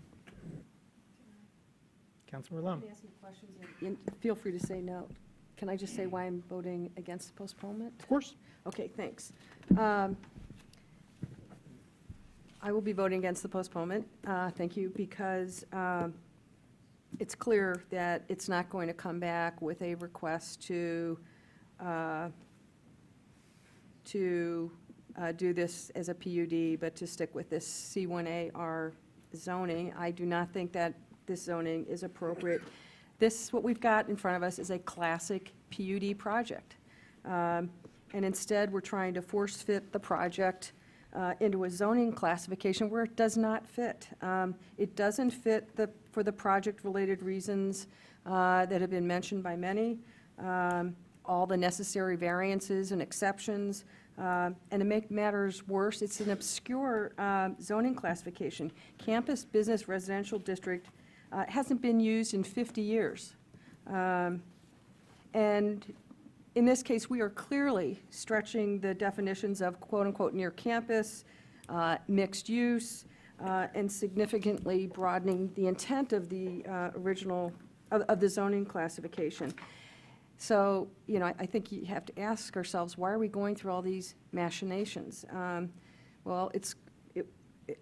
Councilmember Lum. Let me ask you questions, and feel free to say no. Can I just say why I'm voting against the postponement? Of course. Okay, thanks. I will be voting against the postponement, thank you, because it's clear that it's not going to come back with a request to do this as a PUD, but to stick with this C1AR zoning. I do not think that this zoning is appropriate. What we've got in front of us is a classic PUD project. And instead, we're trying to force-fit the project into a zoning classification where it does not fit. It doesn't fit for the project-related reasons that have been mentioned by many, all the necessary variances and exceptions. And to make matters worse, it's an obscure zoning classification. Campus Business Residential District hasn't been used in 50 years. And in this case, we are clearly stretching the definitions of quote-unquote near campus, mixed use, and significantly broadening the intent of the original, of the zoning classification. So, you know, I think you have to ask ourselves, why are we going through all these machinations? Well,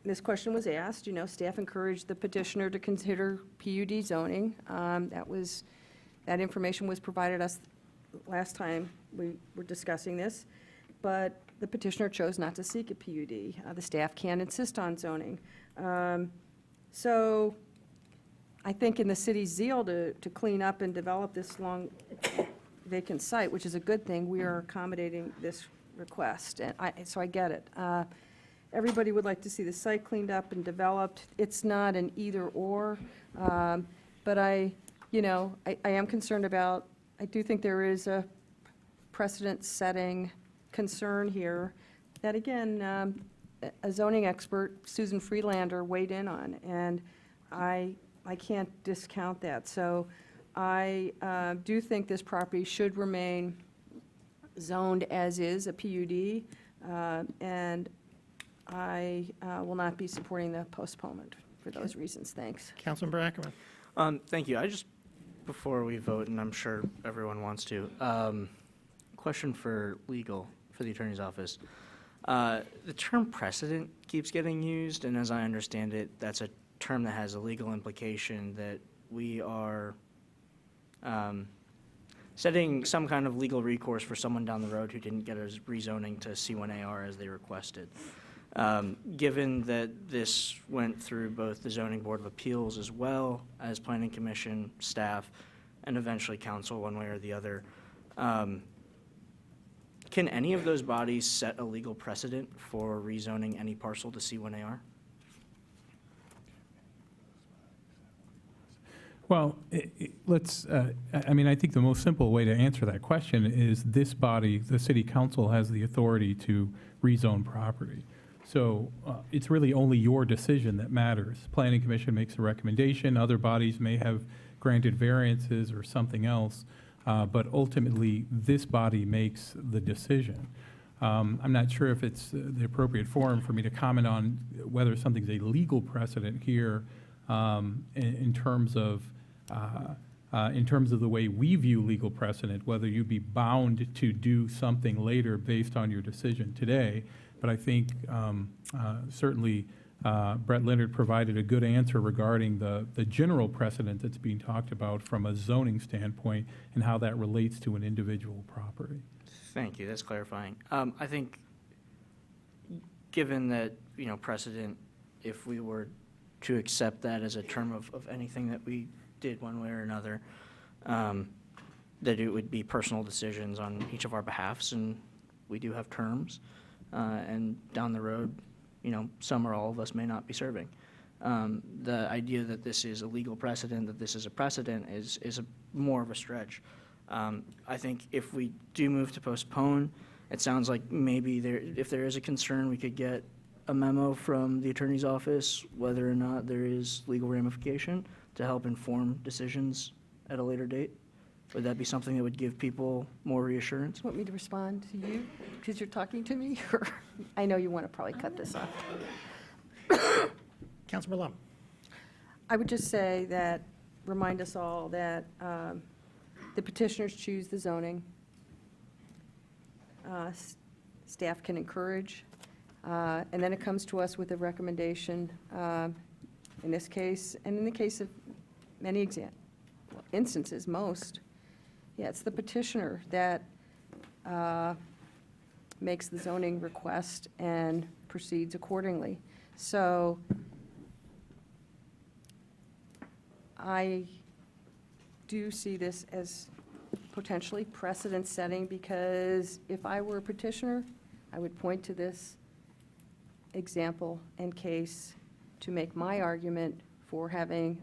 this question was asked, you know, staff encouraged the petitioner to consider PUD zoning. That information was provided us last time we were discussing this, but the petitioner chose not to seek a PUD. The staff can insist on zoning. So I think in the city's zeal to clean up and develop this long vacant site, which is a good thing, we are accommodating this request, and so I get it. Everybody would like to see the site cleaned up and developed. It's not an either-or, but I am concerned about, I do think there is a precedent-setting concern here that, again, a zoning expert, Susan Freelander, weighed in on, and I can't discount that. So I do think this property should remain zoned as is, a PUD, and I will not be supporting the postponement for those reasons. Thanks. Councilmember Ackerman. Thank you. Before we vote, and I'm sure everyone wants to, question for legal, for the Attorney's Office. The term precedent keeps getting used, and as I understand it, that's a term that has a legal implication that we are setting some kind of legal recourse for someone down the road who didn't get a rezoning to C1AR as they requested. Given that this went through both the Zoning Board of Appeals as well as Planning Commission staff and eventually council one way or the other, can any of those bodies set a legal precedent for rezoning any parcel to C1AR? Well, I think the most simple way to answer that question is this body, the city council, has the authority to rezone property. So it's really only your decision that matters. Planning Commission makes a recommendation, other bodies may have granted variances or something else, but ultimately this body makes the decision. I'm not sure if it's the appropriate forum for me to comment on whether something's a legal precedent here in terms of the way we view legal precedent, whether you'd be bound to do something later based on your decision today. But I think certainly Brett Leonard provided a good answer regarding the general precedent that's being talked about from a zoning standpoint and how that relates to an individual property. Thank you, that's clarifying. I think, given that, precedent, if we were to accept that as a term of anything that we did one way or another, that it would be personal decisions on each of our behalfs, and we do have terms, and down the road, some or all of us may not be serving. The idea that this is a legal precedent, that this is a precedent, is more of a stretch. I think if we do move to postpone, it sounds like maybe if there is a concern, we could get a memo from the Attorney's Office whether or not there is legal ramification to help inform decisions at a later date. Would that be something that would give people more reassurance? Want me to respond to you because you're talking to me? Or I know you want to probably cut this off. Councilmember Lum. I would just say that, remind us all that the petitioners choose the zoning. Staff can encourage, and then it comes to us with a recommendation in this case, and in the case of many instances, most, yeah, it's the petitioner that makes the zoning request and proceeds accordingly. So I do see this as potentially precedent-setting, because if I were a petitioner, I would point to this example and case to make my argument for having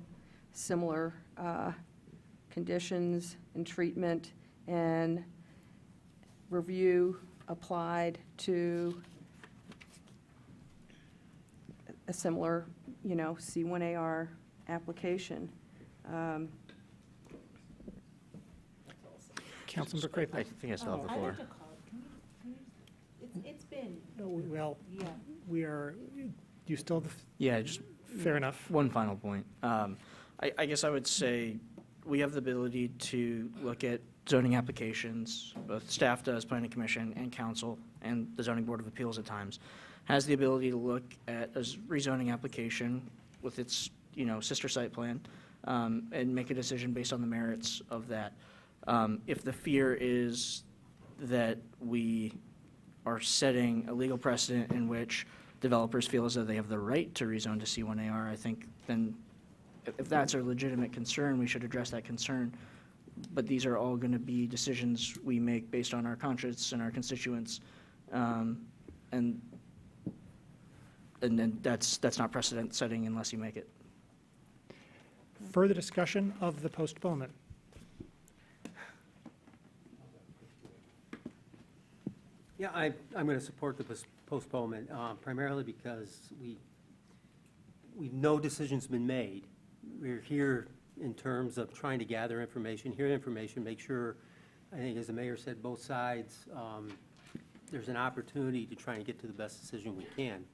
similar conditions and treatment and review applied to a similar, C1AR application. Councilmember Crapo. I think I still have the floor. It's been, Well, yeah. we are, you still, Yeah, just fair enough. one final point. I guess I would say we have the ability to look at zoning applications, both staff does, planning commission, and council, and the zoning board of appeals at times, has the ability to look at a rezoning application with its, sister site plan, and make a decision based on the merits of that. If the fear is that we are setting a legal precedent in which developers feel as though they have the right to rezone to C1AR, I think then if that's a legitimate concern, we should address that concern. But these are all going to be decisions we make based on our conscience and our constituents. And then that's not precedent setting unless you make it. Further discussion of the postponement. Yeah, I'm going to support the postponement, primarily because no decision's been made. We're here in terms of trying to gather information, hear information, make sure, I think as the mayor said, both sides, there's an opportunity to try and get to the best decision we can.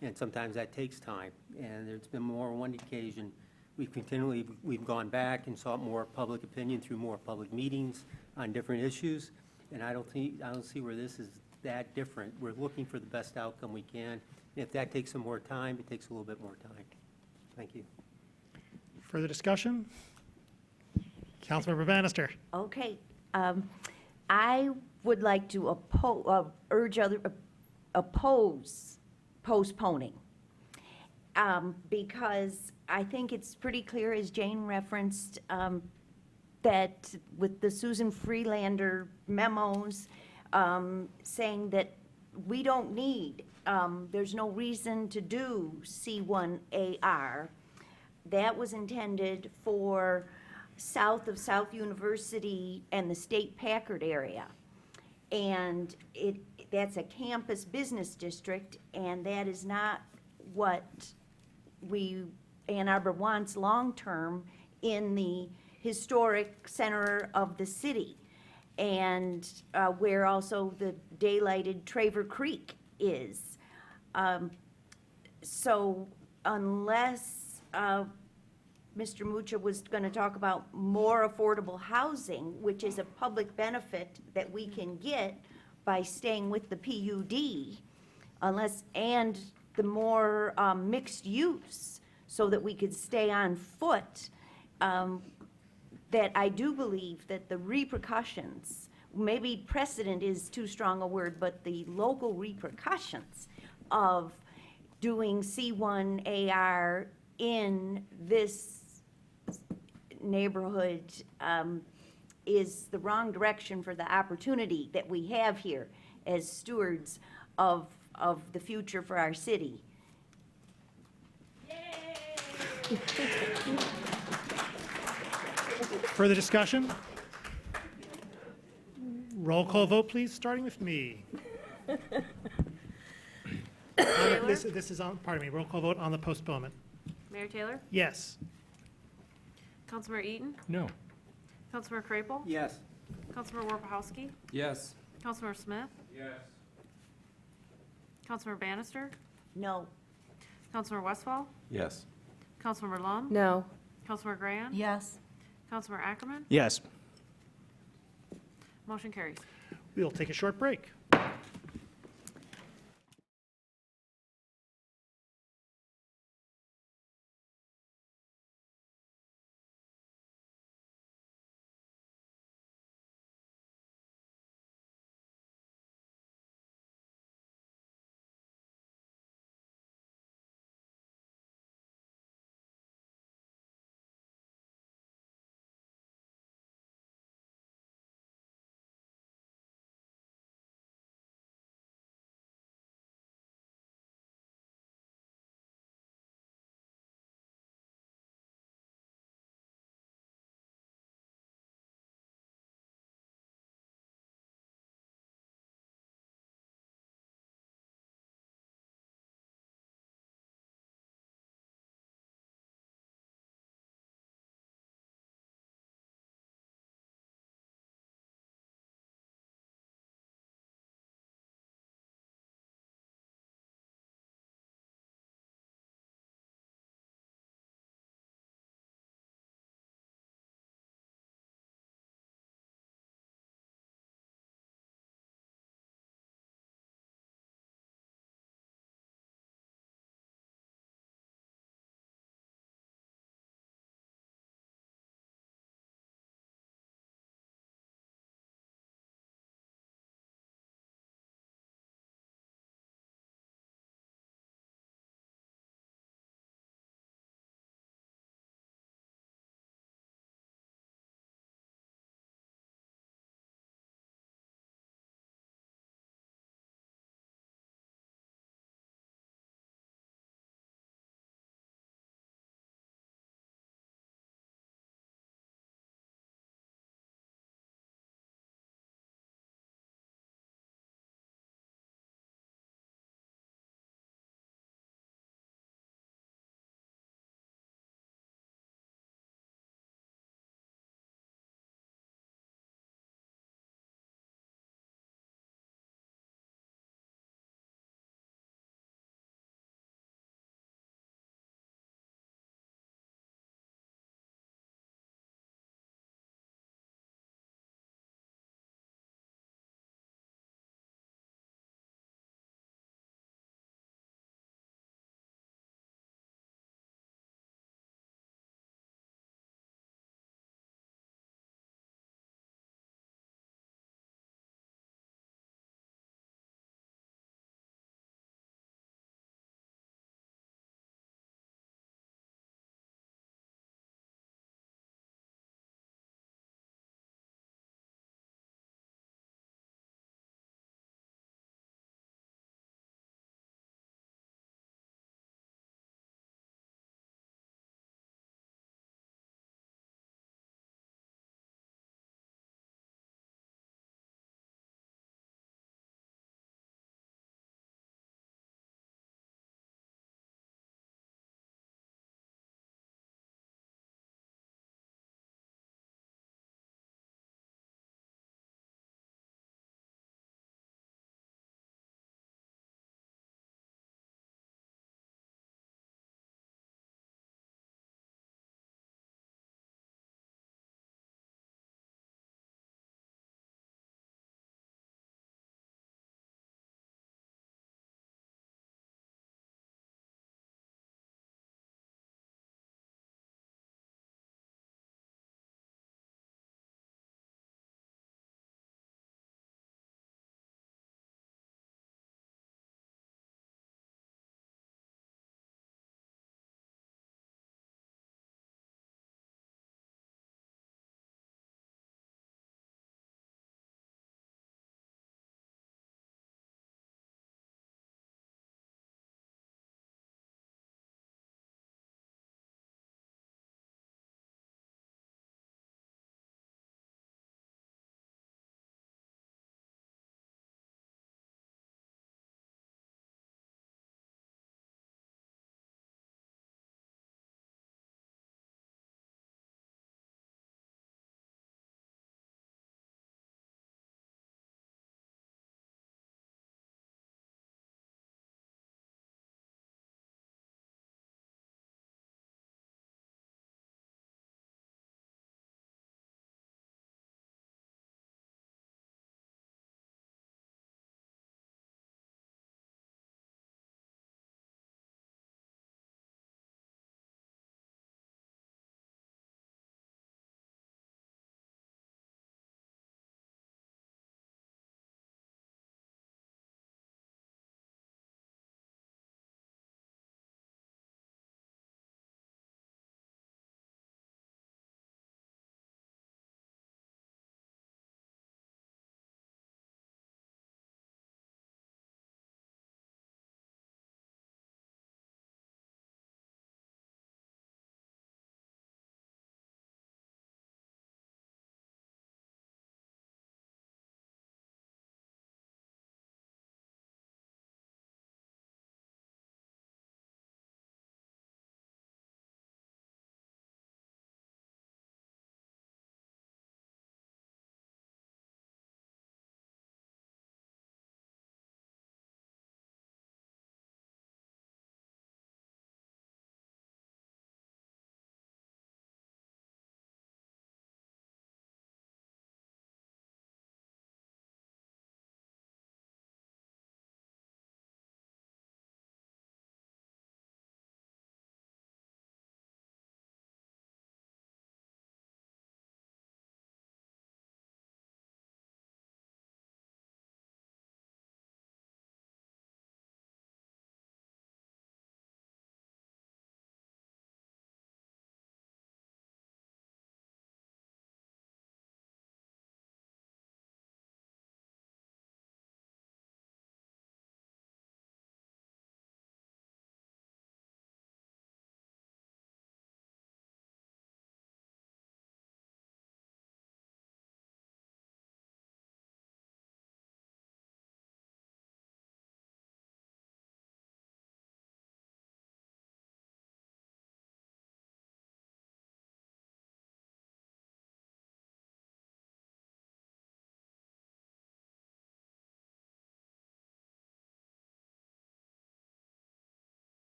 And sometimes that takes time. And there's been more than one occasion, we've gone back and sought more public opinion through more public meetings on different issues. And I don't see where this is that different. We're looking for the best outcome we can. And if that takes some more time, it takes a little bit more time. Thank you. Further discussion? Councilmember Bannister. Okay. I would like to oppose postponing, because I think it's pretty clear, as Jane referenced, that with the Susan Freelander memos saying that we don't need, there's no reason to do C1AR. That was intended for south of South University and the State Packard area. And that's a campus business district, and that is not what Ann Arbor wants long-term in the historic center of the city, and where also the daylighted Traver Creek is. So unless Mr. Mucha was going to talk about more affordable housing, which is a public benefit that we can get by staying with the PUD, and the more mixed use, so that we could stay on foot, that I do believe that the repercussions, maybe precedent is too strong a word, but the local repercussions of doing C1AR in this neighborhood is the wrong direction for the opportunity that we have here as stewards of the future for our city. Further discussion? Roll call vote, please, starting with me. This is on, pardon me, roll call vote on the postponement. Mayor Taylor? Yes. Councilmember Eaton? No. Councilmember Crapel? Yes. Councilmember Warpahowski? Yes. Councilmember Smith? Yes. Councilmember Bannister? No. Councilmember Westfall? Yes. Councilmember Lum? No. Councilmember Graham? Yes. Councilmember Ackerman? Yes. Motion carries. We will take a short break.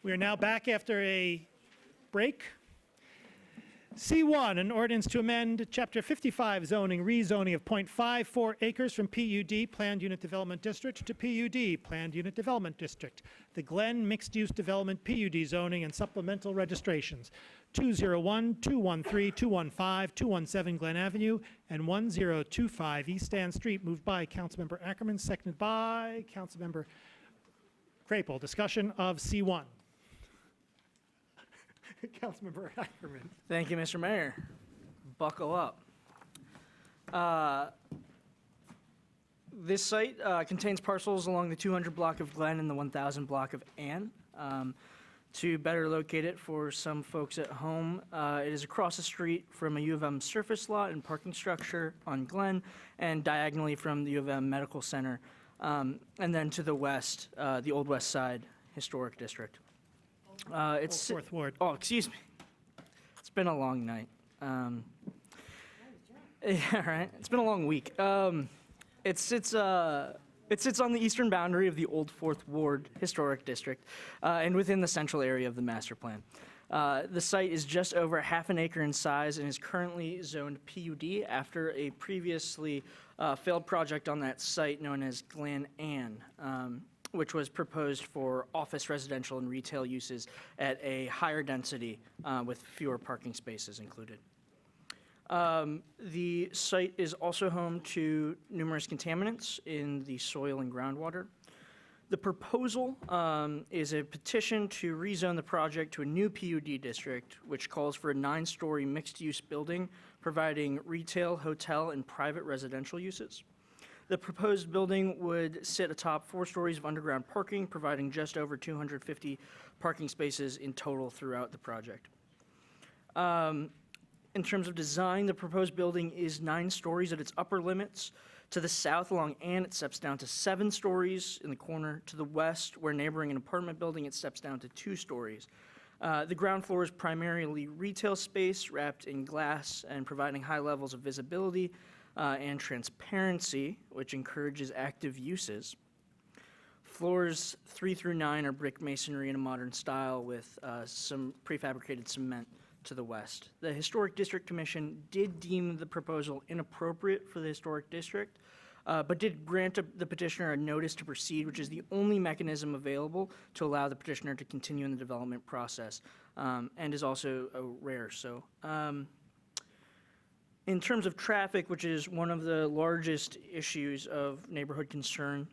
We are now back after a break. C1, an ordinance to amend Chapter 55 zoning, rezoning of .54 acres from PUD, Planned Unit Development District, to PUD, Planned Unit Development District. The Glen Mixed Use Development PUD zoning and supplemental registrations, 201, 213, 215, 217 Glen Avenue, and 1025 East Stand Street, moved by Councilmember Ackerman, seconded by Councilmember Crapel. Discussion of C1. Councilmember Ackerman. Thank you, Mr. Mayor. Buckle up. This site contains parcels along the 200 block of Glen and the 1000 block of Ann. To better locate it for some folks at home, it is across the street from a U of M surface lot and parking structure on Glen, and diagonally from the U of M Medical Center, and then to the west, the Old West Side Historic District. It's Fourth Ward. Oh, excuse me. It's been a long night. Yeah, right. It's been a long week. It sits on the eastern boundary of the Old Fourth Ward Historic District, and within the central area of the master plan. The site is just over half an acre in size and is currently zoned PUD after a previously failed project on that site known as Glen Ann, which was proposed for office, residential, and retail uses at a higher density with fewer parking spaces included. The site is also home to numerous contaminants in the soil and groundwater. The proposal is a petition to rezone the project to a new PUD district, which calls for a 9-story mixed-use building providing retail, hotel, and private residential uses. The proposed building would sit atop 4 stories of underground parking, providing just over 250 parking spaces in total throughout the project. In terms of design, the proposed building is 9 stories at its upper limits. To the south along Ann, it steps down to 7 stories in the corner. To the west, where neighboring an apartment building, it steps down to 2 stories. The ground floor is primarily retail space wrapped in glass and providing high levels of visibility and transparency, which encourages active uses. Floors 3 through 9 are brick masonry in a modern style with some prefabricated cement to the west. The Historic District Commission did deem the proposal inappropriate for the Historic District, but did grant the petitioner a notice to proceed, which is the only mechanism available to allow the petitioner to continue in the development process, and is also rare. So, in terms of traffic, which is one of the largest issues of neighborhood concern,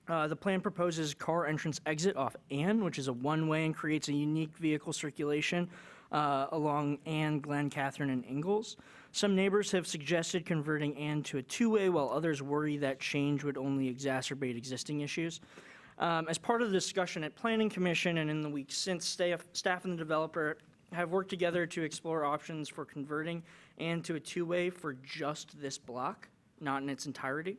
the plan proposes car entrance exit off Ann, which is a one-way and creates a unique vehicle circulation along Ann, Glen, Catherine, and Ingalls. Some neighbors have suggested converting Ann to a two-way, while others worry that change would only exacerbate existing issues. As part of the discussion at Planning Commission and in the weeks since, staff and the developer have worked together to explore options for converting Ann to a two-way for just this block, not in its entirety.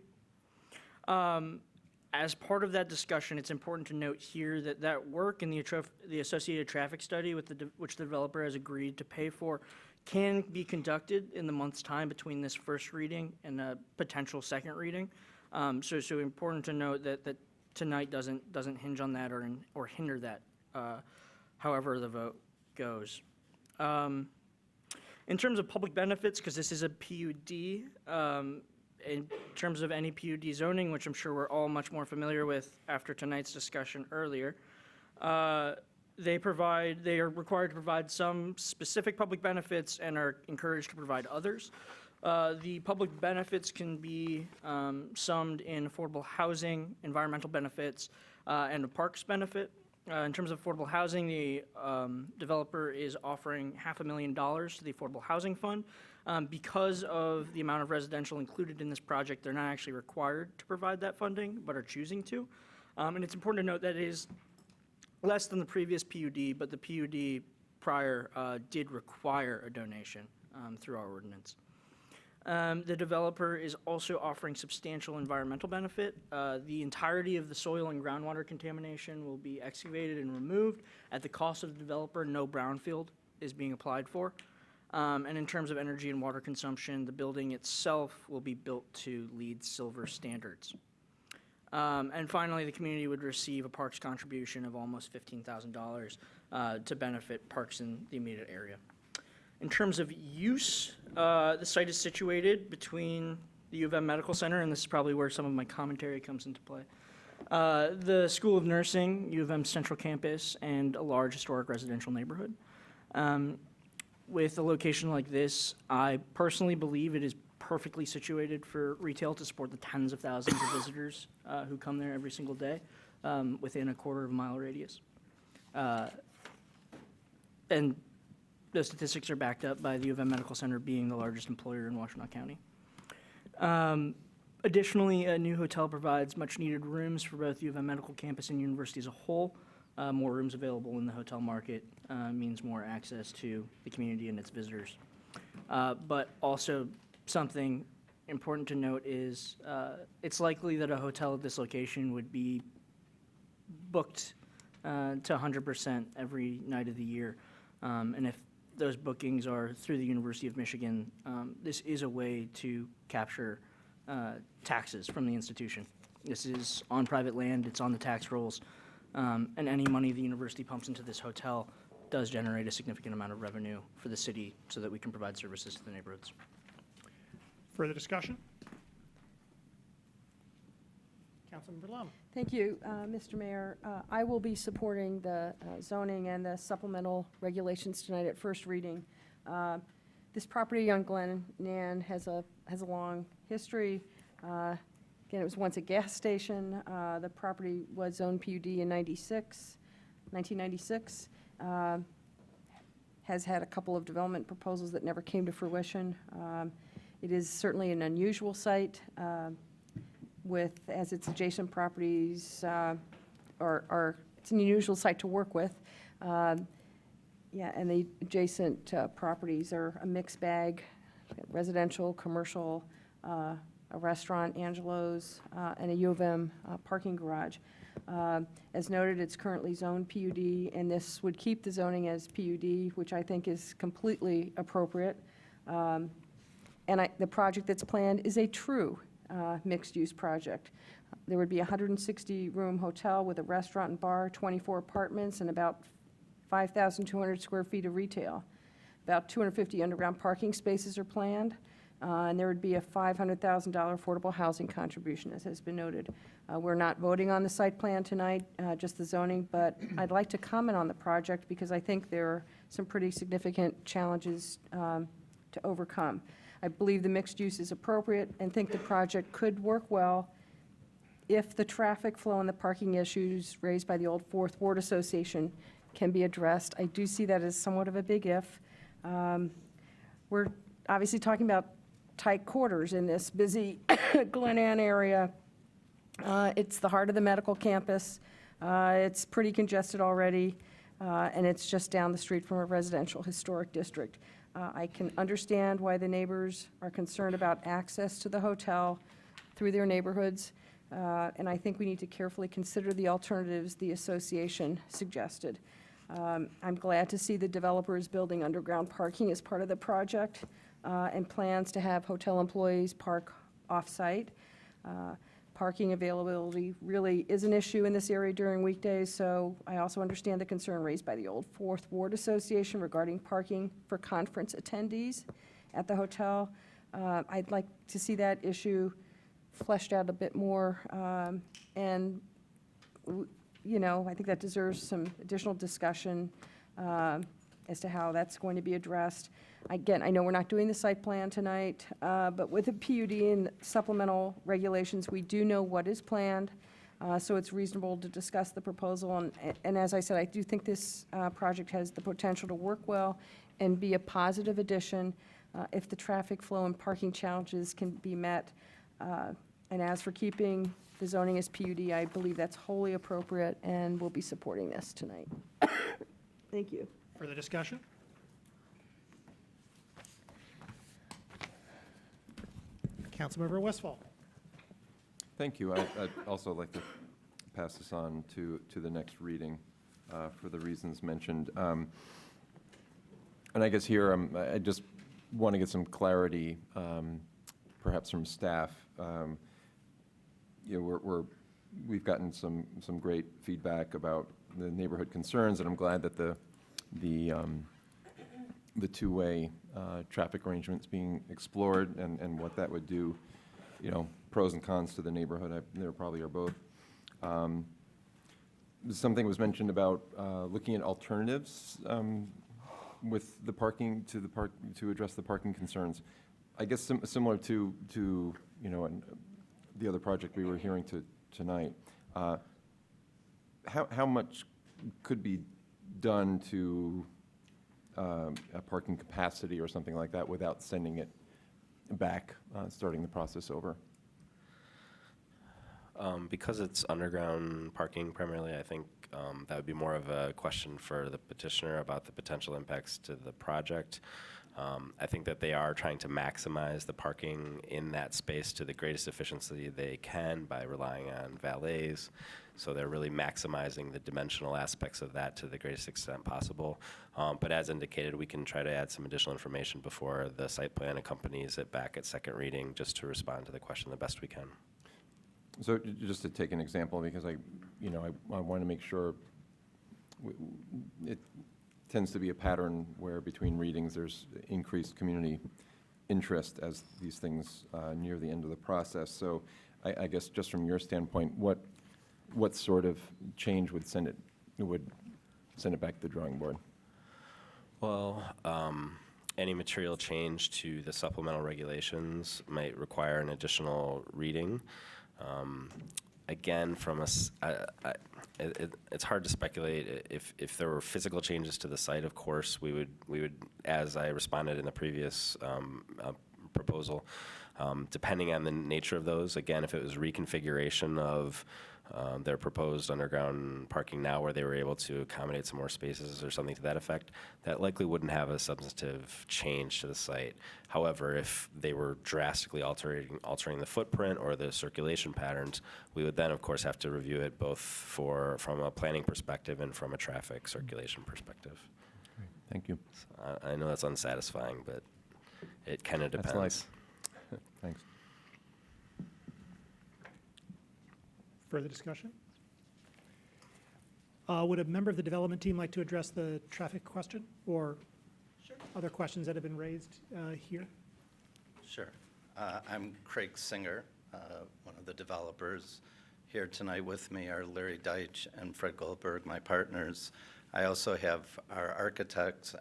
As part of that discussion, it's important to note here that that work and the associated traffic study which the developer has agreed to pay for can be conducted in the month's time between this first reading and a potential second reading. So important to note that tonight doesn't hinge on that or hinder that, however the vote goes. In terms of public benefits, because this is a PUD, in terms of any PUD zoning, which I'm sure we're all much more familiar with after tonight's discussion earlier, they are required to provide some specific public benefits and are encouraged to provide others. The public benefits can be summed in affordable housing, environmental benefits, and a parks benefit. In terms of affordable housing, the developer is offering $500,000 to the Affordable Housing Fund. Because of the amount of residential included in this project, they're not actually required to provide that funding, but are choosing to. And it's important to note that it is less than the previous PUD, but the PUD prior did require a donation through our ordinance. The developer is also offering substantial environmental benefit. The entirety of the soil and groundwater contamination will be excavated and removed. At the cost of the developer, no brownfield is being applied for. And in terms of energy and water consumption, the building itself will be built to LEED Silver standards. And finally, the community would receive a parks contribution of almost $15,000 to benefit parks in the immediate area. In terms of use, the site is situated between the U of M Medical Center, and this is probably where some of my commentary comes into play, the School of Nursing, U of M Central Campus, and a large historic residential neighborhood. With a location like this, I personally believe it is perfectly situated for retail to support the tens of thousands of visitors who come there every single day within a quarter-of-a-mile radius. And the statistics are backed up by the U of M Medical Center being the largest employer in Washtenaw County. Additionally, a new hotel provides much-needed rooms for both U of M Medical Campus and university as a whole. More rooms available in the hotel market means more access to the community and its visitors. But also, something important to note is it's likely that a hotel at this location would be booked to 100% every night of the year. And if those bookings are through the University of Michigan, this is a way to capture taxes from the institution. This is on private land, it's on the tax rolls, and any money the university pumps into this hotel does generate a significant amount of revenue for the city so that we can provide services to the neighborhoods. Further discussion? Councilmember Lum. Thank you, Mr. Mayor. I will be supporting the zoning and the supplemental regulations tonight at first reading. This property on Glen Nan has a long history. Again, it was once a gas station. The property was zoned PUD in 1996. Has had a couple of development proposals that never came to fruition. It is certainly an unusual site as its adjacent properties it's an unusual site to work with. Yeah, and the adjacent properties are a mixed bag, residential, commercial, a restaurant, Angelo's, and a U of M parking garage. As noted, it's currently zoned PUD, and this would keep the zoning as PUD, which I think is completely appropriate. And the project that's planned is a true mixed-use project. There would be a 160-room hotel with a restaurant and bar, 24 apartments, and about 5,200 square feet of retail. About 250 underground parking spaces are planned, and there would be a $500,000 affordable housing contribution, as has been noted. We're not voting on the site plan tonight, just the zoning, but I'd like to comment on the project because I think there are some pretty significant challenges to overcome. I believe the mixed use is appropriate and think the project could work well if the traffic flow and the parking issues raised by the old Fourth Ward Association can be addressed. I do see that as somewhat of a big if. We're obviously talking about tight quarters in this busy Glen Ann area. It's the heart of the medical campus. It's pretty congested already, and it's just down the street from a residential historic district. I can understand why the neighbors are concerned about access to the hotel through their neighborhoods, and I think we need to carefully consider the alternatives the association suggested. I'm glad to see the developer is building underground parking as part of the project and plans to have hotel employees park off-site. Parking availability really is an issue in this area during weekdays, so I also understand the concern raised by the old Fourth Ward Association regarding parking for conference attendees at the hotel. I'd like to see that issue fleshed out a bit more, and I think that deserves some additional discussion as to how that's going to be addressed. Again, I know we're not doing the site plan tonight, but with the PUD and supplemental regulations, we do know what is planned, so it's reasonable to discuss the proposal. And as I said, I do think this project has the potential to work well and be a positive addition if the traffic flow and parking challenges can be met. And as for keeping the zoning as PUD, I believe that's wholly appropriate, and we'll be supporting this tonight. Thank you. Further discussion? Councilmember Westfall. Thank you. I'd also like to pass this on to the next reading for the reasons mentioned. And I guess here I just want to get some clarity, perhaps from staff. We're we've gotten some great feedback about the neighborhood concerns, and I'm glad that the two-way traffic arrangements being explored and what that would do, you know, pros and cons to the neighborhood. There probably are both. Something was mentioned about looking at alternatives with the parking to address the parking concerns. I guess similar to you know the other project we were hearing tonight. How much could be done to a parking capacity or something like that without sending it back, starting the process over? Because it's underground parking primarily, I think that would be more of a question for the petitioner about the potential impacts to the project. I think that they are trying to maximize the parking in that space to the greatest efficiency they can by relying on valets. So they're really maximizing the dimensional aspects of that to the greatest extent possible. But as indicated, we can try to add some additional information before the site plan accompanies it back at second reading, just to respond to the question the best we can. So just to take an example, because I want to make sure it tends to be a pattern where between readings there's increased community interest as these things near the end of the process. So I guess just from your standpoint, what sort of change would send it back to the drawing board? Well, any material change to the supplemental regulations might require an additional reading. Again, it's hard to speculate. If there were physical changes to the site, of course, we would, as I responded in the previous proposal, depending on the nature of those, again, if it was reconfiguration of their proposed underground parking now where they were able to accommodate some more spaces or something to that effect, that likely wouldn't have a substantive change to the site. However, if they were drastically altering the footprint or the circulation patterns, we would then, of course, have to review it both from a planning perspective and from a traffic circulation perspective. Thank you. So I know that's unsatisfying, but it kind of depends. That's life. Thanks. Further discussion? Would a member of the development team like to address the traffic question or other questions that have been raised here? Sure. I'm Craig Singer, one of the developers. Here tonight with me are Larry Deitch and Fred Goldberg, my partners. I also have our architects,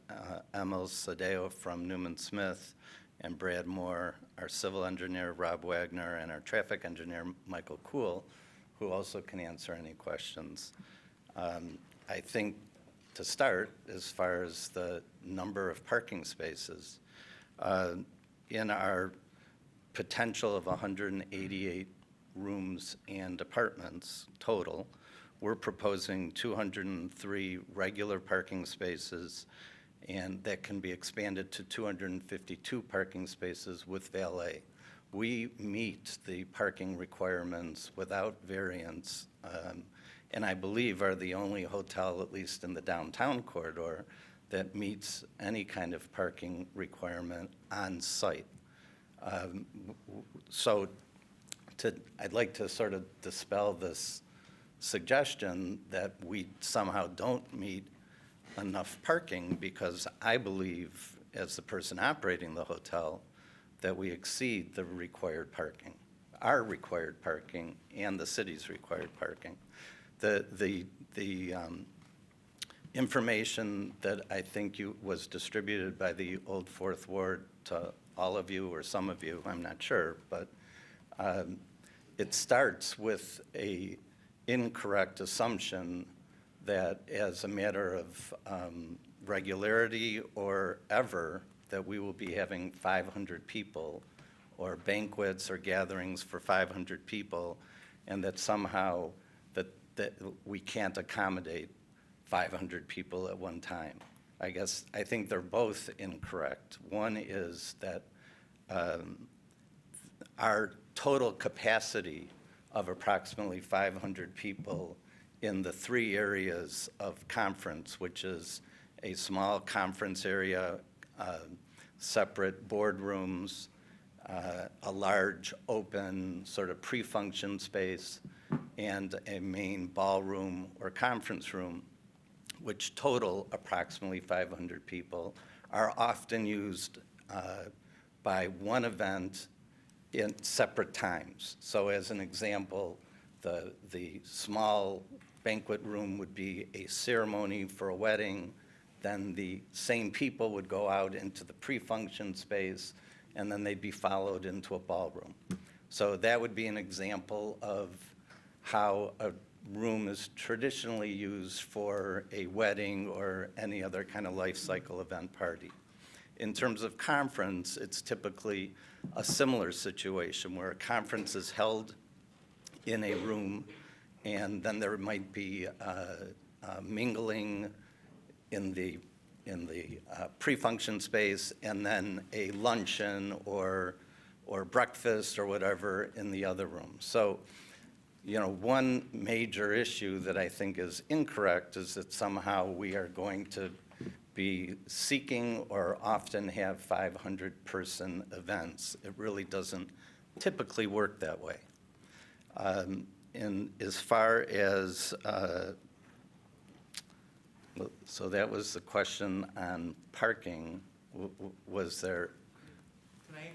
Emil Sadeo from Newman Smith, and Brad Moore, our civil engineer, Rob Wagner, and our traffic engineer, Michael Kuhl, who also can answer any questions. I think to start, as far as the number of parking spaces, in our potential of 188 rooms and apartments total, we're proposing 203 regular parking spaces, and that can be expanded to 252 parking spaces with valet. We meet the parking requirements without variance, and I believe are the only hotel, at least in the downtown corridor, that meets any kind of parking requirement on site. So I'd like to sort of dispel this suggestion that we somehow don't meet enough parking, because I believe, as the person operating the hotel, that we exceed the required parking, our required parking, and the city's required parking. The information that I think was distributed by the Old Fourth Ward to all of you, or some of you, I'm not sure, but it starts with a incorrect assumption that as a matter of regularity or ever, that we will be having 500 people or banquets or gatherings for 500 people, and that somehow that we can't accommodate 500 people at one time. I think they're both incorrect. One is that our total capacity of approximately 500 people in the three areas of conference, which is a small conference area, separate boardrooms, a large open sort of pre-function space, and a main ballroom or conference room, which total approximately 500 people, are often used by one event in separate times. So as an example, the small banquet room would be a ceremony for a wedding, then the same people would go out into the pre-function space, and then they'd be followed into a ballroom. So that would be an example of how a room is traditionally used for a wedding or any other kind of life cycle event party. In terms of conference, it's typically a similar situation where a conference is held in a room, and then there might be mingling in the pre-function space, and then a luncheon or breakfast or whatever in the other room. So, you know, one major issue that I think is incorrect is that somehow we are going to be seeking or often have 500-person events. It really doesn't typically work that way. And as far as, so that was the question on parking. Was there? Can I?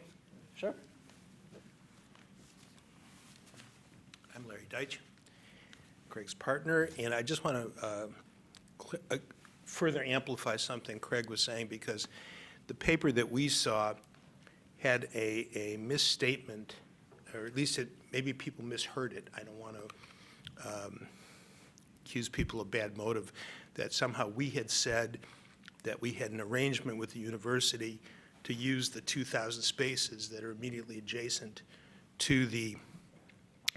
Sure. I'm Larry Deitch, Craig's partner, and I just want to further amplify something Craig was saying, because the paper that we saw had a misstatement, or at least maybe people misheard it. I don't want to accuse people of bad motive, that somehow we had said that we had an arrangement with the university to use the 2,000 spaces that are immediately adjacent to the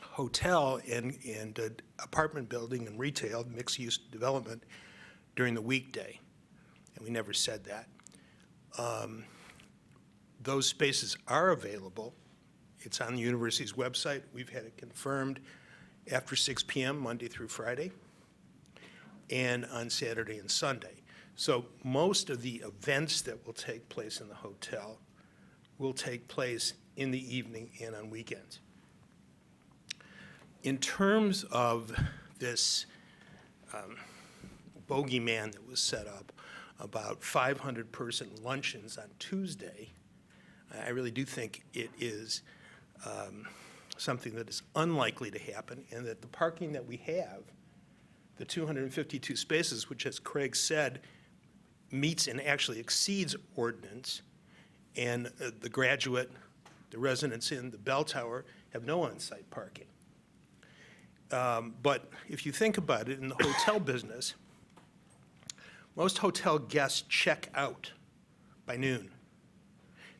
hotel and apartment building and retail, mixed-use development during the weekday, and we never said that. Those spaces are available. It's on the university's website. We've had it confirmed after 6 p.m., Monday through Friday, and on Saturday and Sunday. So most of the events that will take place in the hotel will take place in the evening and on weekends. In terms of this bogeyman that was set up about 500-person luncheons on Tuesday, I really do think it is something that is unlikely to happen, and that the parking that we have, the 252 spaces, which, as Craig said, meets and actually exceeds ordinance, and the Graduate, the Residence Inn, the Bell Tower have no on-site parking. But if you think about it, in the hotel business, most hotel guests check out by noon.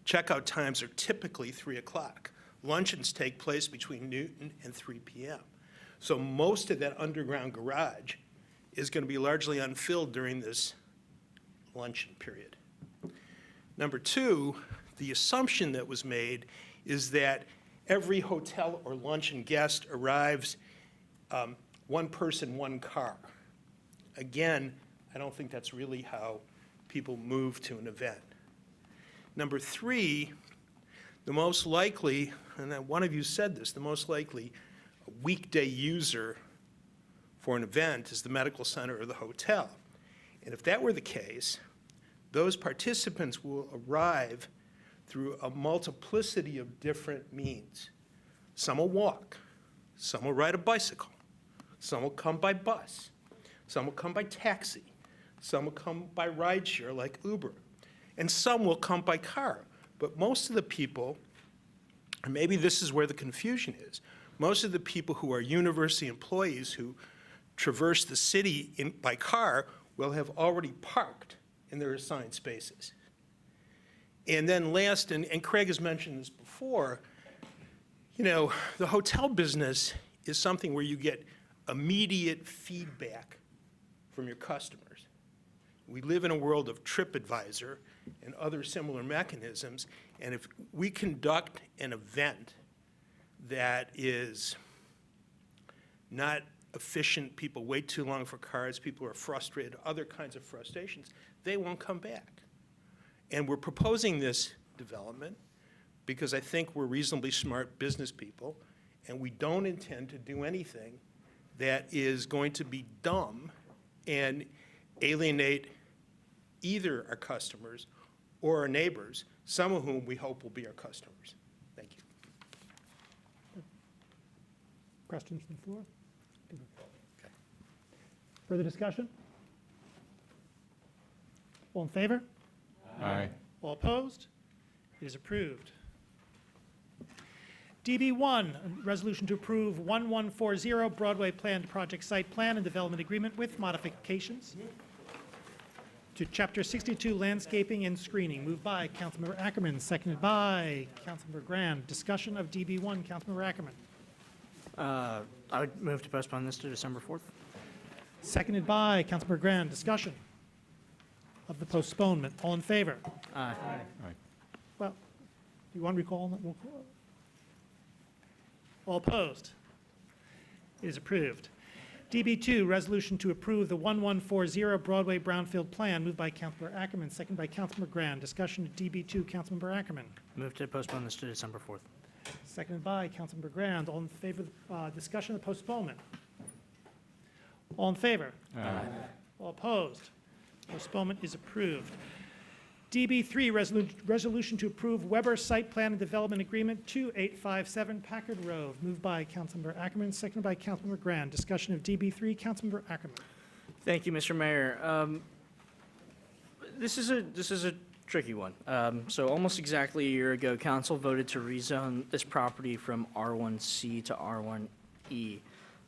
Checkout times are typically 3 o'clock. Luncheons take place between noon and 3 p.m. So most of that underground garage is going to be largely unfilled during this luncheon period. Number two, the assumption that was made is that every hotel or luncheon guest arrives one person, one car. Again, I don't think that's really how people move to an event. Number three, the most likely, and one of you said this, the most likely weekday user for an event is the medical center or the hotel. And if that were the case, those participants will arrive through a multiplicity of different means. Some will walk, some will ride a bicycle, some will come by bus, some will come by taxi, some will come by rideshare like Uber, and some will come by car. But most of the people, and maybe this is where the confusion is, most of the people who are university employees who traverse the city by car will have already parked in their assigned spaces. And then last, and Craig has mentioned this before, you know, the hotel business is something where you get immediate feedback from your customers. We live in a world of TripAdvisor and other similar mechanisms, and if we conduct an event that is not efficient, people wait too long for cars, people are frustrated, other kinds of frustrations, they won't come back. And we're proposing this development because I think we're reasonably smart business people, and we don't intend to do anything that is going to be dumb and alienate either our customers or our neighbors, some of whom we hope will be our customers. Thank you. Questions from the floor? Further discussion? All in favor? Aye. All opposed? It is approved. DB1, a resolution to approve 1140 Broadway Planned Project Site Plan and Development Agreement with modifications to Chapter 62 Landscaping and Screening. Moved by Councilmember Ackerman, seconded by Councilmember Grand. Discussion of DB1, Councilmember Ackerman. I would move to postpone this to December 4th. Seconded by Councilmember Grand. Discussion of the postponement. All in favor? Aye. Well, do you want to recall that? All opposed? It is approved. DB2, resolution to approve the 1140 Broadway Brownfield Plan, moved by Councilmember Ackerman, seconded by Councilmember Grand. Discussion of DB2, Councilmember Ackerman. Move to postpone this to December 4th. Seconded by Councilmember Grand. All in favor of discussion of the postponement? All in favor? Aye. All opposed? Postponement is approved. DB3, resolution to approve Weber Site Plan and Development Agreement 2857 Packard Road, moved by Councilmember Ackerman, seconded by Councilmember Grand. Discussion of DB3, Councilmember Ackerman. Thank you, Mr. Mayor. This is a tricky one. So almost exactly a year ago, council voted to rezone this property from R1C to R1E.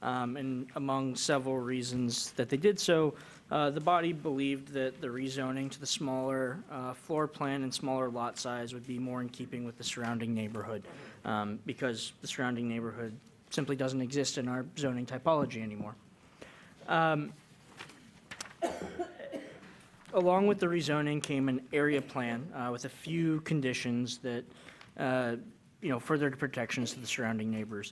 And among several reasons that they did so, the body believed that the rezoning to the smaller floor plan and smaller lot size would be more in keeping with the surrounding neighborhood, because the surrounding neighborhood simply doesn't exist in our zoning typology anymore. Along with the rezoning came an area plan with a few conditions that, furthered protections to the surrounding neighbors.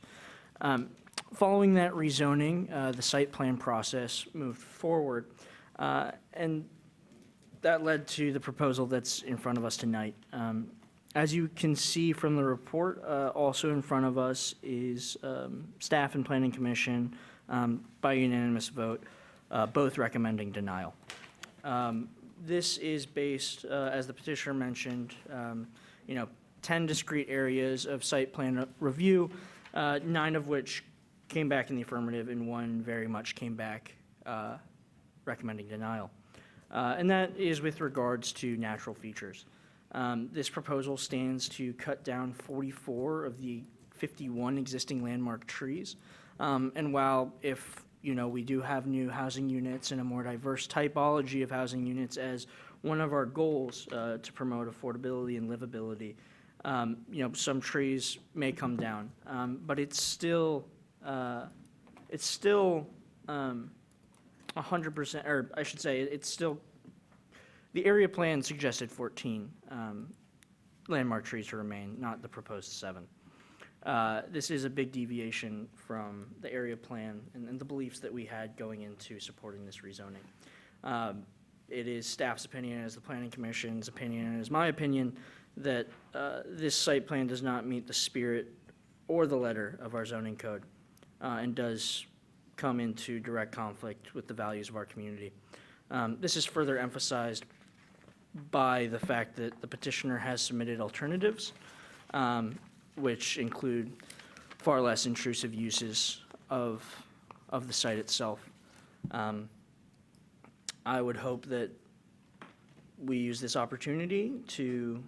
Following that rezoning, the site plan process moved forward, and that led to the proposal that's in front of us tonight. As you can see from the report, also in front of us is staff and planning commission by unanimous vote, both recommending denial. This is based, as the petitioner mentioned, 10 discrete areas of site plan review, 9 of which came back in the affirmative, and 1 very much came back recommending denial. And that is with regards to natural features. This proposal stands to cut down 44 of the 51 existing landmark trees. And while if we do have new housing units and a more diverse typology of housing units as one of our goals to promote affordability and livability, some trees may come down, but it's still 100%, or I should say, it's still, the area plan suggested 14 landmark trees to remain, not the proposed 7. This is a big deviation from the area plan and the beliefs that we had going into supporting this rezoning. It is staff's opinion, as the planning commission's opinion, and as my opinion, that this site plan does not meet the spirit or the letter of our zoning code, and does come into direct conflict with the values of our community. This is further emphasized by the fact that the petitioner has submitted alternatives, which include far less intrusive uses of the site itself. I would hope that we use this opportunity to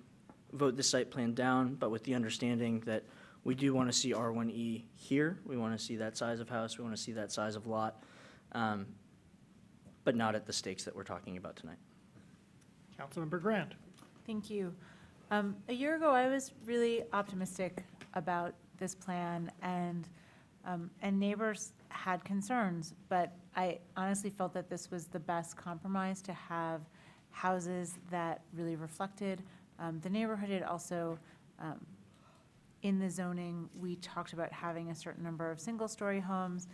vote the site plan down, but with the understanding that we do want to see R1E here. We want to see that size of house. We want to see that size of lot, but not at the stakes that we're talking about tonight. Councilmember Grand. Thank you. A year ago, I was really optimistic about this plan, and neighbors had concerns, but I honestly felt that this was the best compromise to have houses that really reflected the neighborhood. It also, in the zoning, we talked about having a certain number of single-story homes,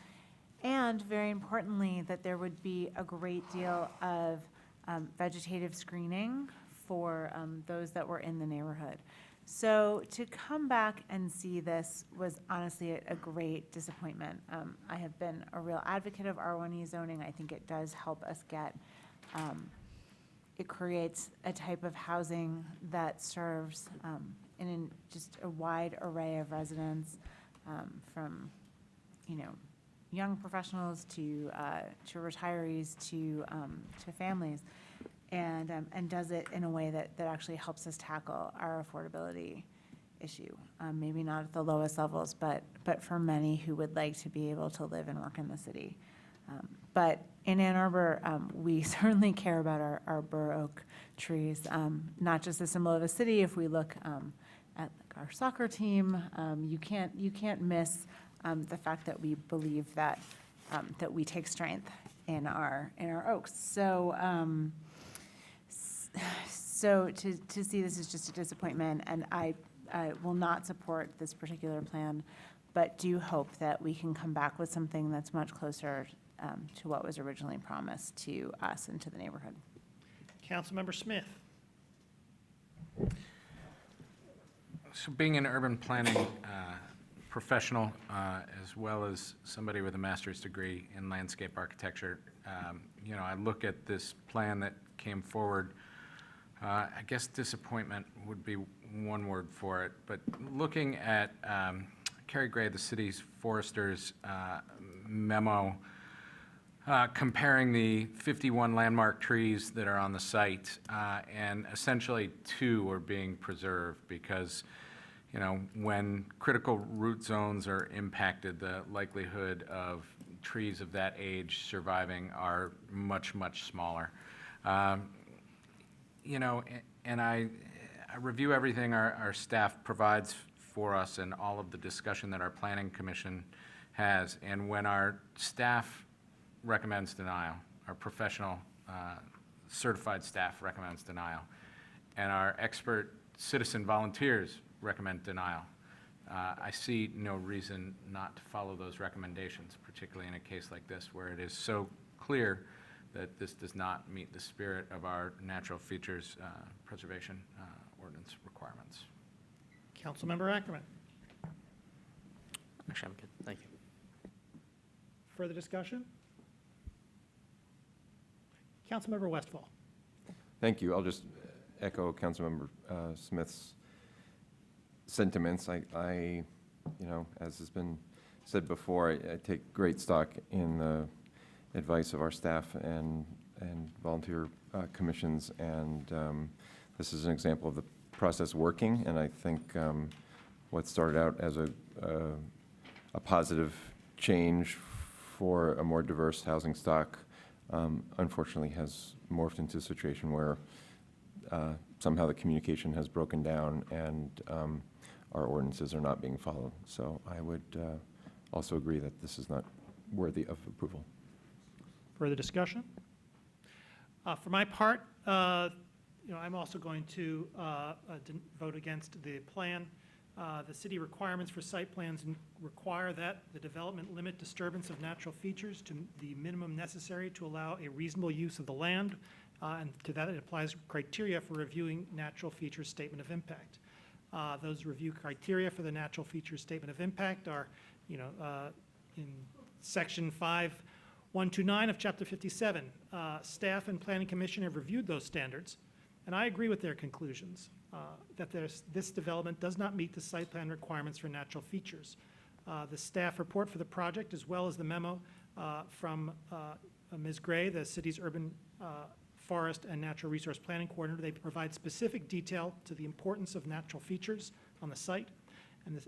and very importantly, that there would be a great deal of vegetative screening for those that were in the neighborhood. So to come back and see this was honestly a great disappointment. I have been a real advocate of R1E zoning. I think it does help us get, it creates a type of housing that serves in just a wide array of residents, from, young professionals to retirees to families, and does it in a way that actually helps us tackle our affordability issue. Maybe not at the lowest levels, but for many who would like to be able to live and work in the city. But in Ann Arbor, we certainly care about our bur oak trees, not just a symbol of a city. If we look at our soccer team, you can't miss the fact that we believe that we take strength in our oaks. So to see this is just a disappointment, and I will not support this particular plan, but do hope that we can come back with something that's much closer to what was originally promised to us and to the neighborhood. Councilmember Smith. So being an urban planning professional, as well as somebody with a master's degree in landscape architecture, I look at this plan that came forward. I guess disappointment would be one word for it, but looking at Carrie Gray, the city's forester's memo, comparing the 51 landmark trees that are on the site, and essentially 2 are being preserved because, when critical root zones are impacted, the likelihood of trees of that age surviving are much, much smaller. And I review everything our staff provides for us and all of the discussion that our planning commission has. And when our staff recommends denial, our professional certified staff recommends denial, and our expert citizen volunteers recommend denial, I see no reason not to follow those recommendations, particularly in a case like this where it is so clear that this does not meet the spirit of our natural features preservation ordinance requirements. Councilmember Ackerman. Actually, I'm good. Thank you. Further discussion? Councilmember Westfall. Thank you. I'll just echo Councilmember Smith's sentiments. I, as has been said before, I take great stock in the advice of our staff and volunteer commissions, and this is an example of the process working, and I think what started out as a positive change for a more diverse housing stock unfortunately has morphed into a situation where somehow the communication has broken down and our ordinances are not being followed. So I would also agree that this is not worthy of approval. Further discussion? For my part, I'm also going to vote against the plan. The city requirements for site plans require that the development limit disturbance of natural features to the minimum necessary to allow a reasonable use of the land, and to that it applies criteria for reviewing natural features statement of impact. Those review criteria for the natural features statement of impact are, in section 5129 of chapter 57. Staff and planning commission have reviewed those standards, and I agree with their conclusions that this development does not meet the site plan requirements for natural features. The staff report for the project, as well as the memo from Ms. Gray, the city's urban forest and natural resource planning coordinator, they provide specific detail to the importance of natural features on the site, and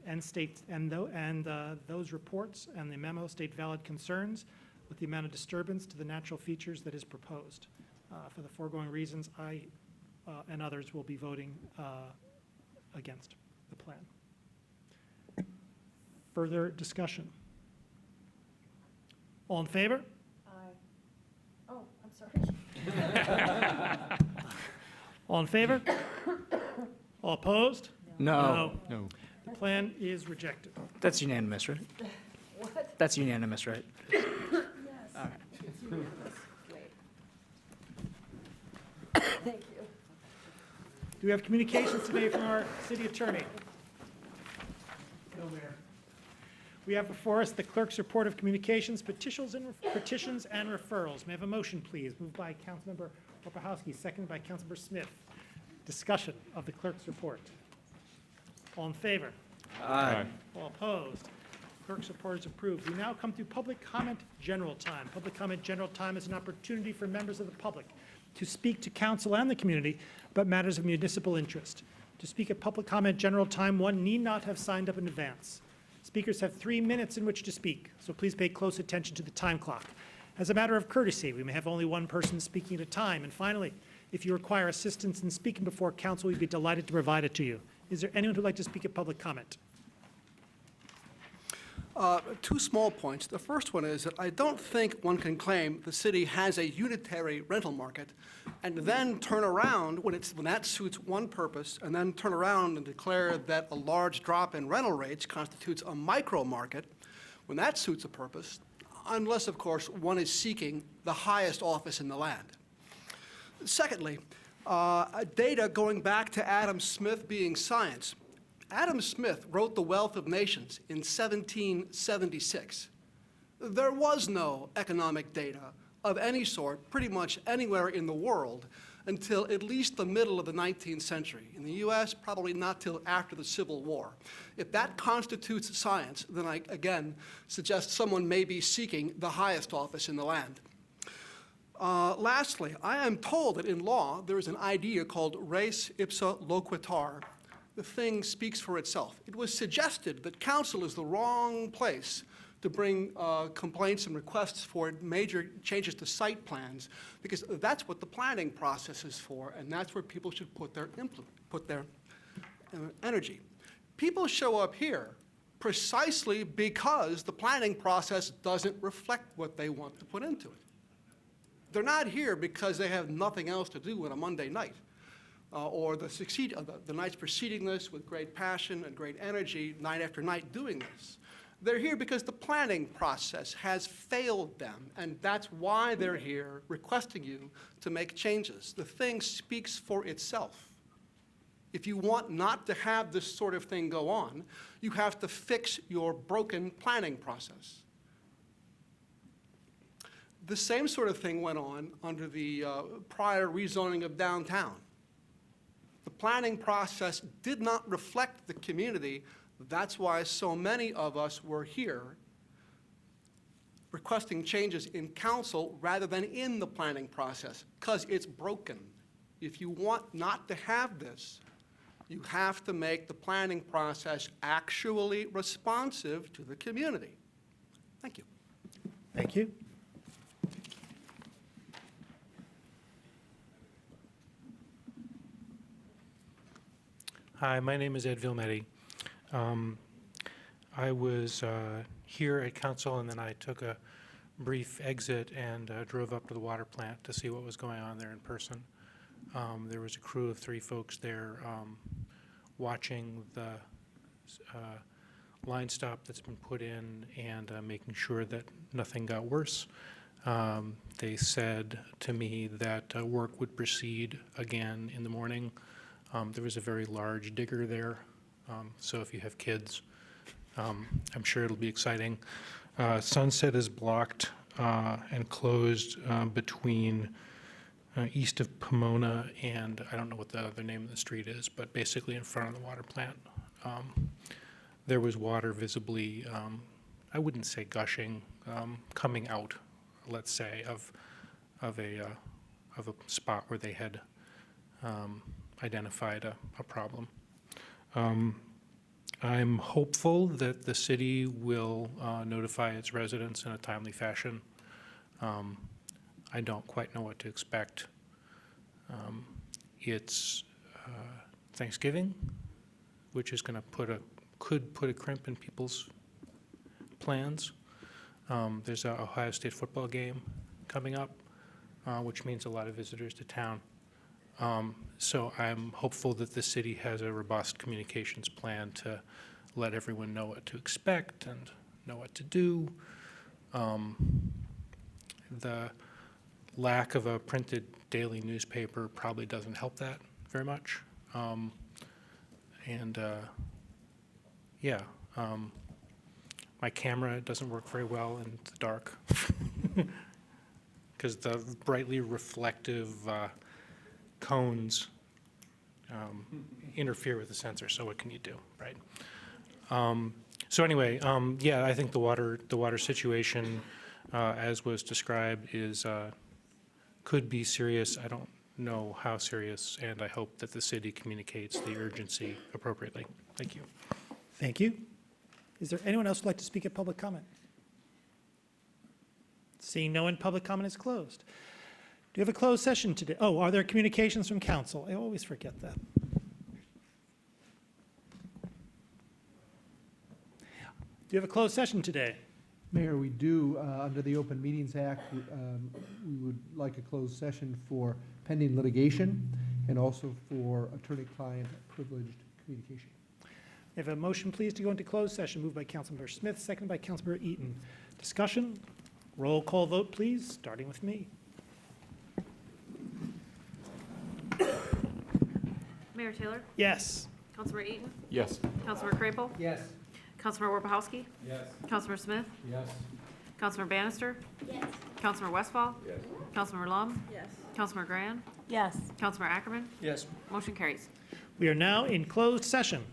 those reports and the memo state valid concerns with the amount of disturbance to the natural features that is proposed. For the foregoing reasons, I and others will be voting against the plan. Further discussion? All in favor? Aye. Oh, I'm sorry. All in favor? All opposed? No. No. The plan is rejected. That's unanimous, right? What? That's unanimous, right? Yes. All right. Great. Thank you. we have communications today from our city attorney? No, Mayor. We have before us the clerk's report of communications, petitions and referrals. May I have a motion, please? Moved by Councilmember Orpahowski, seconded by Councilmember Smith. Discussion of the clerk's report. All in favor? Aye. All opposed? Clerk's report is approved. We now come to public comment general time. Public comment general time is an opportunity for members of the public to speak to council and the community about matters of municipal interest. To speak at public comment general time, one need not have signed up in advance. Speakers have 3 minutes in which to speak, so please pay close attention to the time clock. As a matter of courtesy, we may have only one person speaking at a time. And finally, if you require assistance in speaking before council, we'd be delighted to provide it to you. Is there anyone who'd like to speak at public comment? Two small points. The first one is that I don't think one can claim the city has a unitary rental market and then turn around when that suits one purpose and then turn around and declare that a large drop in rental rates constitutes a micro market when that suits a purpose, unless, of course, one is seeking the highest office in the land. Secondly, data going back to Adam Smith being science. Adam Smith wrote The Wealth of Nations in 1776. There was no economic data of any sort pretty much anywhere in the world until at least the middle of the 19th century. In the US, probably not till after the Civil War. If that constitutes science, then I, again, suggest someone may be seeking the highest office in the land. Lastly, I am told that in law there is an idea called res ipsa loquitur. The thing speaks for itself. It was suggested that council is the wrong place to bring complaints and requests for major changes to site plans, because that's what the planning process is for, and that's where people should put their energy. People show up here precisely because the planning process doesn't reflect what they want to put into it. They're not here because they have nothing else to do on a Monday night. Or the nights preceding this with great passion and great energy, night after night doing this. They're here because the planning process has failed them, and that's why they're here requesting you to make changes. The thing speaks for itself. If you want not to have this sort of thing go on, you have to fix your broken planning process. The same sort of thing went on under the prior rezoning of downtown. The planning process did not reflect the community. That's why so many of us were here requesting changes in council rather than in the planning process, because it's broken. If you want not to have this, you have to make the planning process actually responsive to the community. Thank you. Thank you. Hi, my name is Ed Vilmetti. I was here at council, and then I took a brief exit and drove up to the water plant to see what was going on there in person. There was a crew of 3 folks there watching the line stop that's been put in and making sure that nothing got worse. They said to me that work would proceed again in the morning. There was a very large digger there, so if you have kids, I'm sure it'll be exciting. Sunset is blocked and closed between east of Pomona and I don't know what the other name of the street is, but basically in front of the water plant. There was water visibly, I wouldn't say gushing, coming out, let's say, of a spot where they had identified a problem. I'm hopeful that the city will notify its residents in a timely fashion. I don't quite know what to expect. It's Thanksgiving, which is going to could put a crimp in people's plans. There's an Ohio State football game coming up, which means a lot of visitors to town. So I'm hopeful that the city has a robust communications plan to let everyone know what to expect and know what to do. The lack of a printed daily newspaper probably doesn't help that very much. And, yeah, my camera doesn't work very well in the dark because the brightly reflective cones interfere with the sensor, so what can you do, right? So anyway, yeah, I think the water situation, as was described, could be serious. I don't know how serious, and I hope that the city communicates the urgency appropriately. Thank you. Thank you. Is there anyone else who'd like to speak at public comment? Seeing no one, public comment is closed. Do you have a closed session today? Oh, are there communications from council? I always forget that. Do you have a closed session today? Mayor, we do, under the Open Meetings Act, we would like a closed session for pending litigation and also for attorney-client privileged communication. We have a motion, please, to go into closed session, moved by Councilmember Smith, seconded by Councilmember Eaton. Discussion? Roll call vote, please, starting with me. Mayor Taylor? Yes. Councilmember Eaton? Yes. Councilmember Crapo? Yes. Councilmember Warpahowski? Yes. Councilmember Smith? Yes. Councilmember Bannister? Yes. Councilmember Westfall? Yes. Councilmember Lum? Yes. Councilmember Grand? Yes. Councilmember Ackerman? Yes. Motion carries. We are now in closed session.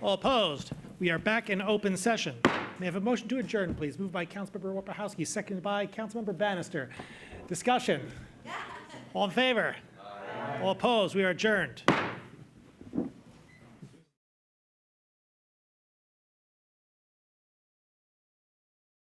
All opposed? We are back in open session. May I have a motion to adjourn, please? Moved by Councilmember Warpechowski, seconded by Councilmember Bannister. Discussion? All in favor? All opposed? We are adjourned.